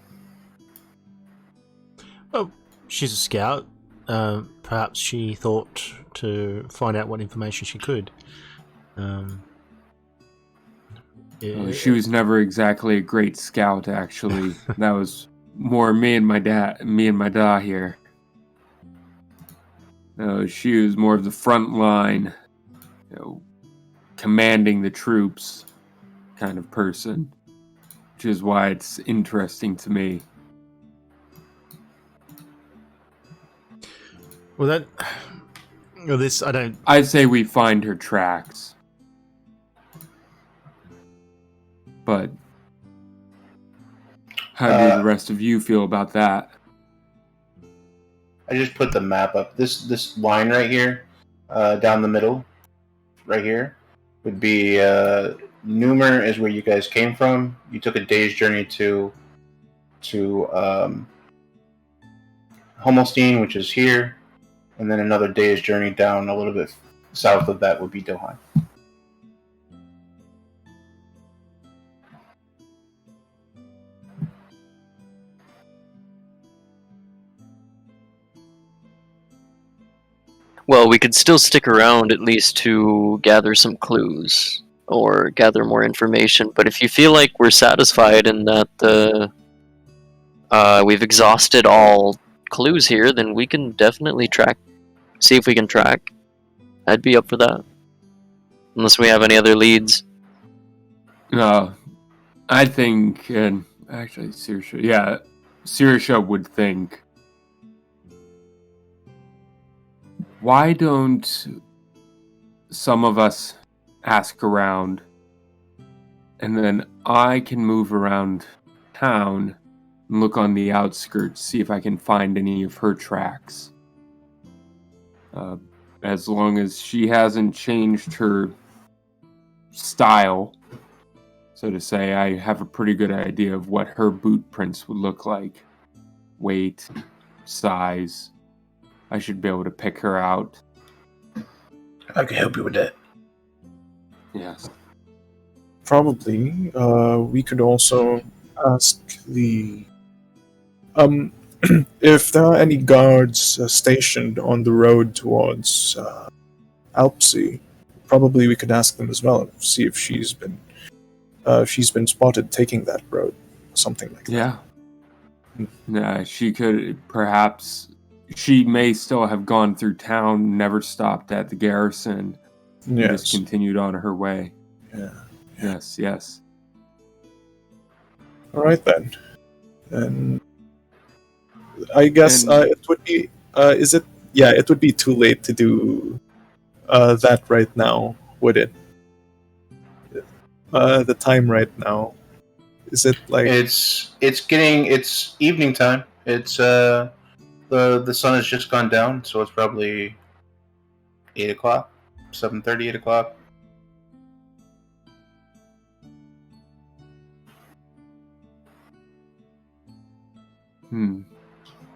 Oh, she's a scout. Perhaps she thought to find out what information she could. She was never exactly a great scout, actually. That was more me and my da here. She was more of the front line, commanding the troops kind of person, which is why it's interesting to me. Well, I'd say we find her tracks. But how do the rest of you feel about that? I just put the map up. This line right here, down the middle, right here, would be Numer is where you guys came from. You took a day's journey to Hummelstein, which is here, and then another day's journey down a little bit south of that would be Doheim. Well, we could still stick around at least to gather some clues or gather more information. But if you feel like we're satisfied and that we've exhausted all clues here, then we can definitely see if we can track. I'd be up for that. Unless we have any other leads. I think, and actually, Saoirsa would think, why don't some of us ask around and then I can move around town and look on the outskirts, see if I can find any of her tracks. As long as she hasn't changed her style, so to say, I have a pretty good idea of what her boot prints would look like. Weight, size. I should be able to pick her out. I can help you with that. Yes. Probably. We could also ask the if there are any guards stationed on the road towards Alpsea. Probably we could ask them as well, see if she's been spotted taking that road, something like that. Yeah. Yeah, she could perhaps. She may still have gone through town, never stopped at the garrison, and just continued on her way. Yeah. Yes. All right then. And I guess it would be. Is it? Yeah, it would be too late to do that right now, would it? The time right now. Is it like It's evening time. It's the sun has just gone down, so it's probably 8 o'clock, 7:30, 8 o'clock.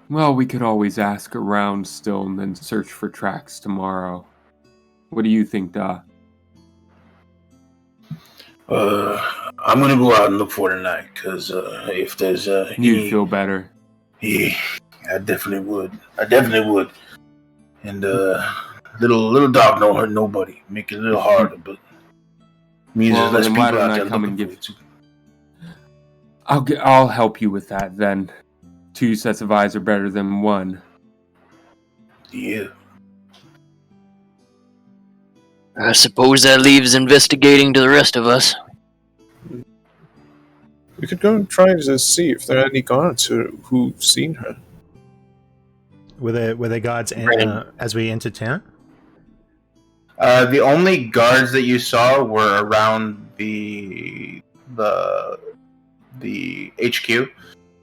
Well, we could always ask around still and then search for tracks tomorrow. What do you think, Da? I'm gonna go out and look for tonight, because if there's You'd feel better. yeah, I definitely would. And little dog don't hurt nobody. Make it a little harder, but means Well, there's less then people why don't out I there come looking and for give- you, too. I'll help you with that then. 2 sets of eyes are better than 1. Yeah. I suppose that leaves investigating to the rest of us. we could go and try to see if there are any guards who've seen her. Were there guards as we entered town? The only guards that you saw were around the HQ,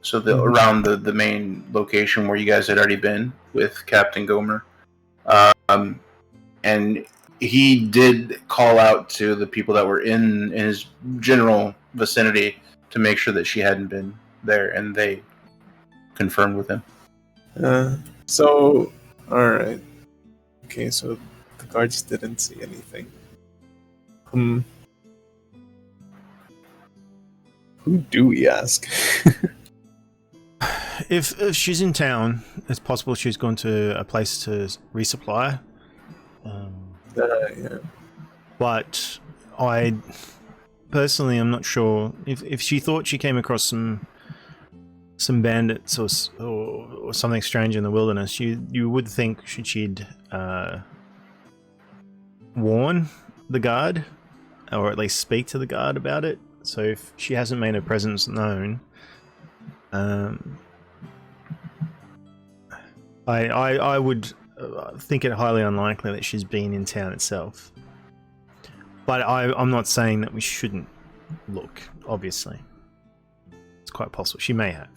so around the main location where you guys had already been with Captain Gomer, and he did call out to the people that were in his general vicinity to make sure that she hadn't been there, and they confirmed with him. So, all right. Okay, so the guards didn't see anything. Who do we ask? If she's in town, it's possible she's gone to a place to resupply. Yeah. But I personally am not sure if she thought she came across some bandits or something strange in the wilderness. You would think she'd warn the guard, or at least speak to the guard about it. So if she hasn't made her presence known, I would think it highly unlikely that she's been in town itself. But I'm not saying that we shouldn't look, obviously. It's quite possible. She may have.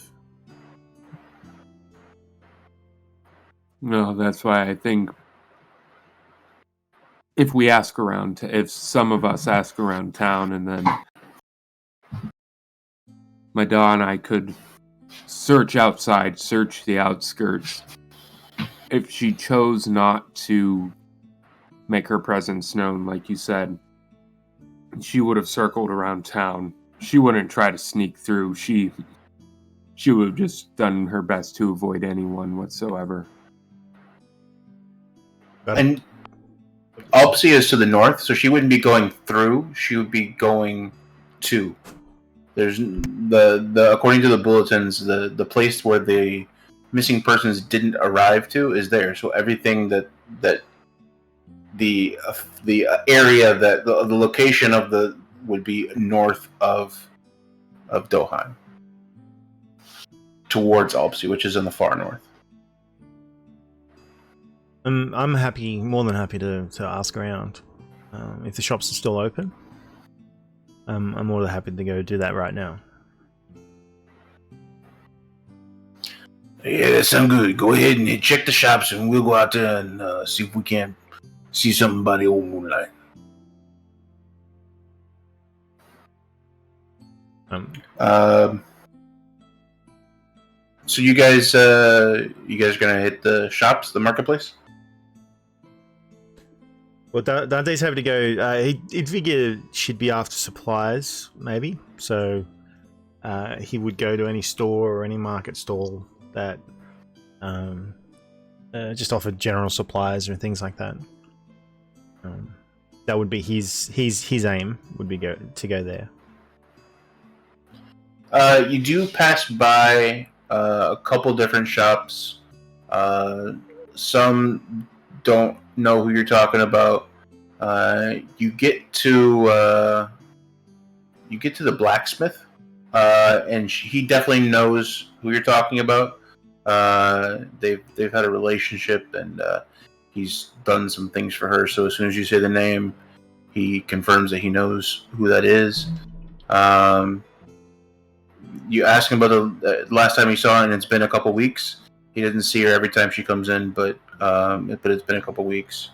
No, that's why I think if we ask around, if some of us ask around town, and then my dog and I could search outside, search the outskirts. If she chose not to make her presence known, like you said, she would have circled around town. She wouldn't try to sneak through. She would have just done her best to avoid anyone whatsoever. And Alpsea is to the north, so she wouldn't be going through. She would be going to. There's the according to the bulletins, the place where the missing persons didn't arrive to is there. So everything that the area that the location of the would be north of Doheim towards Alpsea, which is in the far north. I'm happy, more than happy to ask around if the shops are still open. I'm more than happy to go do that right now. Yeah, that sounds good. Go ahead and check the shops, and we'll go out there and see if we can see something by the old moonlight. So you guys gonna hit the shops, the marketplace? Well, Dante's happy to go. He'd figure she'd be after supplies, maybe. So he would go to any store or any market stall that just offered general supplies or things like that. That would be his aim. Would be to go there. You do pass by a couple different shops. Some don't know who you're talking about. You get to the blacksmith, and he definitely knows who you're talking about. They've had a relationship, and he's done some things for her. So as soon as you say the name, he confirms that he knows who that is. You ask him about the last time he saw her, and it's been a couple weeks. He doesn't see her every time she comes in, but it's been a couple weeks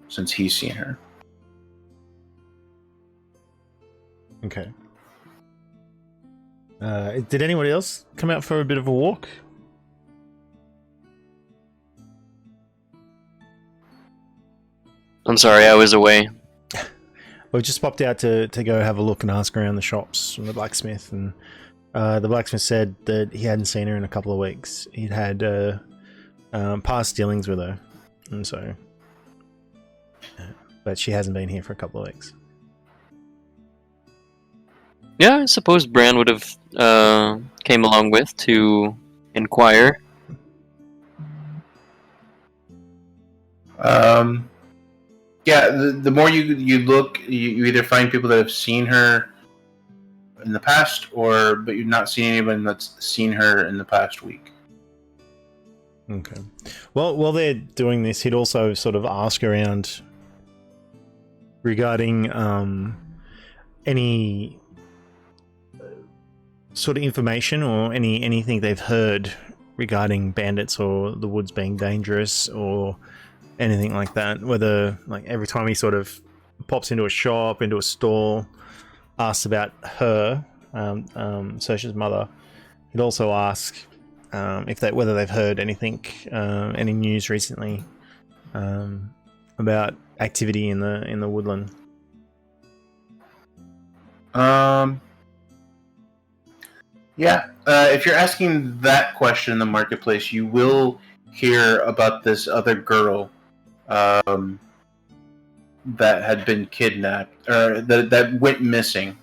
since he's seen her. Okay. Did anybody else come out for a bit of a walk? I'm sorry, I was away. We just popped out to go have a look and ask around the shops from the blacksmith, and the blacksmith said that he hadn't seen her in a couple of weeks. He'd had past dealings with her, and so, but she hasn't been here for a couple of weeks. Yeah, I suppose Bran would have came along with to inquire. Yeah, the more you look, you either find people that have seen her in the past, but you've not seen anyone that's seen her in the past week. Okay. Well, while they're doing this, he'd also sort of ask around regarding any sort of information or anything they've heard regarding bandits or the woods being dangerous or anything like that. Whether, like, every time he sort of pops into a shop, into a store, asks about her, Saoirsa's mother, he'd also ask whether they've heard anything, any news recently about activity in the woodland. Yeah, if you're asking that question in the marketplace, you will hear about this other girl that had been kidnapped, or that went missing.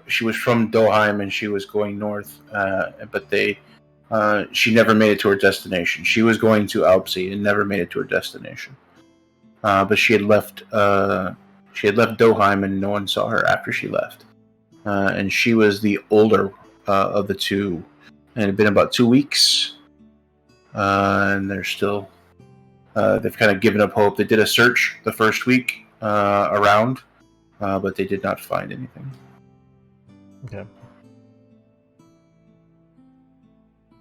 She was from Doheim and she was going north, but she never made it to her destination. She was going to Alpsey and never made it to her destination. But she had left Doheim and no one saw her after she left. And she was the older of the two, and it had been about 2 weeks. And they're still, they've kind of given up hope. They did a search the first week around, but they did not find anything. Okay.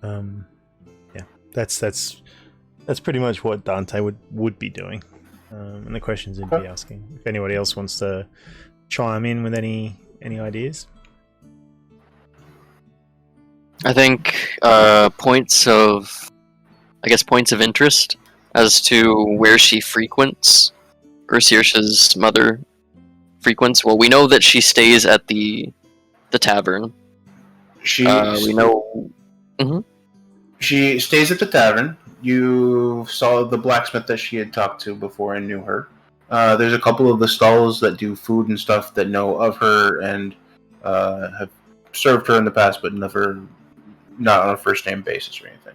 Yeah, that's pretty much what Dante would be doing, and the questions he'd be asking. If anybody else wants to chime in with any ideas. I think points of interest as to where she frequents, or Saoirsa's mother frequents. Well, we know that she stays at the tavern. We know. Mm-hmm. She stays at the tavern. You saw the blacksmith that she had talked to before and knew her. There's a couple of the stalls that do food and stuff that know of her and have served her in the past, but not on a first name basis or anything.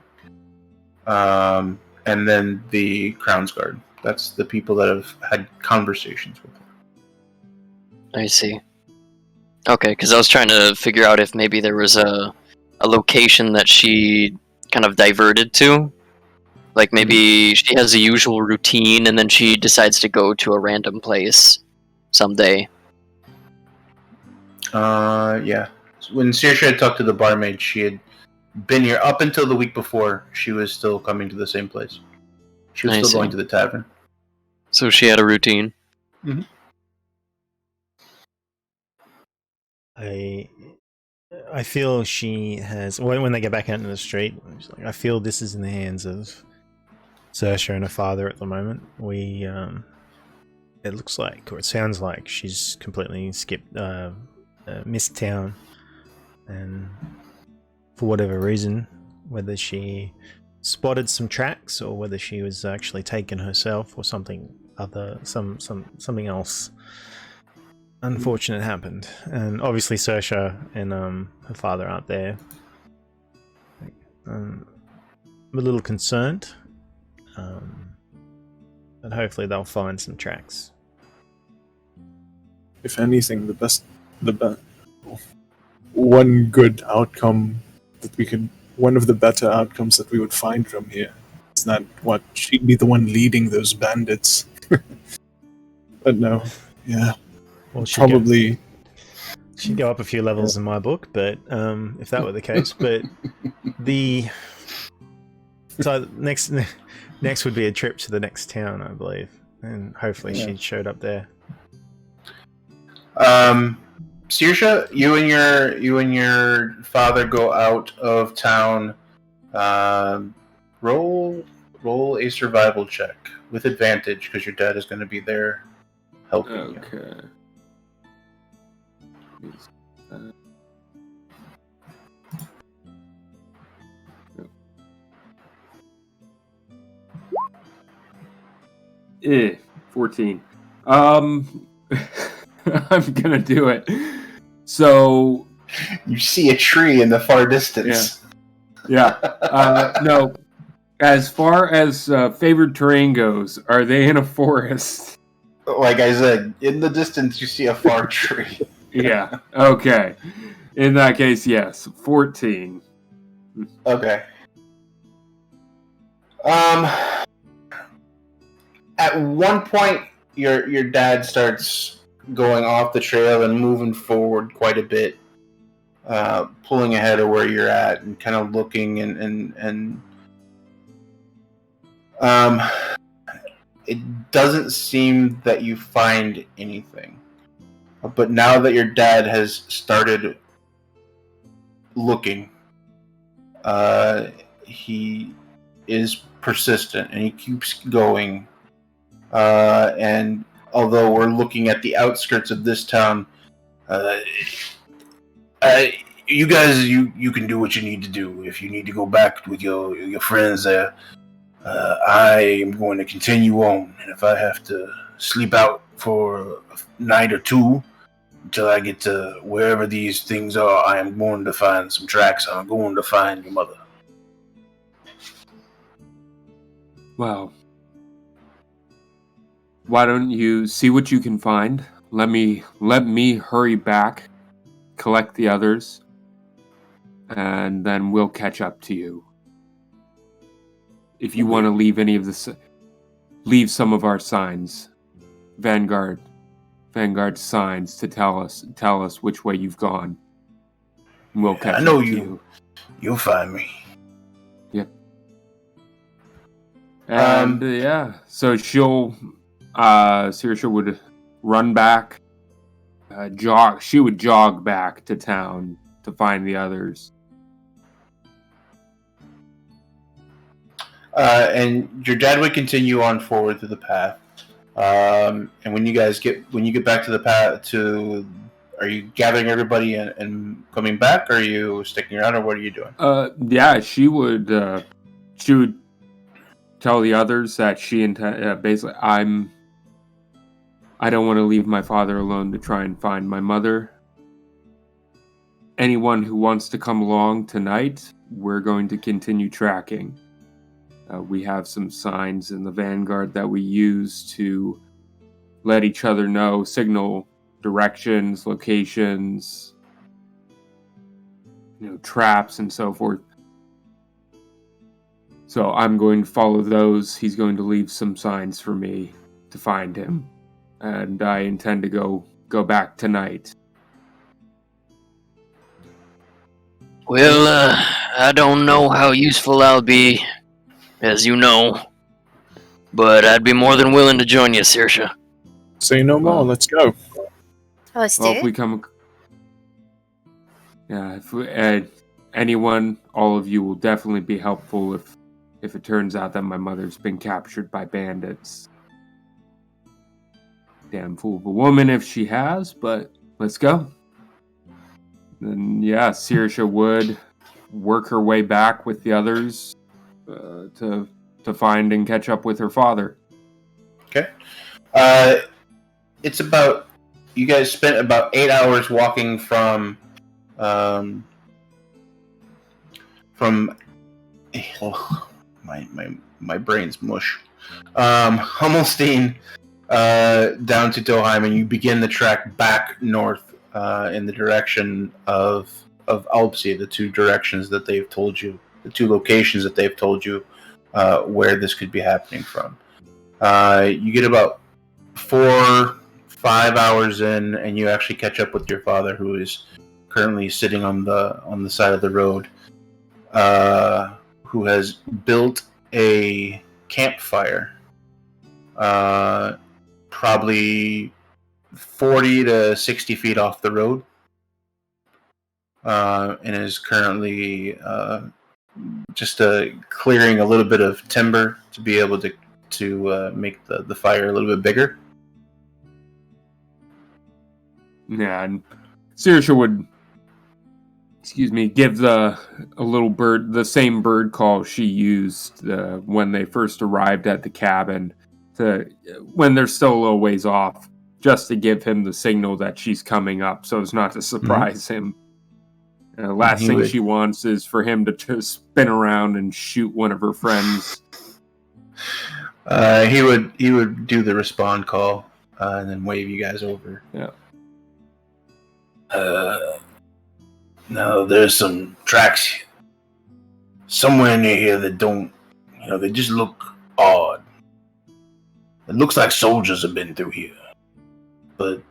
And then the Crown's Guard. That's the people that have had conversations with her. I see. Okay, because I was trying to figure out if maybe there was a location that she kind of diverted to. Like maybe she has a usual routine and then she decides to go to a random place someday. Yeah. When Saoirsa had talked to the barmaid, she had been here up until the week before. She was still coming to the same place. She was I still see. going to the tavern. So she had a routine. I feel she has when they get back out into the street. She's like, I feel this is in the hands of Saoirsa and her father at the moment. It looks like, or it sounds like, she's completely missed town, and for whatever reason, whether she spotted some tracks or whether she was actually taken herself or something else unfortunate happened. And obviously Saoirsa and her father aren't there. I'm a little concerned, but hopefully they'll find some tracks. If anything, one good outcome one of the better outcomes that we would find from here is that she'd be the one leading those bandits. But no, yeah. Well, Probably she'd go up a few levels in my book, but if that were the case, but so next would be a trip to the next town, I believe, and hopefully she showed up there. Saoirsa, you and your father go out of town. Roll a survival check with advantage because your dad is going to be there helping you. Okay. Eh, 14. I'm gonna do it. So you see a tree in the far distance. Yeah. No. As far as favored terrain goes, are they in a forest? Like I said, in the distance you see a far tree. Yeah. Okay. In that case, yes. 14. Okay. At one point, your dad starts going off the trail and moving forward quite a bit, pulling ahead of where you're at and kind of looking and it doesn't seem that you find anything. But now that your dad has started looking, he is persistent and he keeps going. And although we're looking at the outskirts of this town, you guys, you can do what you need to do. If you need to go back with your friends there, I am going to continue on. And if I have to sleep out for a night or two until I get to wherever these things are, I am going to find some tracks. I'm going to find your mother. Well, why don't you see what you can find? Let me hurry back, collect the others, and then we'll catch up to you. If you want to leave some of our signs, Vanguard signs to tell us which way you've gone. And we'll catch up to you. You'll find me. Yep. And so Saoirsa would run back, jog. She would jog back to town to find the others. And your dad would continue on forward through the path. And when you get back to the path, are you gathering everybody and coming back? Or are you sticking around, or what are you doing? She would tell the others that basically I don't want to leave my father alone to try and find my mother. Anyone who wants to come along tonight, we're going to continue tracking. We have some signs in the Vanguard that we use to let each other know, signal directions, locations, traps and so forth. So I'm going to follow those. He's going to leave some signs for me to find him. And I intend to go back tonight. Well, I don't know how useful I'll be, as you know, but I'd be more than willing to join you, Saoirsa. Say no more. Well- Let's go. Let's do Well, if it. we come, yeah, if we, anyone, all of you will definitely be helpful if it turns out that my mother's been captured by bandits. Damn fool of a woman if she has, but let's go. Then yeah, Saoirsa would work her way back with the others to find and catch up with her father. Okay. It's about, you guys spent about 8 hours walking from my brain's mush. Hummelstein down to Doheim, and you begin the trek back north in the direction of Alpsea, the two directions that they've told you, the two locations that they've told you where this could be happening from. You get about 4-5 hours in, and you actually catch up with your father, who is currently sitting on the side of the road, who has built a campfire, probably 40 to 60 feet off the road, and is currently just clearing a little bit of timber to be able to make the fire a little bit bigger. Yeah, and Saoirsa would, give a little bird the same bird call she used when they first arrived at the cabin, when they're still a little ways off, just to give him the signal that she's coming up, so as not to surprise him. Last thing she wants is for him to just spin around and shoot one of her friends. He would do the respond call and then wave you guys over. Yeah. No, there's some tracks somewhere near here that don't, they just look odd. It looks like soldiers have been through here, but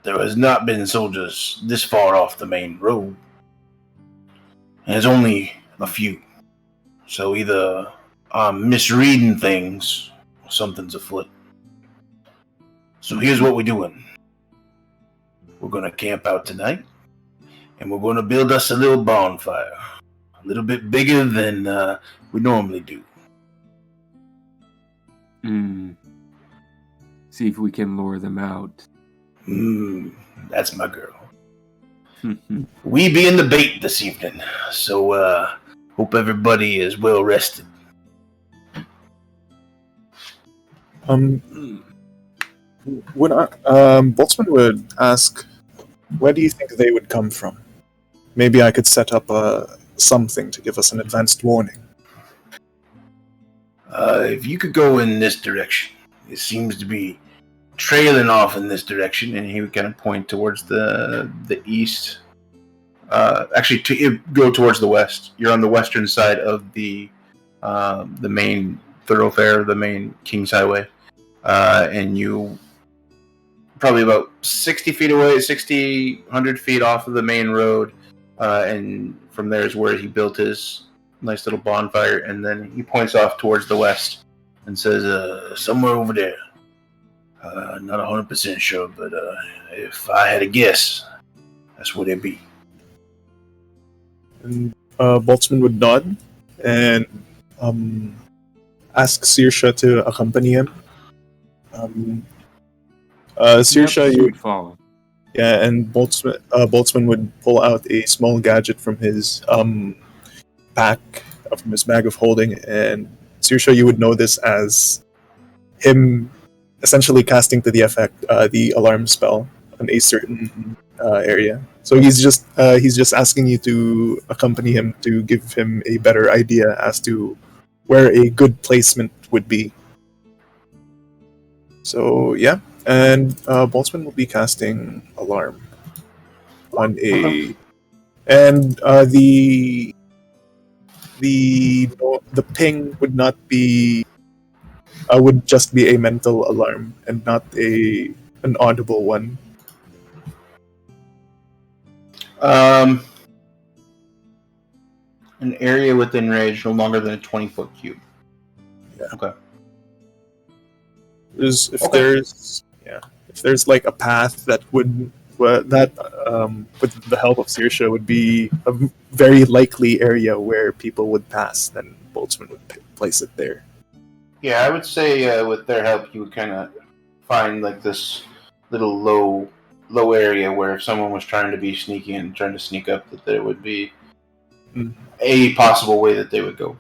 there has not been soldiers this far off the main road. And there's only a few. So either I'm misreading things or something's afoot. So here's what we're doing. We're going to camp out tonight, and we're going to build us a little bonfire. A little bit bigger than we normally do. See if we can lure them out. That's my girl. We being the bait this evening, so hope everybody is well rested. Boltzmann would ask, where do you think they would come from? Maybe I could set up something to give us an advanced warning. If you could go in this direction, it seems to be trailing off in this direction, and he would kind of point towards the east. Actually, to go towards the west. You're on the western side of the main thoroughfare, the main King's Highway, and you probably about 60 feet away, 100 feet off of the main road, and from there is where he built his nice little bonfire, and then he points off towards the west and says, somewhere over there. Not 100% sure, but if I had a guess, that's where they'd be. And Boltzmann would nod and ask Saoirsa to accompany him. Saoirsa, Yep, you would follow. Yeah, and Boltzmann would pull out a small gadget from his pack, from his bag of holding, and Saoirsa, you would know this as him essentially casting to the effect the alarm spell on a certain area. So he's just asking you to accompany him to give him a better idea as to where a good placement would be. So yeah, and Boltzmann will be casting alarm on a, and the ping would not be would just be a mental alarm and not an audible one. An area within range no longer than a 20-foot cube. Yeah. Okay. If there's like a path that would with the help of Saoirsa would be a very likely area where people would pass, then Boltzmann would place it there. Yeah, I would say with their help, you would kind of find like this little low area where if someone was trying to be sneaky and trying to sneak up, that there would be a possible way that they would go.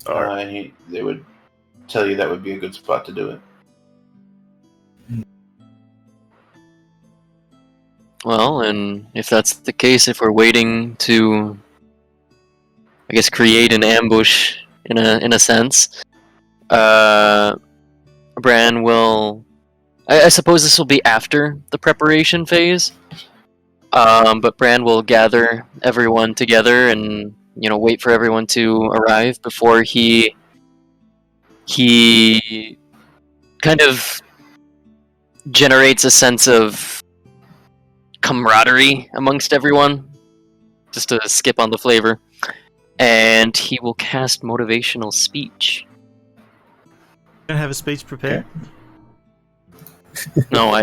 And they would tell you that would be a good spot to do it. Well, and if that's the case, if we're waiting to, I guess, create an ambush in a sense, Bran will. I suppose this will be after the preparation phase. But Bran will gather everyone together and wait for everyone to arrive before he kind of generates a sense of camaraderie amongst everyone, just to skip on the flavor, and he will cast motivational speech. Don't have a speech prepared. No,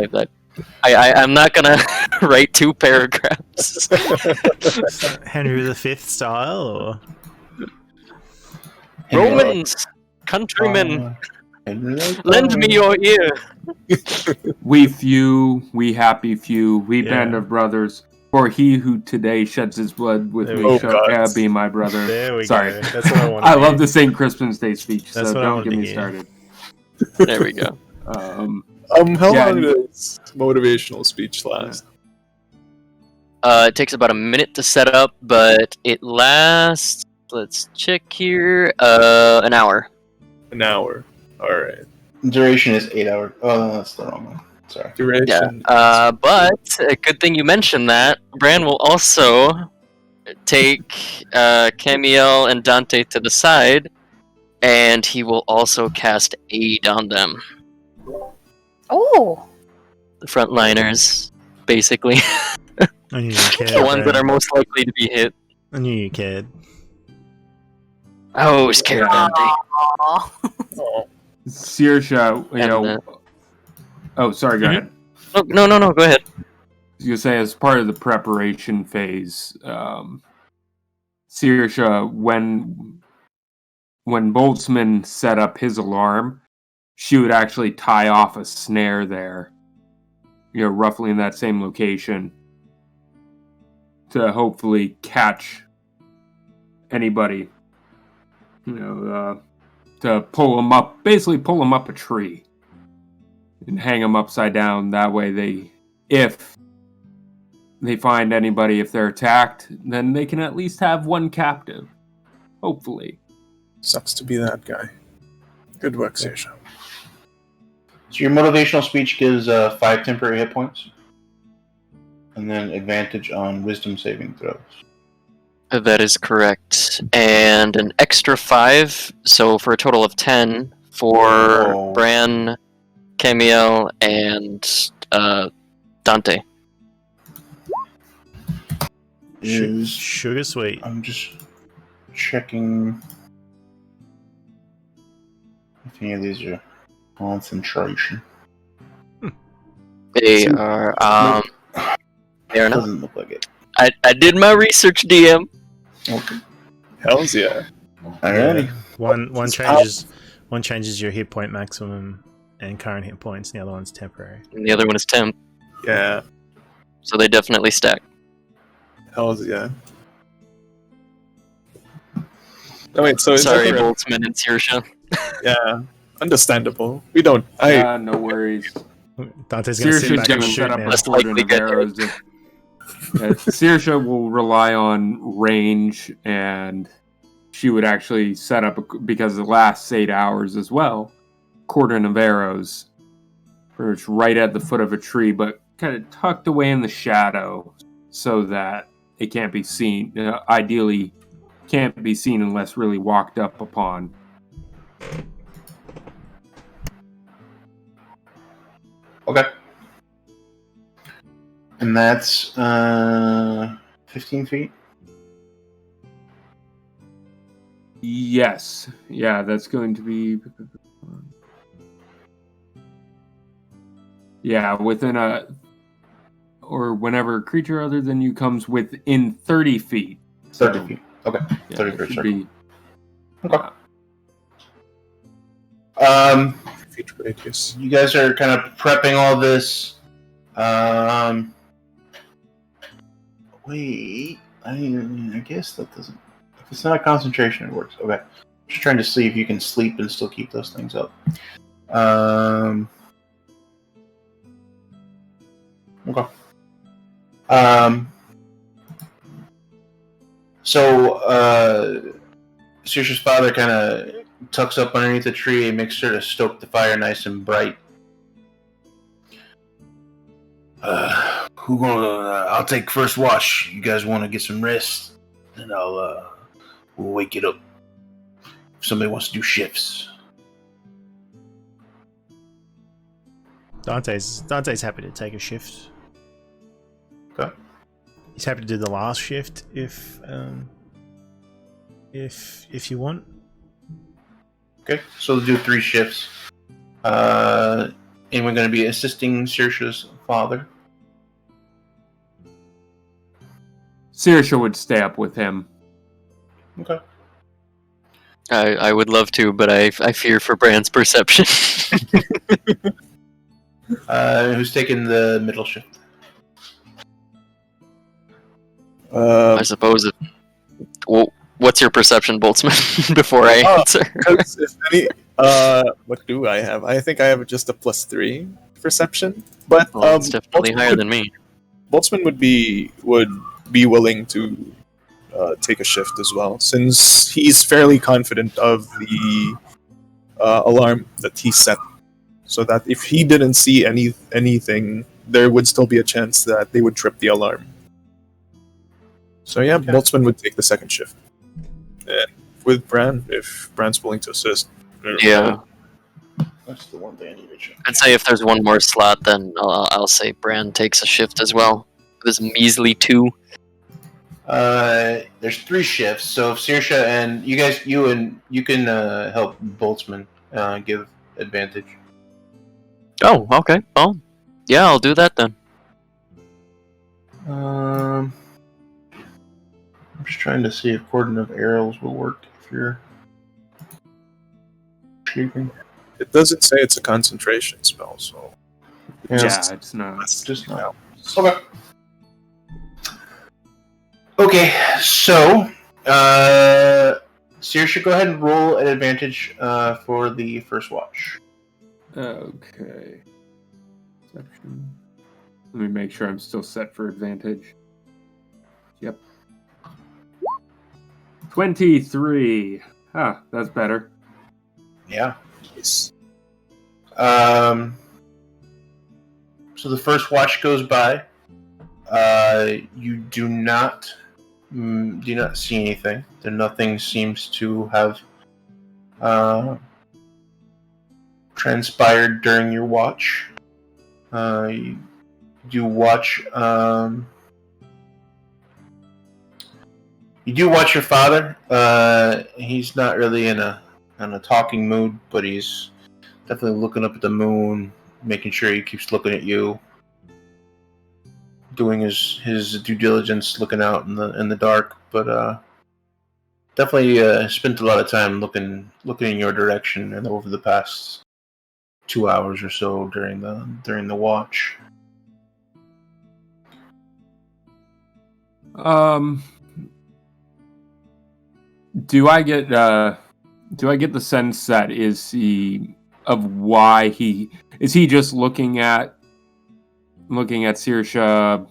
I'm not gonna write 2 paragraphs. Henry V style, or Romans, countrymen, lend me your ear. We few, we happy few, we Yeah. band of brothers. For he who today sheds his blood with There me we shall go. be my brother. there we Sorry. go. That's what I want. I love the St. Crispin's Day speech, That's so what I don't wanted get to me hear. started. There we go. How Yeah, long does motivational speech last? It takes about a minute to set up, but it lasts. Let's check here. An hour. An hour. All right. Duration is 8 hours. Oh, no, that's the wrong one. Sorry. Duration. But a good thing you mentioned that. Bran will also take Camiel and Dante to the side, and he will also cast Aid on them. Oh, The frontliners, basically. I knew you cared. The ones that Bran. are most likely to be hit. I knew you cared. I always care, Dante. aw. Saoirsa, And, oh, sorry, go ahead. Oh, no, go ahead. You say as part of the preparation phase, Saoirsa, when Boltzmann set up his alarm, she would actually tie off a snare there, roughly in that same location, to hopefully catch anybody, to pull them up, basically pull them up a tree and hang them upside down. That way if they find anybody, if they're attacked, then they can at least have one captive. Hopefully. Sucks to be that guy. Good work, Saoirsa. So your motivational speech gives 5 temporary hit points. And then advantage on wisdom saving throws. That is correct. And an extra 5, so for a total of 10 for Bran, Camiel, and Dante. Sugar sweet. I'm just checking if any of these are concentration. They are, they're not. Doesn't look like it. I did my research, DM. Okay. Hells yeah. Alrighty. One changes your hit point maximum and current hit points, and the other one's temporary. And the other one is 10. Yeah. So they definitely stack. Hells yeah. Oh wait, so Sorry, it's Boltzmann and Saoirsa. yeah, understandable. We don't. No worries. Dante's gonna sit Saoirsa's back going and to shoot set up now. a Less cordon likely of get arrows. Saoirsa will rely on range, and she would actually set up, because it lasts 8 hours as well, cordon of arrows, where it's right at the foot of a tree, but kind of tucked away in the shadow so that it can't be seen. Ideally, can't be seen unless really walked up upon. Okay. And that's 15 feet. Yes. Yeah, that's going to be... Yeah, within a... Or whenever a creature other than you comes within 30 feet. 30 feet. Okay. Yeah, 30 it per should circle. be... Okay. Feet radius. You guys are kind of prepping all this. Wait, I guess that doesn't. If it's not a concentration, it works. Okay. Just trying to see if you can sleep and still keep those things up. Okay. So, Saoirsa's father kind of tucks up underneath the tree and makes sure to stoke the fire nice and bright. I'll take first watch. You guys want to get some rest? And we'll wake it up. If somebody wants to do shifts. Dante's happy to take a shift. Okay. He's happy to do the last shift if you want. Okay, so we'll do 3 shifts. And we're going to be assisting Saoirsa's father. Saoirsa would stay up with him. Okay. I would love to, but I fear for Brand's perception. Who's taking the middle shift? I suppose. Well, what's your perception, Boltzmann? Before I answer. If any, what do I have? I think I have just a +3 perception, but Well, it's definitely higher than me. Boltzmann would be willing to take a shift as well, since he's fairly confident of the alarm that he set, so that if he didn't see anything, there would still be a chance that they would trip the alarm. So yeah, Okay. Boltzmann would take the second shift. And with Bran, if Bran's willing to assist. Yeah. That's the one thing I need to check. I'd say if there's one more slot, then I'll say Brand takes a shift as well. This measly 2. There's 3 shifts, so if Saoirsa and you can help Boltzmann give advantage. Oh, okay. Well, yeah, I'll do that then. I'm just trying to see if Cordon of Arrows will work if you're shaping. It doesn't say it's a concentration spell, so Yeah, it's not. Just not. Okay. Okay, so Saoirsa, go ahead and roll an advantage for the first watch. Okay. Perception. Let me make sure I'm still set for advantage. Yep. 23. Ah, that's better. Yeah. yes. So the first watch goes by. You do not see anything. Nothing seems to have transpired during your watch. You do watch. You do watch your father. He's not really in a talking mood, but he's definitely looking up at the moon, making sure he keeps looking at you, doing his due diligence, looking out in the dark. But definitely spent a lot of time looking in your direction, and over the past 2 hours or so during the watch. Do I get the sense that is he just looking at Saoirsa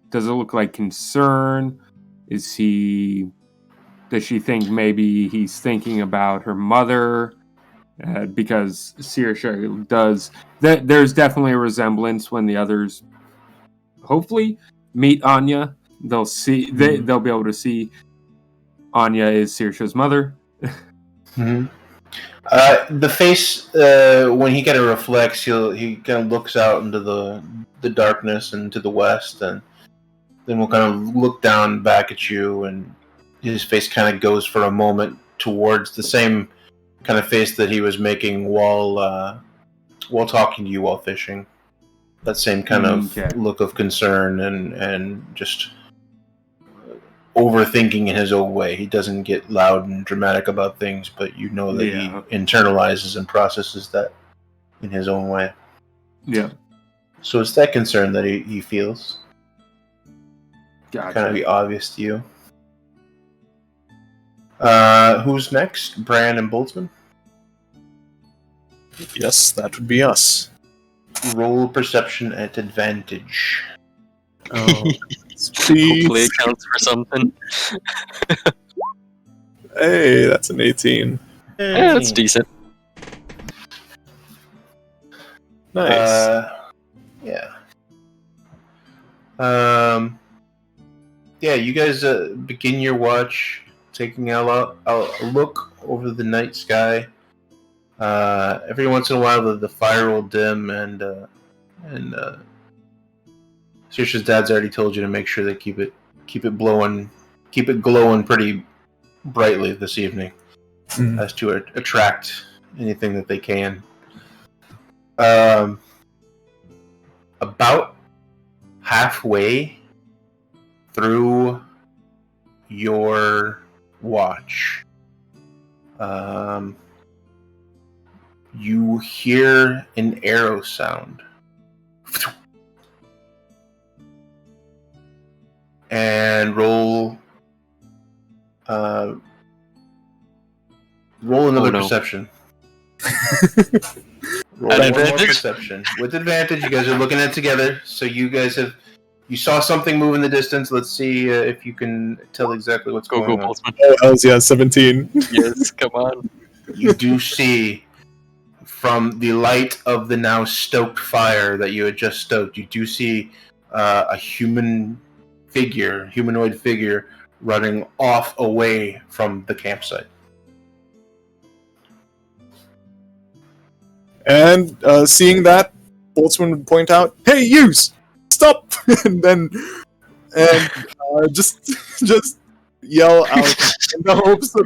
does it look like concern? Does she think maybe he's thinking about her mother? Because Saoirsa does. There's definitely a resemblance when the others hopefully meet Anya. They'll see. They'll be able to see Anya is Saoirsa's mother. Mm-hmm. The face, when he kind of reflects, he kind of looks out into the darkness and to the west, and then we'll kind of look down back at you, and his face kind of goes for a moment towards the same kind of face that he was making while talking to you while fishing. That same kind of look of concern and just overthinking in his own way. He doesn't get loud and dramatic about things, but you know that he internalizes and processes that in his own way. Yeah. So it's that concern that he feels. Gotcha. Kind of be obvious to you. Who's next? Bran and Boltzmann? Yes, that would be us. Roll perception at advantage. Oh, Hopefully it counts for something. Hey, that's an 18. Yeah, that's decent. Nice. Yeah. Yeah, you guys begin your watch, taking a look over the night sky. Every once in a while, the fire will dim, and Saoirsa's dad's already told you to make sure they keep it glowing pretty brightly this evening, as to attract anything that they can. About halfway through your watch, you hear an arrow sound. And roll another perception. Roll one more perception. With advantage, you guys are looking at it together. So you guys you saw something move in the distance. Let's see if you can tell exactly what's going on. Boltzmann. Oh, hells yeah, 17. Yes, come on. You do see, from the light of the now stoked fire that you had just stoked, you do see a humanoid figure running off away from the campsite. And seeing that, Boltzmann would point out, "Hey, yous, stop!" and just yell out in the hopes of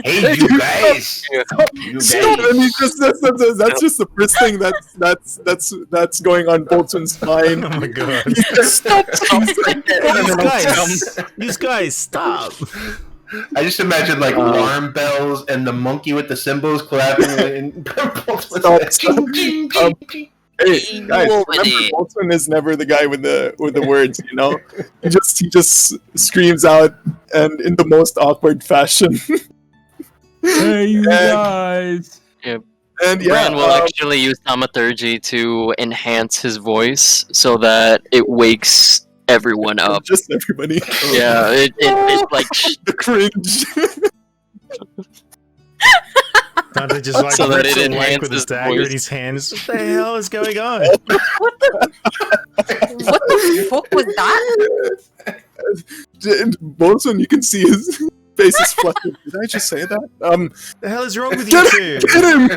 Hey, you guys! Stop! And he just that's just the first thing that's going on Boltzmann's mind. Oh my god! Stop! These guys, stop! I just imagine like alarm bells and the monkey with the cymbals clapping. Hey guys, remember Boltzmann is never the guy with the words, you know. He just screams out, and in the most awkward fashion. Hey, you guys! Yep. And Bran will actually use thaumaturgy to enhance his voice so that it wakes everyone up. Just everybody. Yeah, it's like the cringe. Dante just like So that rips it awake with his enhances dagger voice. in his hands. What the hell is going on? What the fuck was that? Boltzmann, you can see his face is flustered. Did I just say that? The hell is wrong with you two? Get him!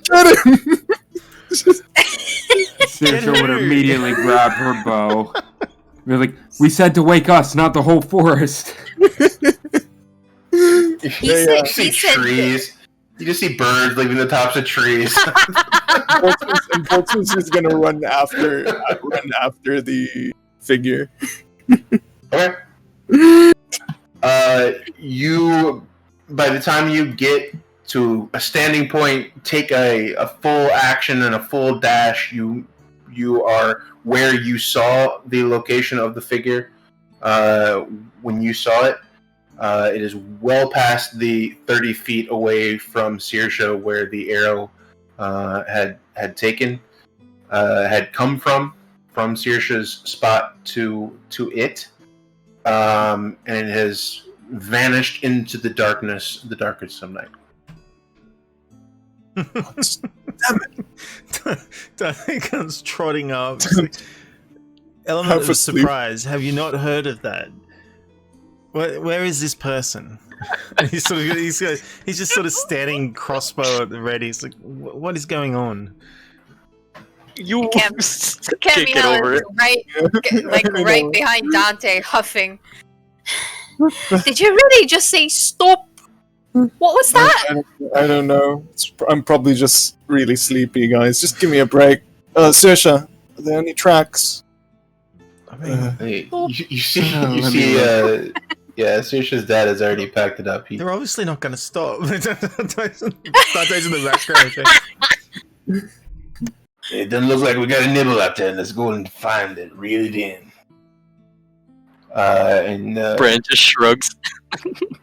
Get him! Saoirsa would immediately grab her bow. We're like, we said to wake us, not the whole forest. You see trees. You just see birds leaving the tops of trees. Boltzmann's just gonna run after the figure. Okay. You, by the time you get to a standing point, take a full action and a full dash. You are where you saw the location of the figure when you saw it. It is well past the 30 feet away from Saoirsa where the arrow had come from Saoirsa's spot to it, and it has vanished into the darkness of night. Damn it! Dante comes trotting up. Element of surprise. Have you not heard of that? Where is this person? And he's just sort of standing crossbow at the ready. He's like, what is going on? You Camille is right behind Dante, huffing. Did you really just say stop? What was that? I don't know. I'm probably just really sleepy, guys. Just give me a break. Saoirsa, are there any tracks? I mean, Hey, you see, let me yeah, Saoirsa's dad has already packed it up. they're obviously not going to stop. Dante's in the background. It doesn't look like we got a nibble out there. Let's go and find it, reel it in. Bran just shrugs.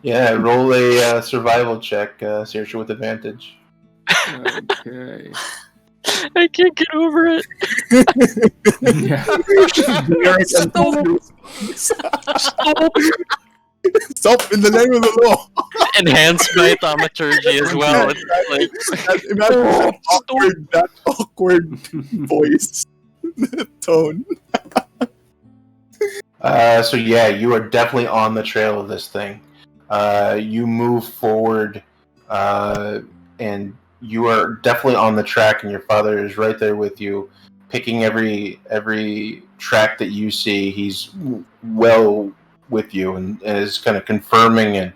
Yeah, roll a survival check, Saoirsa, with advantage. Okay. I can't get over it. Yeah. Stop in the name of the law! Enhanced by thaumaturgy as well. It's Imagine that awkward voice tone. So yeah, you are definitely on the trail of this thing. You move forward, and you are definitely on the track, and your father is right there with you, picking every track that you see. He's well with you, and is kind of confirming and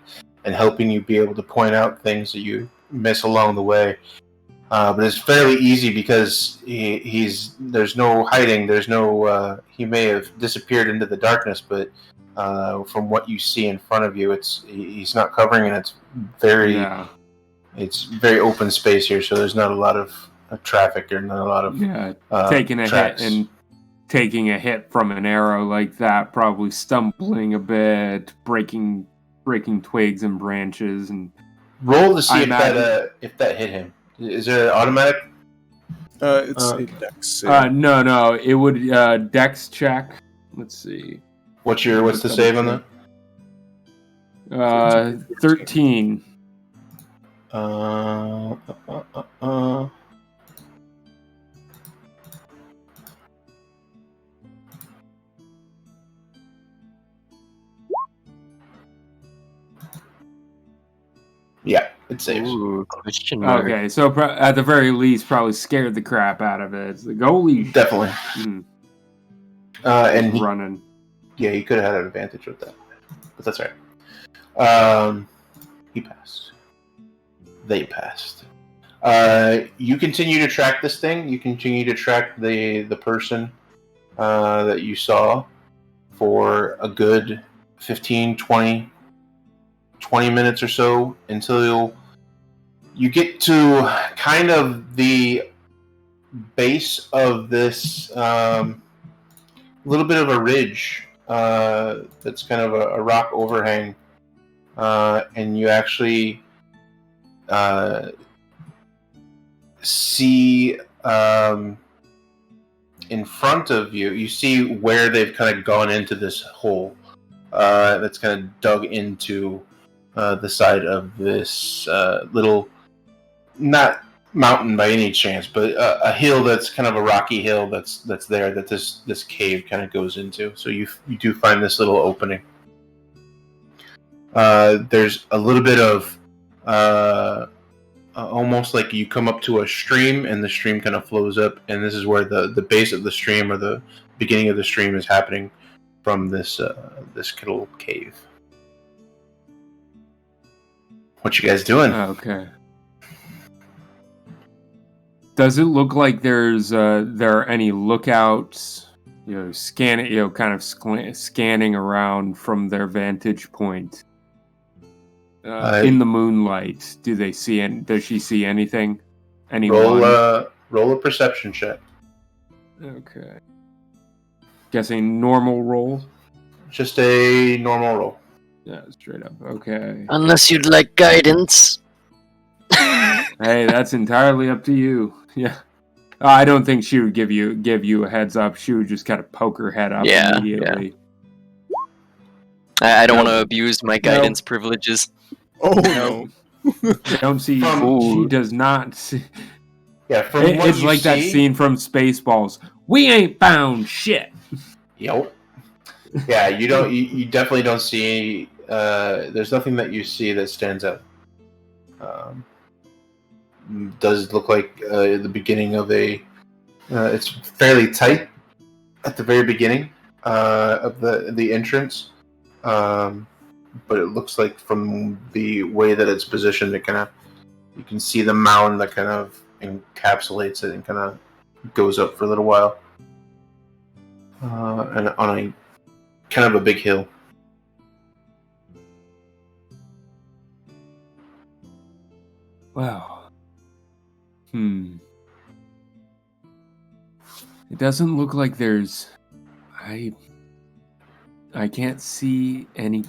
helping you be able to point out things that you miss along the way. But it's fairly easy because there's no hiding. There's no he may have disappeared into the darkness, but from what you see in front of you, he's not covering, and it's very open space here. So there's not a lot of traffic or not a lot of taking a tracks. hit and taking a hit from an arrow like that, probably stumbling a bit, breaking twigs and branches, and Roll to see if that hit him. Is it automatic? It's a dex save. No, it would dex check. Let's see. What's the save on that? 13. Yeah, it saves. Ooh, question mark. Okay, so at the very least, probably scared the crap out of it. The goalie Definitely. And he, running. yeah, he could have had an advantage with that, but that's right. He passed. They passed. You continue to track this thing. You continue to track the person that you saw for a good 15, 20 minutes or so until you get to kind of the base of this little bit of a ridge that's kind of a rock overhang, and you actually see in front of you, you see where they've kind of gone into this hole that's kind of dug into the side of this little, not mountain by any chance, but a hill that's kind of a rocky hill that's there that this cave kind of goes into. So you do find this little opening. There's a little bit of almost like you come up to a stream, and the stream kind of flows up, and this is where the base of the stream, or the beginning of the stream, is happening from this little cave. What you guys doing? Okay. Does it look like there are any lookouts? Scanning, kind of scanning around from their vantage point in the moonlight. Do they see? Does she see anything? Anyone? Roll a perception check. Okay. Guessing normal roll. Just a normal roll. Yeah, straight up. Okay. Unless you'd like guidance. Hey, that's entirely up to you. Yeah. I don't think she would give you a heads up. She would just kind of poke her head up immediately. Yeah. I don't want to abuse my guidance privileges. Oh no! I don't see. She does not see. Yeah, from what it's you like that see, scene from Spaceballs. We ain't found shit. Yep. Yeah, you don't. You definitely don't see. There's nothing that you see that stands out. Does look like the beginning of a. It's fairly tight at the very beginning of the entrance, but it looks like from the way that it's positioned, it kind of you can see the mound that kind of encapsulates it and kind of goes up for a little while, and on a kind of a big hill. Wow. It doesn't look like there's. I can't see any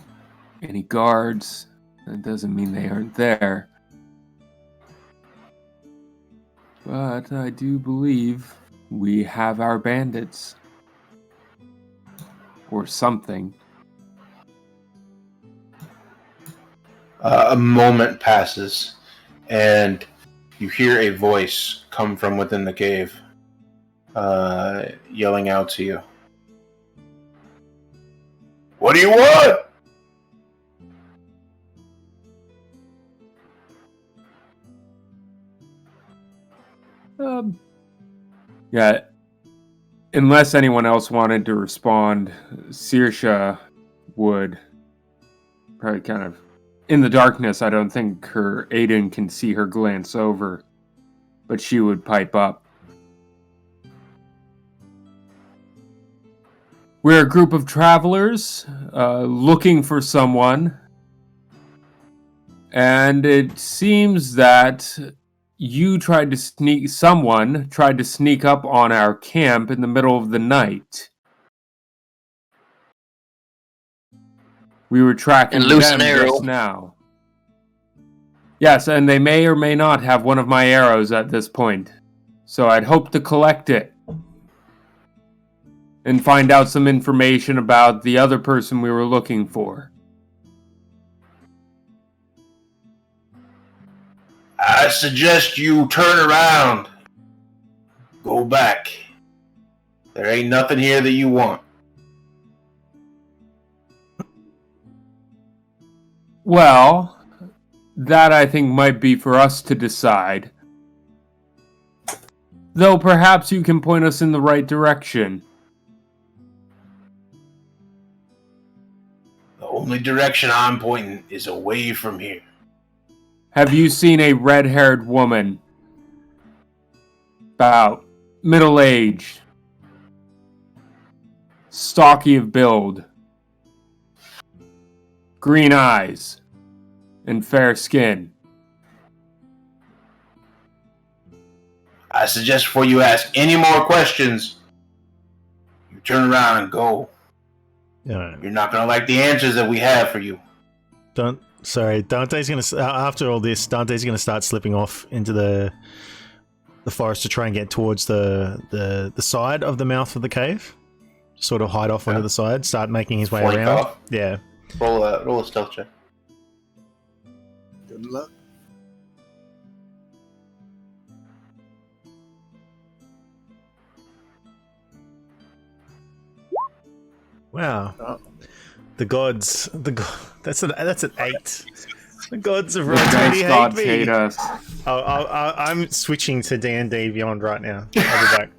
guards. That doesn't mean they aren't there. But I do believe we have our bandits. Or something. A moment passes, and you hear a voice come from within the cave, yelling out to you. What do you want? Yeah. Unless anyone else wanted to respond, Saoirsa would probably kind of... In the darkness, I don't think her Aiden can see her glance over, but she would pipe up. We're a group of travelers looking for someone, and it seems that someone tried to sneak up on our camp in the middle of the night. We were tracking And loose them an arrow. just now. Yes, and they may or may not have one of my arrows at this point. So I'd hope to collect it. And find out some information about the other person we were looking for. I suggest you turn around. Go back. There ain't nothing here that you want. Well, that I think might be for us to decide. Though perhaps you can point us in the right direction. The only direction I'm pointing is away from here. Have you seen a red-haired woman? About middle-aged. Stocky of build. Green eyes. And fair skin. I suggest before you ask any more questions, you turn around and go. Yeah. You're not going to like the answers that we have for you. Dante's gonna after all this, Dante's gonna start slipping off into the forest to try and get towards the side of the mouth of the cave. Sort of hide off onto the side, start making his way Flank around. off. Yeah. Roll a stealth check. Good luck. Wow. Oh. The gods. That's an 8. The gods of The Roll20 gods hate hate me. us. I'm switching to D&D Beyond right now. I'll be back.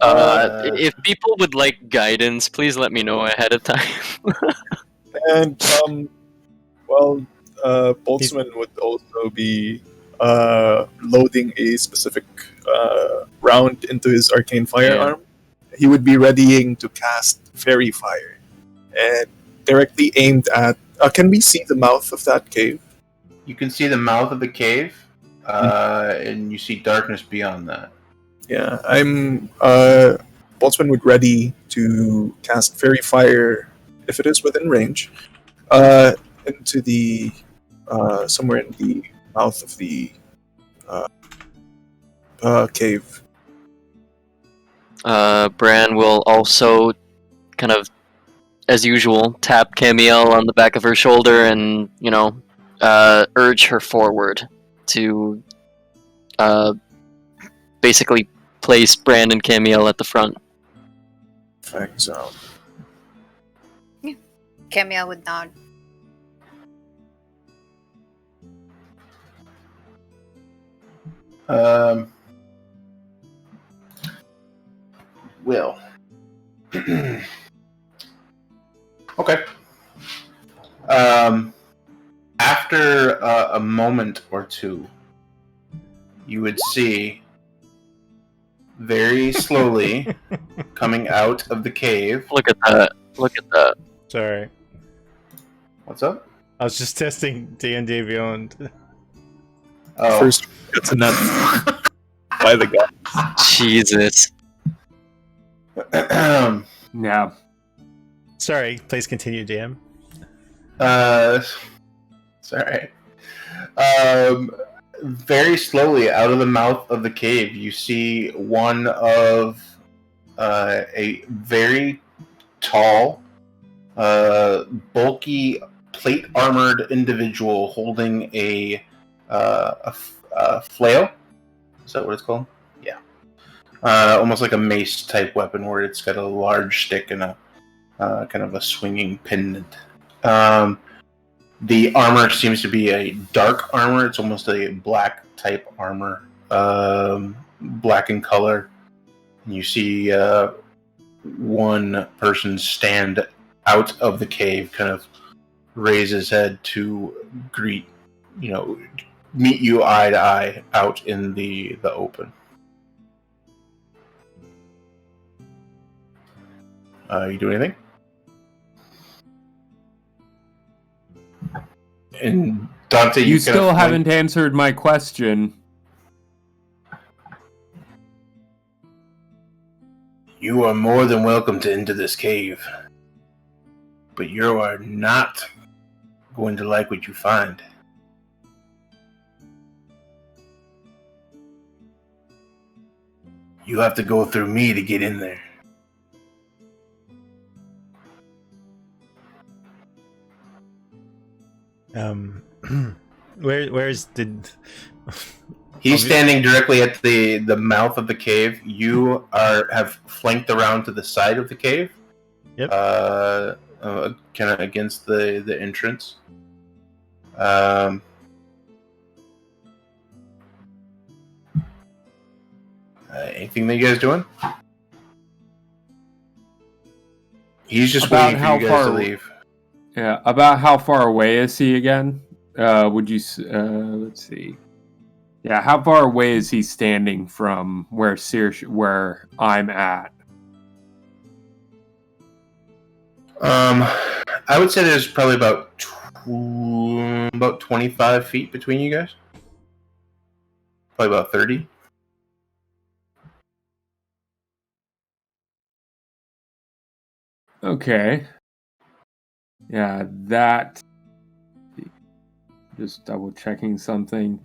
If people would like guidance, please let me know ahead of time. And Boltzmann would also be loading a specific round into his arcane firearm. He would be readying to cast Fairy Fire, and directly aimed at. Can we see the mouth of that cave? You can see the mouth of the cave, and you see darkness beyond that. Yeah, I'm. Boltzmann would ready to cast Fairy Fire if it is within range, into the somewhere in the mouth of the cave. Bran will also kind of, as usual, tap Camiel on the back of her shoulder and, urge her forward to basically place Bran and Camiel at the front. Thanks. Camiel would nod. Will. Okay. After a moment or two, you would see very slowly coming out of the cave. Look at that. Look at that. Sorry. What's up? I was just testing D&D Beyond. Oh. First, it's a nut by the guy. Jesus. Yeah. Sorry, please continue, DM. Sorry. Very slowly out of the mouth of the cave, you see one of a very tall, bulky, plate armored individual holding a flail. Is that what it's called? Yeah. Almost like a mace type weapon, where it's got a large stick and a kind of a swinging pendant. The armor seems to be a dark armor. It's almost a black type armor, black in color. You see one person stand out of the cave, kind of raise his head to greet, meet you eye to eye out in the open. You do anything? And Dante, You still haven't answered my question. You are more than welcome to enter this cave, but you are not going to like what you find. You have to go through me to get in there. Where's He's standing directly at the mouth of the cave. You have flanked around to the side of the cave. Yep. Kind of against the entrance. Anything that you guys doing? He's just About waiting for how you guys far- to leave. Yeah. About how far away is he again? Would you? Let's see. Yeah. How far away is he standing from where I'm at? I would say there's probably about 25 feet between you guys. Probably about 30. Okay. Yeah, that. Just double checking something.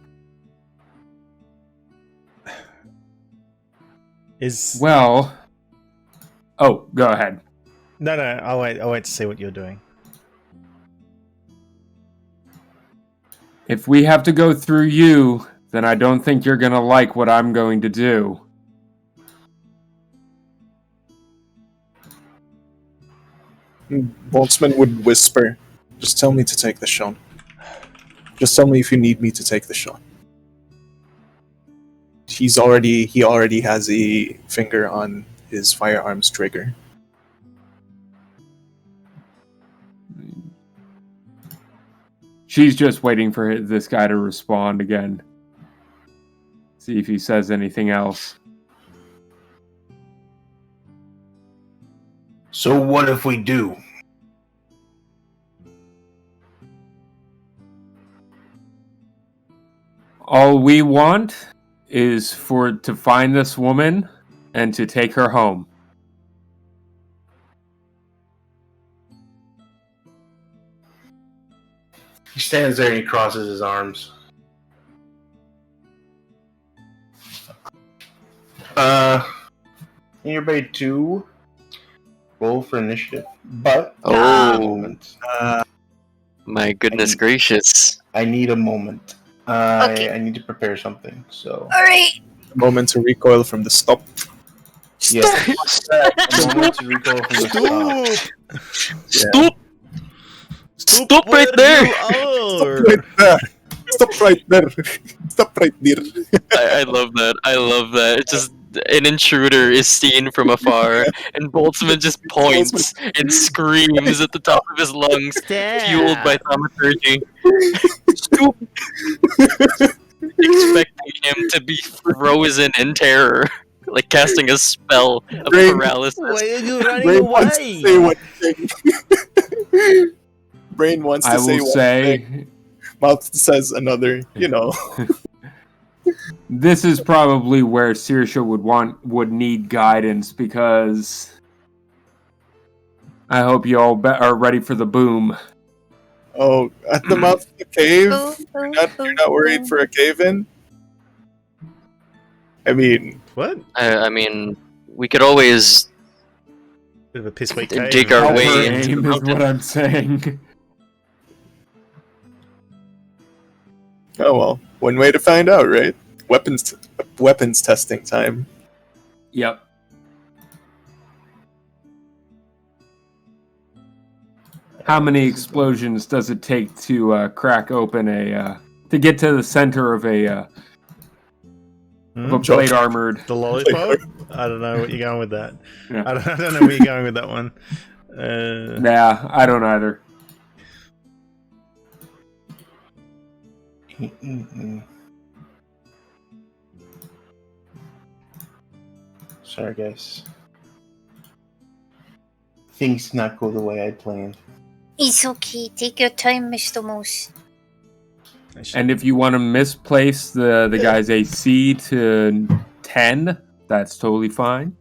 Well. Oh, go ahead. No, I'll wait to see what you're doing. If we have to go through you, then I don't think you're gonna like what I'm going to do. Boltzmann would whisper, "Just tell me to take the shot. Just tell me if you need me to take the shot." He already has a finger on his firearm's trigger. She's just waiting for this guy to respond again. See if he says anything else. So what if we do? All we want is to find this woman and to take her home. He stands there and he crosses his arms. Everybody to roll for initiative, but moment. My goodness gracious. I need a moment. Okay. I need to prepare something. So All right. Moment to recoil from the stop. yes, a moment to recoil from the stop. Stop right there! Stop right there. Stop right there. I love that. I love that. It's just an intruder is seen from afar, and Boltzmann just points and screams at the top of his lungs, fueled by thaumaturgy, expecting him to be frozen in terror, like casting a spell of paralysis. Why are you running Brain wants to away? say one thing. Brain wants to I say will one say thing. Mouth says another. You know. this is probably where Saoirsa would need guidance, because I hope you all are ready for the boom. Oh, at the mouth of the cave. Ooh, You're ooh, not worried for a cave-in? I mean, What? I mean, we could always Bit of a piss weak dig cave. our Help way her into aim the is mountain. what I'm saying. oh well. One way to find out, right? Weapons testing time. Yep. How many explosions does it take to crack open to get to the center of a plate armored? The lollipop? I don't know what you're going with that. Yeah. I don't know where you're going with that one. Nah, I don't either. Sorry, guys. Things did not go the way I planned. It's okay. Take your time, Mr. Moose. And if you want to misplace the guy's AC to 10, that's totally fine.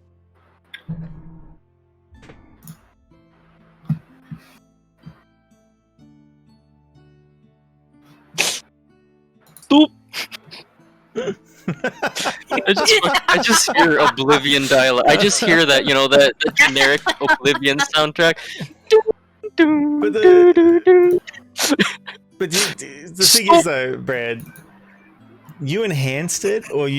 I just hear Oblivion dialogue. I just hear that, that generic Oblivion soundtrack. But the thing is, though, Brad, you enhanced it, or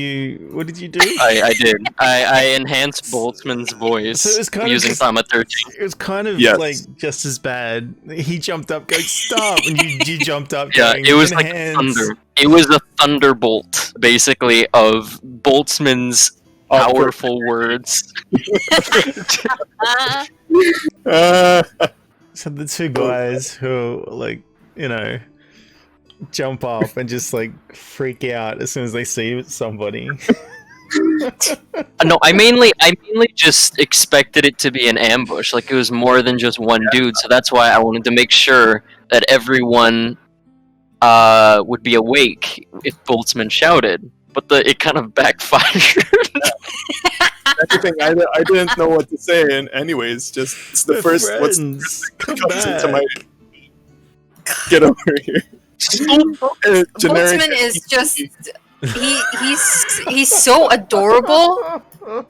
what did you do? I did. I enhanced Boltzmann's voice So it was kind of using just- thaumaturgy. It was kind of Yes. like just as bad. He jumped up, going stop, and you jumped up. Yeah, going, it was like enhance. thunder. It was a thunderbolt, basically, of Boltzmann's powerful words. So the two guys who like jump off and just like freak out as soon as they see somebody. No, I mainly just expected it to be an ambush. Like, it was more than just one dude, so that's why I wanted to make sure that everyone would be awake if Boltzmann shouted. But it kind of backfired. Everything I didn't know what to say, and anyways, just it's the We're first. What's friends. the first thing Come that comes into back. my get over here? Generic Boltzmann is just he's so adorable,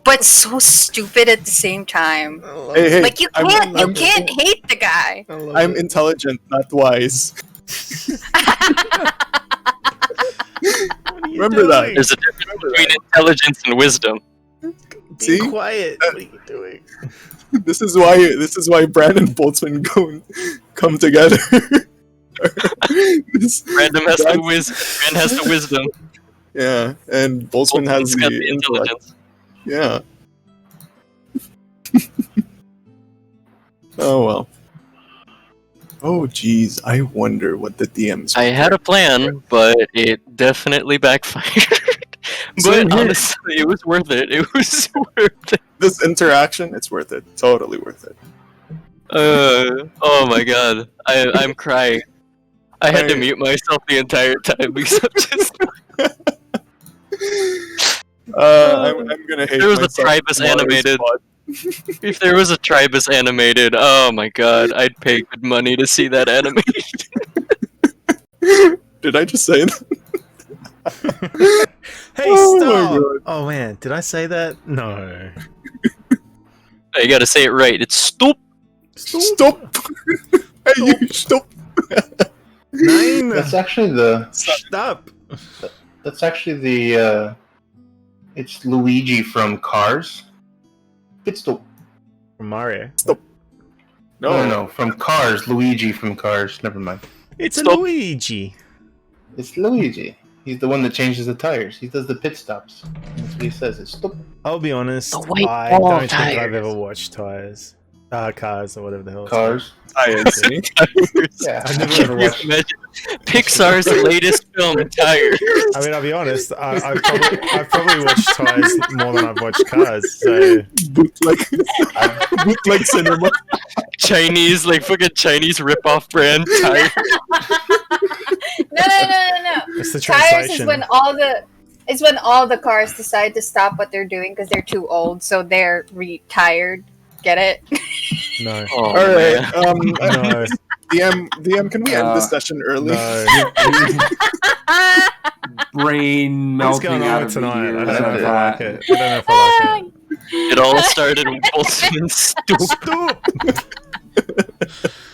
but so stupid at the same time. Hey, Like you can't hate the guy. I'm intelligent, not wise. Remember that. There's a difference between intelligence and wisdom. See? Be quiet. What are you doing? This is why Brad and Boltzmann come together. Random has the Brand has the wisdom. Yeah, and Boltzmann has Boltzmann's got the the intellect. intelligence. Yeah. Oh well. Oh geez, I wonder what the DMs. I had a plan, but it definitely backfired. Same But here. honestly, it was worth it. It was worth it. This interaction, it's worth it. Totally worth it. Oh my god, I'm crying. I had to mute myself the entire time because I'm just. I'm gonna hate There was a myself Tribus tomorrow's animated. pod. If there was a Tribus animated, oh my god, I'd pay good money to see that animated. Did I just say that? Hey, Oh my stop! God. Oh man, did I say that? No. You gotta say it right. It's stop. Stop! Hey, you stop! Nine. That's actually the. Stop. That's actually the. It's Luigi from Cars. It's the. From Mario. No, from Cars. Luigi from Cars. Never mind. It's Stop. a Luigi. It's Luigi. He's the one that changes the tires. He does the pit stops. That's what he says. It's stop. I'll be honest. The white I ball don't think I've tires. ever watched Cars or whatever the hell. it's Cars. I see. Yeah. I've never ever watched. Imagine Pixar's latest film, Tires. I mean, I'll be honest. I've probably watched Tires more than I've watched Cars. So bootleg cinema. Chinese, like fucking Chinese rip-off brand tire. No. it's the Tires translation. is when all the cars decide to stop what they're doing because they're too old, so they're retired. Get it? No. Oh, All right. No. DM, can we end this session early? No. Brain What's melting going out on of tonight? the I ears. don't know if I like it. I don't know if I like it. It all started with Wholesome and Stupid. Stop.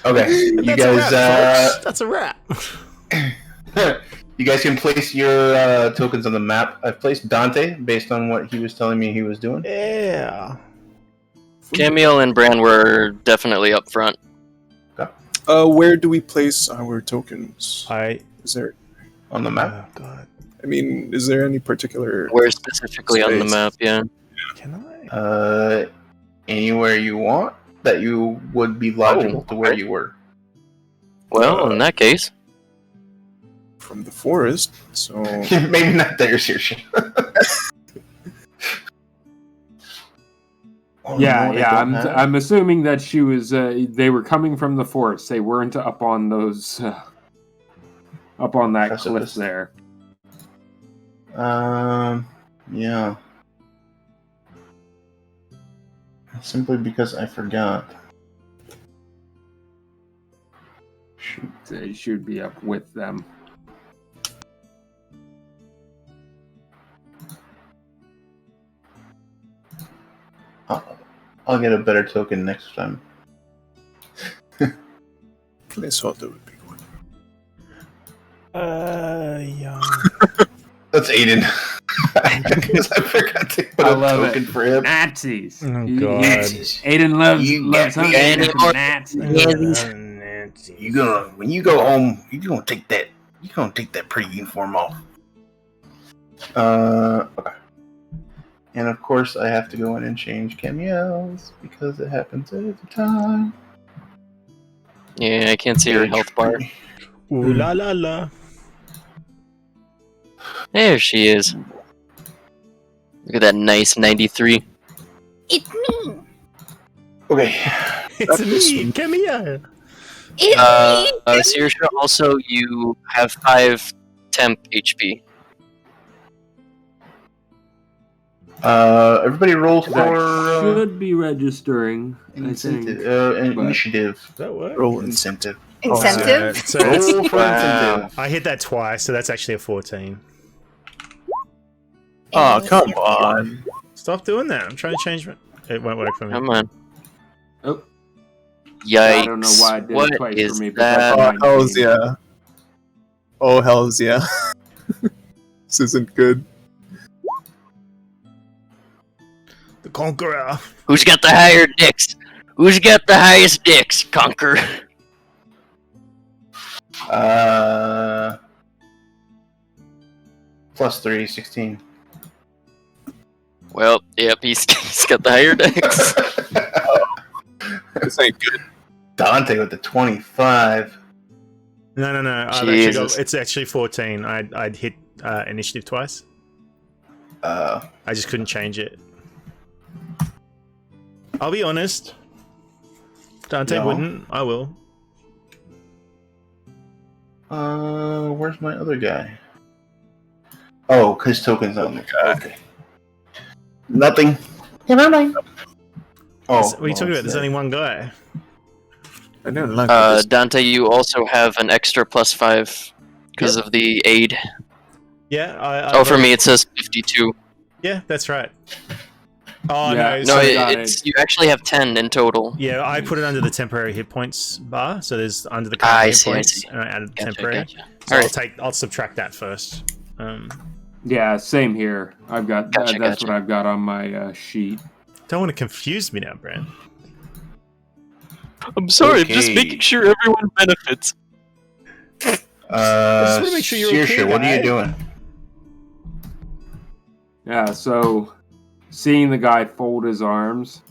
Okay, you That's guys. a wrap, folks. That's a wrap. You guys can place your tokens on the map. I've placed Dante based on what he was telling me he was doing. Yeah. Camille and Bran were definitely up front. Where do we place our tokens? Is there? On the map. Oh god. I mean, is there any particular? Where specifically on the Space. map, yeah. Can I? Anywhere you want that you would be logical to where you were. Well, in that case. From the forest. So Maybe not there, Saoirsa. Oh, Yeah, no, they yeah. don't have? I'm assuming that she was. They were coming from the forest. They weren't up on those. Up on that Precipice. cliff there. Yeah. Simply because I forgot. Shoot. They should be up with them. I'll get a better token next time. placeholder would be good. Yeah. That's Aiden. Because I forgot to put I a love token it. for him. Nazis. Oh, He- God. Aiden loves You loves got me hunting any with more- Nazis. You gonna when you go home, you gonna take that pre-uniform off. Okay. And of course, I have to go in and change Camille's because it happens every time. Yeah, I can't see her health bar. Ooh la la la. There she is. Look at that nice 93. It's me. Okay. It's me. Come here. It's me. Saoirsa, also, you have 5 temp HP. Everybody roll That for should be registering. I think. incentive. but- Initiative. Does that work? Roll Incentive. Incentive. So it's- Roll for incentive. I hit that twice, so that's actually a 14. Oh, come on. Stop doing that. I'm trying to change it. It won't work for me. Come on. Oh. Yikes. I don't know why it did it What twice is for me, but that? that's Oh, hells yeah. Oh, hells yeah. This isn't good. The Conqueror. Who's got the higher dicks? Who's got the highest dicks? Conquer. +3, 16. Well, yep, he's got the higher dicks. This ain't good. Dante with the 25. No. I've actually Jesus. it's actually 14. I'd hit initiative twice. I just couldn't change it. I'll be honest. Dante Yeah. wouldn't. I will. Where's my other guy? Oh, his token's on the guy. Okay. Nothing. Never mind. Oh, What are you talking about? There's only one guy. I don't like this. Dante, you also have an extra +5 because of the aid. Yeah. Oh, for me it says 52. Yeah, that's right. Oh Yeah. no. No, So, it's you actually have 10 in total. yeah, I put it under the temporary hit points bar. So there's under the Ah, current I hit see, I points, see. and I added the Gotcha, temporary. gotcha. So Alright. I'll subtract that first. Yeah, same here. I've got Gotcha, that's gotcha. what I've got on my sheet. Don't want to confuse me now, Brand. I'm sorry, I'm just Okay. making sure everyone benefits. just wanna make sure you're okay, Saoirsa, what are guy. you doing? Yeah, so seeing the guy fold his arms,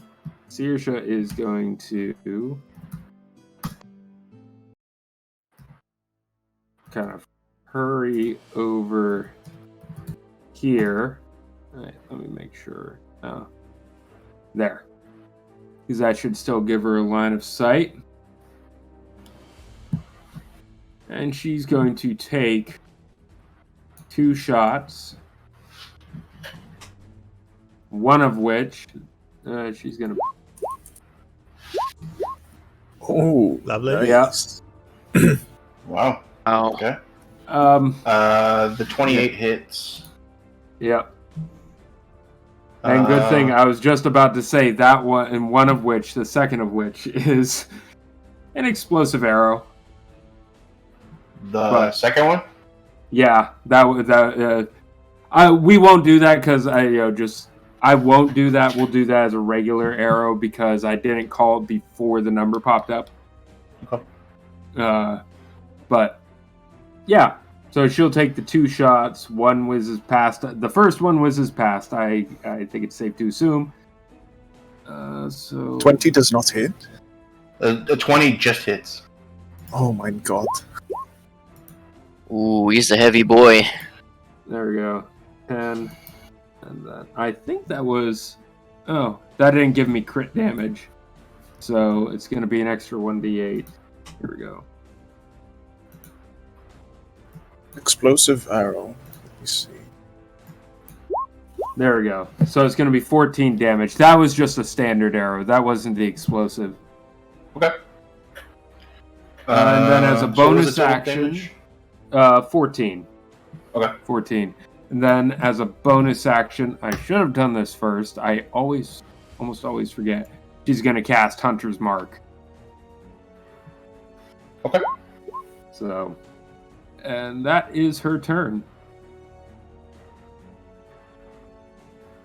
Saoirsa is going to kind of hurry over here. All right, let me make sure. There. Because that should still give her a line of sight. And she's going to take 2 shots. One of which she's going to... Oh, Lovely. nice. Wow. Oh. Okay. The 28 hits. Yep. And good thing I was just about to say that one, and one of which, the second of which, is an explosive arrow. Second one? Yeah, we won't do that because I won't do that. We'll do that as a regular arrow because I didn't call it before the number popped up. Okay. But yeah, so she'll take the 2 shots. One whizzes past. The first one whizzes past. I think it's safe to assume. So 20 does not hit. The 20 just hits. Oh my god. Ooh, he's a heavy boy. There we go. 10. And then I think that was... Oh, that didn't give me crit damage. So it's going to be an extra 1d8. Here we go. Explosive arrow. Let me see. There we go. So it's going to be 14 damage. That was just a standard arrow. That wasn't the explosive. Okay. And then as a so what was bonus the total action... damage? 14. Okay. 14. And then as a bonus action, I should have done this first. I almost always forget. She's going to cast Hunter's Mark. Okay. So, and that is her turn.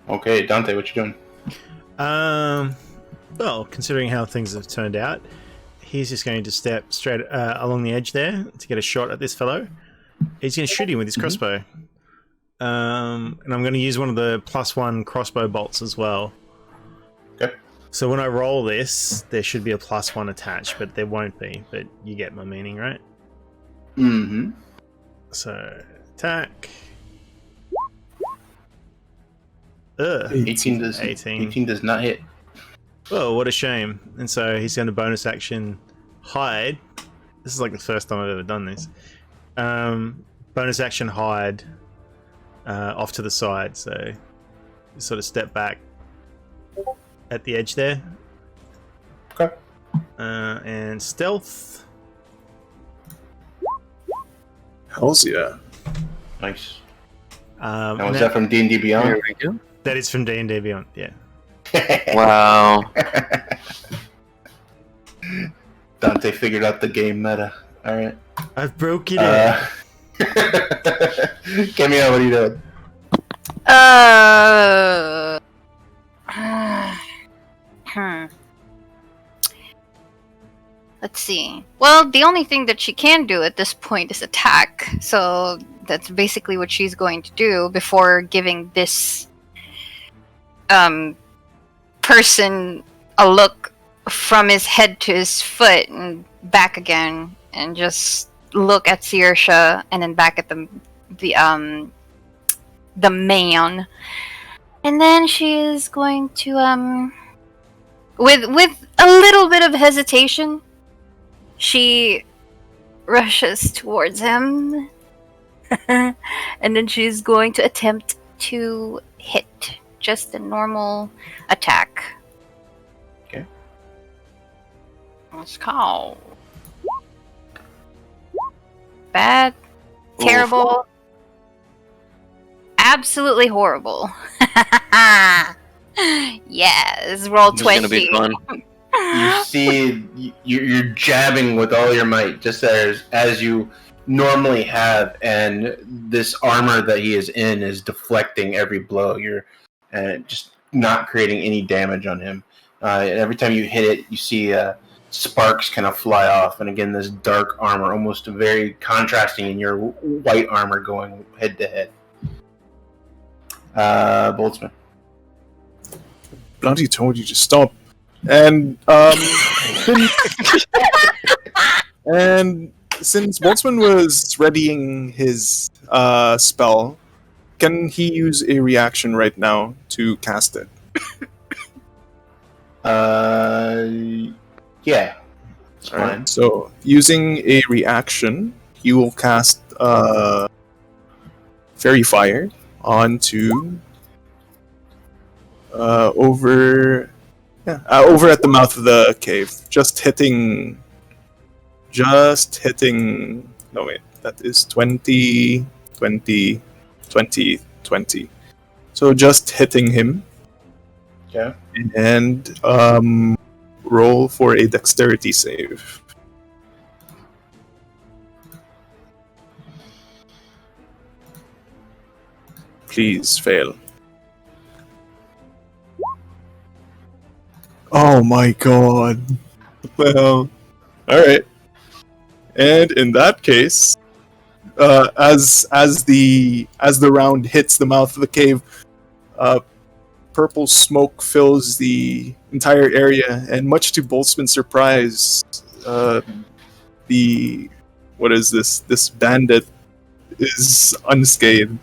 Okay, Dante, what you doing? Well, considering how things have turned out, he's just going to step straight along the edge there to get a shot at this fellow. He's going to shoot him with his crossbow. And I'm going to use one of the +1 crossbow bolts as well. Okay. So when I roll this, there should be a +1 attached, but there won't be. But you get my meaning, right? Mm-hmm. So, attack. 18 does 18. 18 does not hit. Oh, what a shame. And so he's going to bonus action hide. This is like the first time I've ever done this. Bonus action hide off to the side. So sort of step back at the edge there. Okay. And stealth. Hells yeah. Nice. Now, Now, was that from D&D Beyond? There we go. that is from D&D Beyond, yeah. Wow. Dante figured out the game meta. Alright. I've broken it. Camille, what are you doing? Let's see. Well, the only thing that she can do at this point is attack. So that's basically what she's going to do before giving this person a look from his head to his foot and back again, and just look at Saoirsa and then back at the man. And then she is going to with a little bit of hesitation, she rushes towards him. And then she's going to attempt to hit just a normal attack. Okay. Let's go. Bad. Terrible. Absolutely horrible. Yes, roll This is 20. gonna be fun. You see, you're jabbing with all your might, just as you normally have, and this armor that he is in is deflecting every blow. You're just not creating any damage on him. Every time you hit it, you see sparks kind of fly off, and again, this dark armor, almost very contrasting in your white armor going head to head. Boltzmann. bloody told you to stop. And since Boltzmann was readying his spell, can he use a reaction right now to cast it? Yeah. It's Alright, fine. so using a reaction, he will cast Fairy Fire onto over at the mouth of the cave, just hitting. No wait, that is 20, 20, 20, 20. So just hitting him. Okay. And roll for a dexterity save. Please fail. Oh my god. Well, alright. And in that case, as the round hits the mouth of the cave, purple smoke fills the entire area, and much to Boltzmann's surprise, this bandit is unscathed.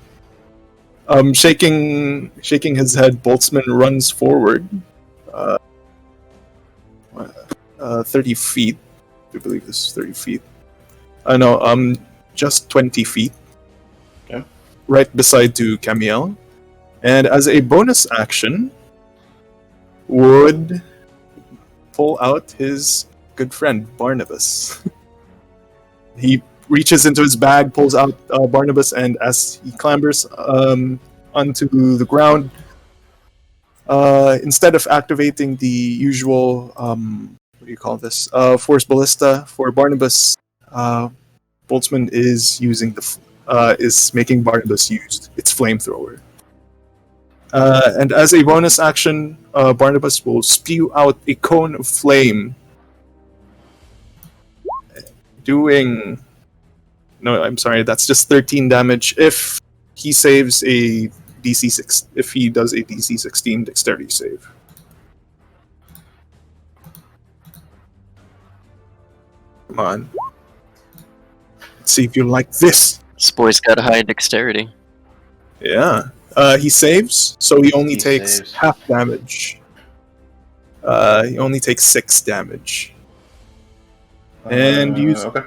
Shaking his head, Boltzmann runs forward 30 feet. I believe this is 30 feet. No, just 20 feet. Okay. Right beside to Camiel. And as a bonus action, would pull out his good friend, Barnabas. He reaches into his bag, pulls out Barnabas, and as he clambers onto the ground, instead of activating the usual, what do you call this, Force Ballista for Barnabas, Boltzmann is using is making Barnabas use its flamethrower. And as a bonus action, Barnabas will spew out a cone of flame, doing... No, I'm sorry, that's just 13 damage if he saves a DC 6. If he does a DC 16 dexterity save. Come on. Let's see if you like this. This boy's got a high dexterity. Yeah. He saves, so he only He takes saves. half damage. He only takes 6 damage. And Okay.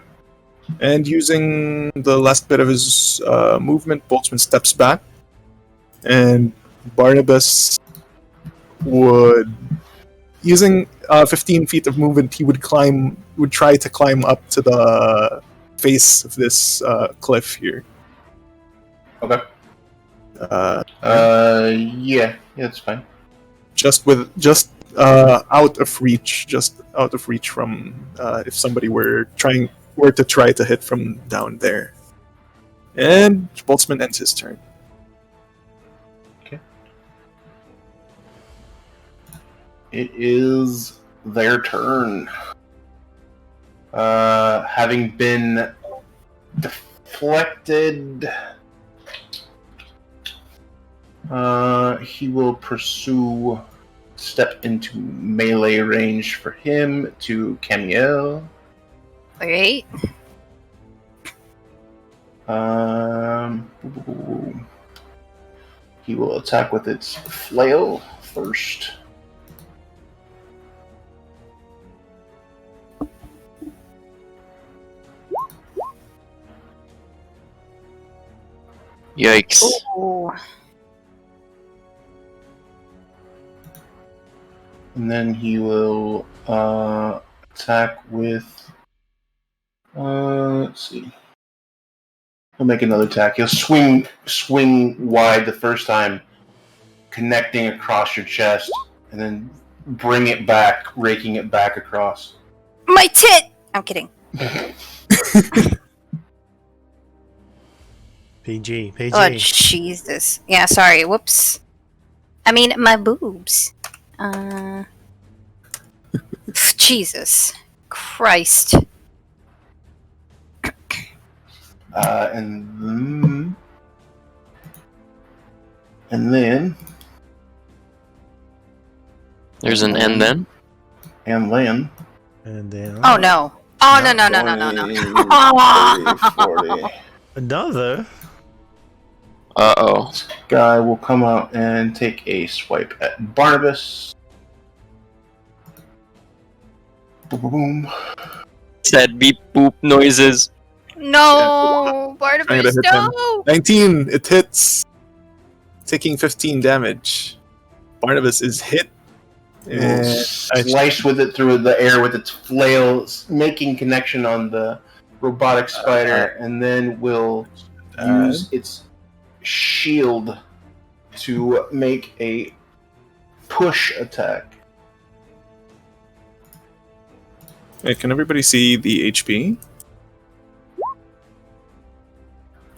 And using the last bit of his movement, Boltzmann steps back, and Barnabas would, using 15 feet of movement, he would try to climb up to the face of this cliff here. Okay. Yeah, that's fine. Just out of reach from if somebody were to try to hit from down there. And Boltzmann ends his turn. Okay. It is their turn. Having been deflected, he will pursue, step into melee range for him to Camiel. Alright. He will attack with its flail first. Yikes. Oh. And then he will attack with. Let's see. He'll make another attack. He'll swing wide the first time, connecting across your chest, and then bring it back, raking it back across. My tit! I'm kidding. PG. Oh, Jesus. Yeah, sorry. Whoops. I mean, my boobs. Jesus Christ. And then There's an N then. And Lynn. And then Oh no. Oh no. 40. another. Uh-oh. Guy will come out and take a swipe at Barnabas. Boom, boom, boom. Said beep boop noises. No, I'm gonna Barnabas, hit no. 19. It hits, taking 15 damage. Barnabas is hit. It will And slice with it through the air with its flails, making connection on the robotic spider, and then will use its shield to make a push attack. Wait, can everybody see the HP?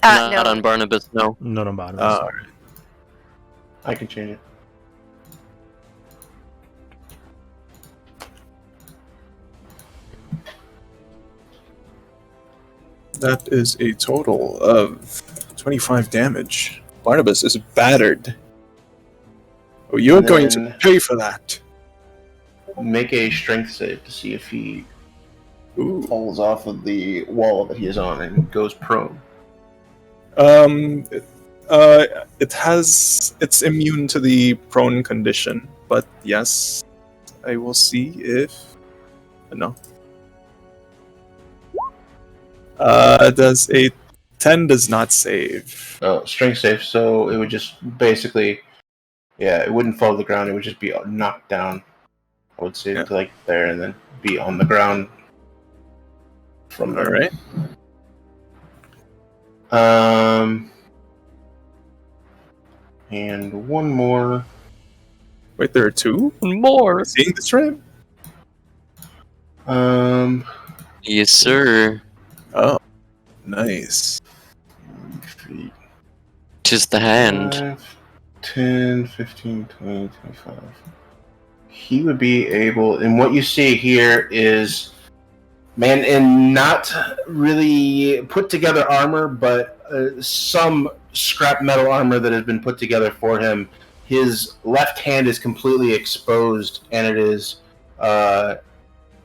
Not No. on Barnabas, no. Not on bottom. Alright. I can change it. That is a total of 25 damage. Barnabas is battered. Oh, you're going to Then- pay for that. Make a strength save to see if he Ooh. falls off of the wall that he is on and goes prone. It's immune to the prone condition, but yes, I will see if no. Does a 10 does not save. Oh, strength save, so it would just basically, yeah, it wouldn't fall to the ground, it would just be knocked down. I would say Yeah. to like there and then be on the ground from there. Alright. And one more. Wait, there are two? More. Seeing this right? Yes, sir. Oh. Nice. Just the hand. 5, 10, 15, 20, 25. He would be able, and what you see here is, man, in not really put together armor, but some scrap metal armor that has been put together for him. His left hand is completely exposed, and it is,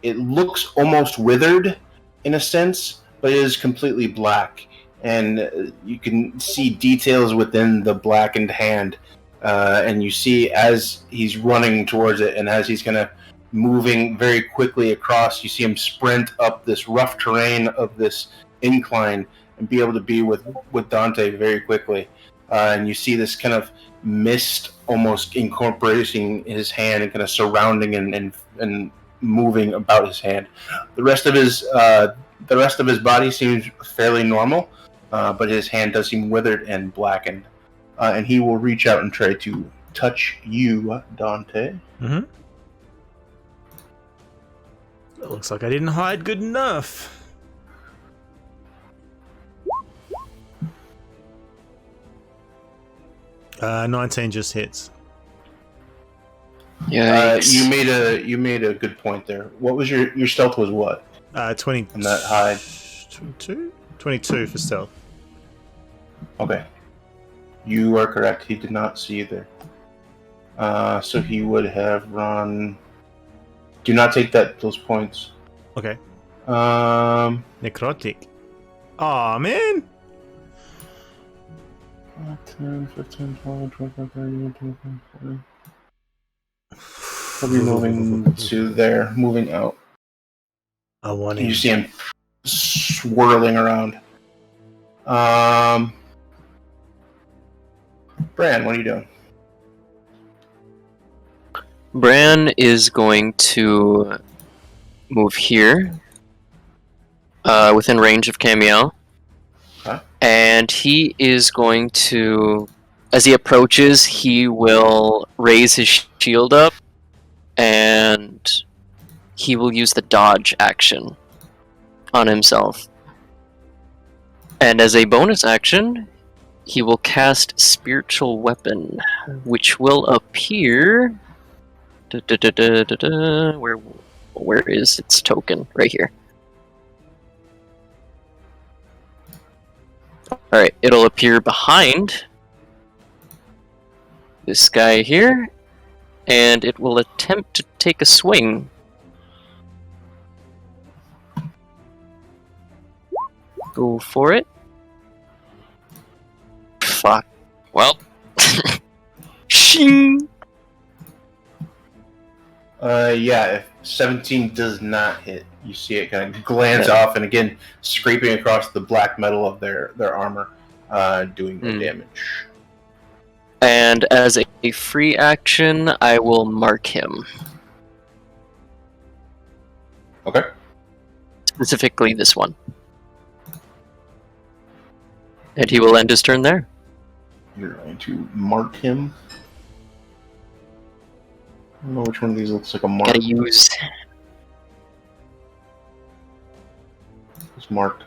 it looks almost withered in a sense, but it is completely black. And you can see details within the blackened hand. And you see as he's running towards it and as he's kind of moving very quickly across, you see him sprint up this rough terrain of this incline and be able to be with Dante very quickly. And you see this kind of mist almost incorporating his hand and kind of surrounding and moving about his hand. The rest of his body seems fairly normal, but his hand does seem withered and blackened. And he will reach out and try to touch you, Dante. Mm-hmm. It looks like I didn't hide good enough. Uh, 19 just hits. Yikes. You made a good point there. What was your stealth was what? 20. On that hide. 22? 22 for stealth. Okay. You are correct. He did not see you there. So he would have run. Do not take those points. Okay. 10, Necrotic. Aw, man! 15, 20, 25, 30, 25, 40. He'll be moving to there, moving out. I want You him. see him swirling around. Bran, what are you doing? Bran is going to move here, within range of Camiel. Okay. And he is going to, as he approaches, he will raise his shield up, and he will use the dodge action on himself. And as a bonus action, he will cast Spiritual Weapon, which will appear... Where is its token? Right here. Alright, it'll appear behind this guy here, and it will attempt to take a swing. Go for it. Fuck. Well. Shing! Yeah, if 17 does not hit, you see it kind of glance off and again scraping across the black metal of their armor, doing no damage. And as a free action, I will mark him. Okay. Specifically this one. And he will end his turn there. You're going to mark him. I don't know which one of these looks like a mark. Gotta use... It's marked.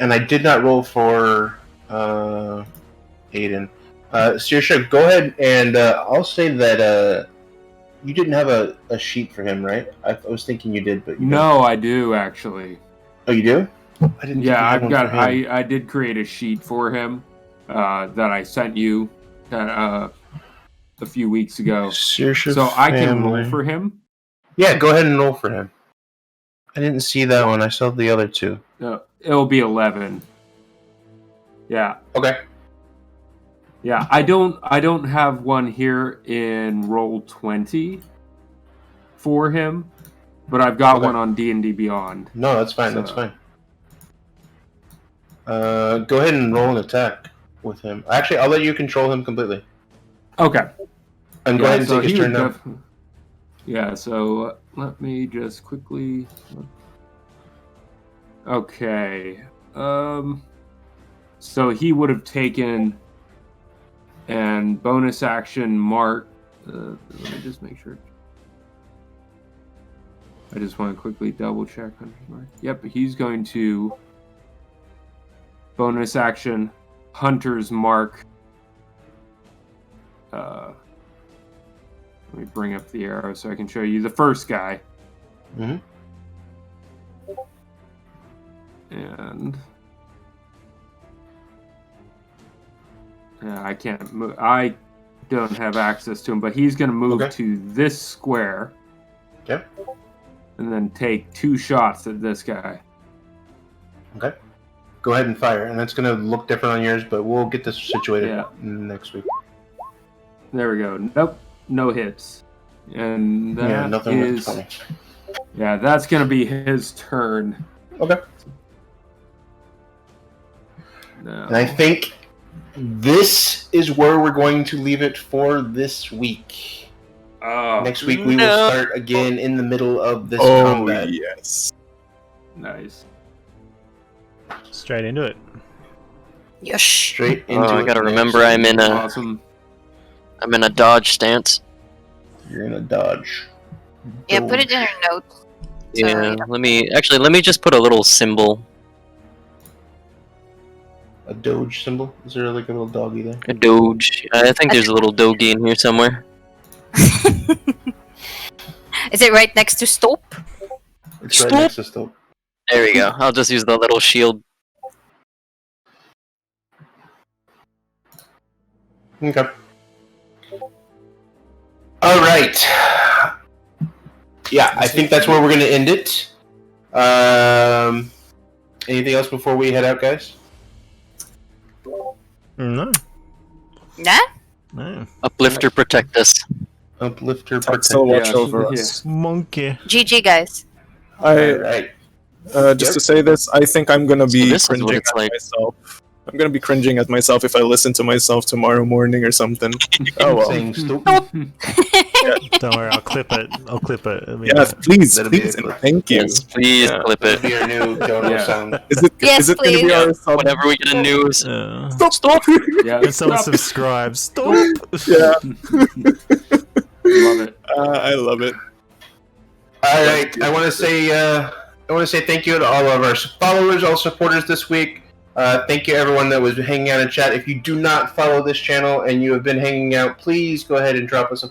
And I did not roll for Aiden. Saoirsa, go ahead and I'll say that you didn't have a sheet for him, right? I was thinking you did, but you No, I do actually. Oh, you do? I didn't. Yeah, think you had one for him. I did create a sheet for him that I sent you a few weeks ago. Saoirsa So I can roll family. for him. Yeah, go ahead and roll for him. I didn't see that one. I saw the other two. No, it'll be 11. Yeah. Okay. Yeah, I don't have one here in roll 20 for him, but I've got one on D&D Beyond. No, that's fine. So- That's fine. Go ahead and roll an attack with him. Actually, I'll let you control him completely. Okay. And go ahead and take his he turn would now. Yeah, so let me just quickly... Okay. So he would have taken and bonus action mark... let me just make sure. I just want to quickly double check on his mark. Yep, he's going to bonus action Hunter's Mark. Let me bring up the arrow so I can show you the first guy. Mm-hmm. And yeah, I can't move. I don't have access to him, but he's going to move to this square. Okay. And then take 2 shots at this guy. Okay. Go ahead and fire, and it's going to look different on yours, but we'll get this situated next week. There we go. Nope, no hits. And that nothing is... funny. Yeah, that's going to be his turn. Okay. No. And I think this is where we're going to leave it for this week. Oh, Next week we will start again in the middle of this Oh, combat. yes. Nice. Straight into it. Yes. Straight into I it. gotta remember I'm in a dodge stance. You're in a dodge. Yeah, put it in your notes. Yeah, let me just put a little symbol. A doge symbol? Is there like a little doggy there? A doge. I think there's a little doggy in here somewhere. Is it right next to Stope? It's right next to Stope. There we go. I'll just use the little shield. Okay. All right. Yeah, I think that's where we're going to end it. Anything else before we head out, guys? No. Nah? No. Uplifter, protect us. Uplifter, Still protect. watch over us. Monkey. GG, guys. All right. Just to say this, I think I'm gonna be this is what cringing it's at like. myself. I'm gonna be cringing at myself if I listen to myself tomorrow morning or something. Oh well. Saying Stope. Don't worry, I'll clip it. I mean, Yes, please, That'll be please, a and clip. thank you. Yes, please Yeah. clip That'll it. be our new download sound. Is it? Yes, is it gonna be please. our sub? Whenever we get a news. Stop! Yeah, And someone stop. subscribes. Stop! Yeah, Love it. I love it. All right. I want to say thank you to all of our followers, all supporters this week. Thank you everyone that was hanging out in chat. If you do not follow this channel and you have been hanging out, please go ahead and drop us a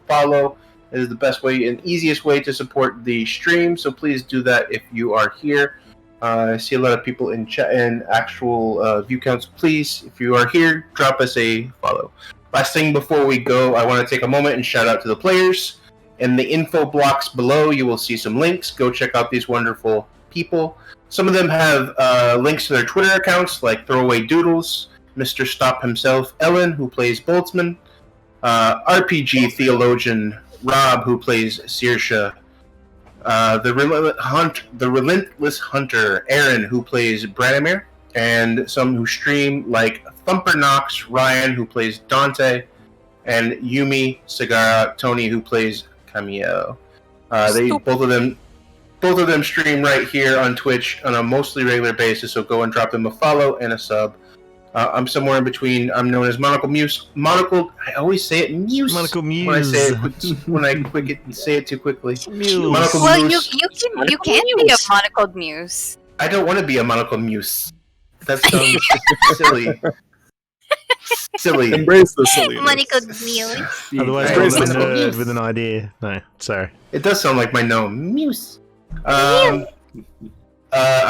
follow. It is the best way and easiest way to support the stream. So please do that if you are here. I see a lot of people in chat and actual view counts. Please, if you are here, drop us a follow. Last thing before we go, I want to take a moment and shout out to the players. In the info blocks below, you will see some links. Go check out these wonderful people. Some of them have links to their Twitter accounts, like Throwaway Doodles, Mr. Stop himself, Ellen, who plays Boltzmann, RPG Theologian Rob, who plays Saoirsa, the Relentless Hunter, Aaron, who plays Branimir, and some who stream like Thumper Knox, Ryan, who plays Dante, and Yumi Sagara, Tony, who plays Camille. Both of them stream right here on Twitch on a mostly regular basis, so go and drop them a follow and a sub. I'm somewhere in between. I'm known as Monocle Muse. Monocle, I always say it Muse. Monocle Muse. When I say it too quickly. Muse. Monocle Well, Muse. you can't be a monocled muse. I don't want to be a Monocle Muse. That sounds silly. Silly. Embrace the silliness. Monocled muse. Otherwise, Embrace called a the nerd Muse. with an idea. No, sorry. It does sound like my gnome. Muse. I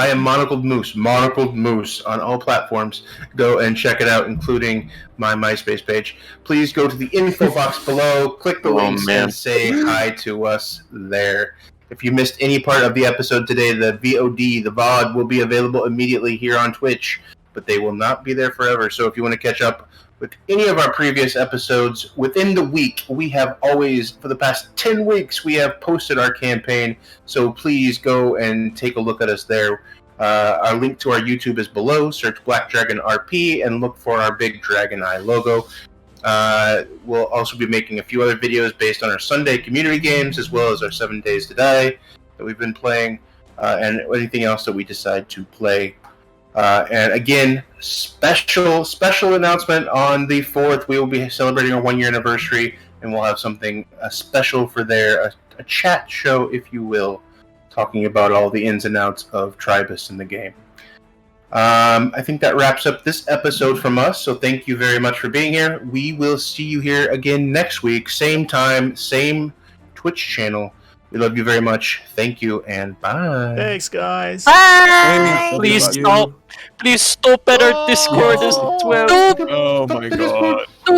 am Monocled Moose on all platforms. Go and check it out, including my MySpace page. Please go to the info box below, click the links, and say hi to us there. If you missed any part of the episode today, the VOD will be available immediately here on Twitch, but they will not be there forever. So if you want to catch up with any of our previous episodes within the week, we have always, for the past 10 weeks, we have posted our campaign. So please go and take a look at us there. Our link to our YouTube is below. Search Black Dragon RP and look for our big Dragon Eye logo. We'll also be making a few other videos based on our Sunday community games, as well as our 7 Days to Die that we've been playing, and anything else that we decide to play. And again, special announcement on the 4th. We will be celebrating our 1-year anniversary, and we'll have something special for there, a chat show, if you will, talking about all the ins and outs of Tribus in the game. I think that wraps up this episode from us, so thank you very much for being here. We will see you here again next week, same time, same Twitch channel. We love you very much. Thank you, and bye. Thanks, guys. Bye. Please Everybody. stop. Please stop at our Discord as well. Oh my god.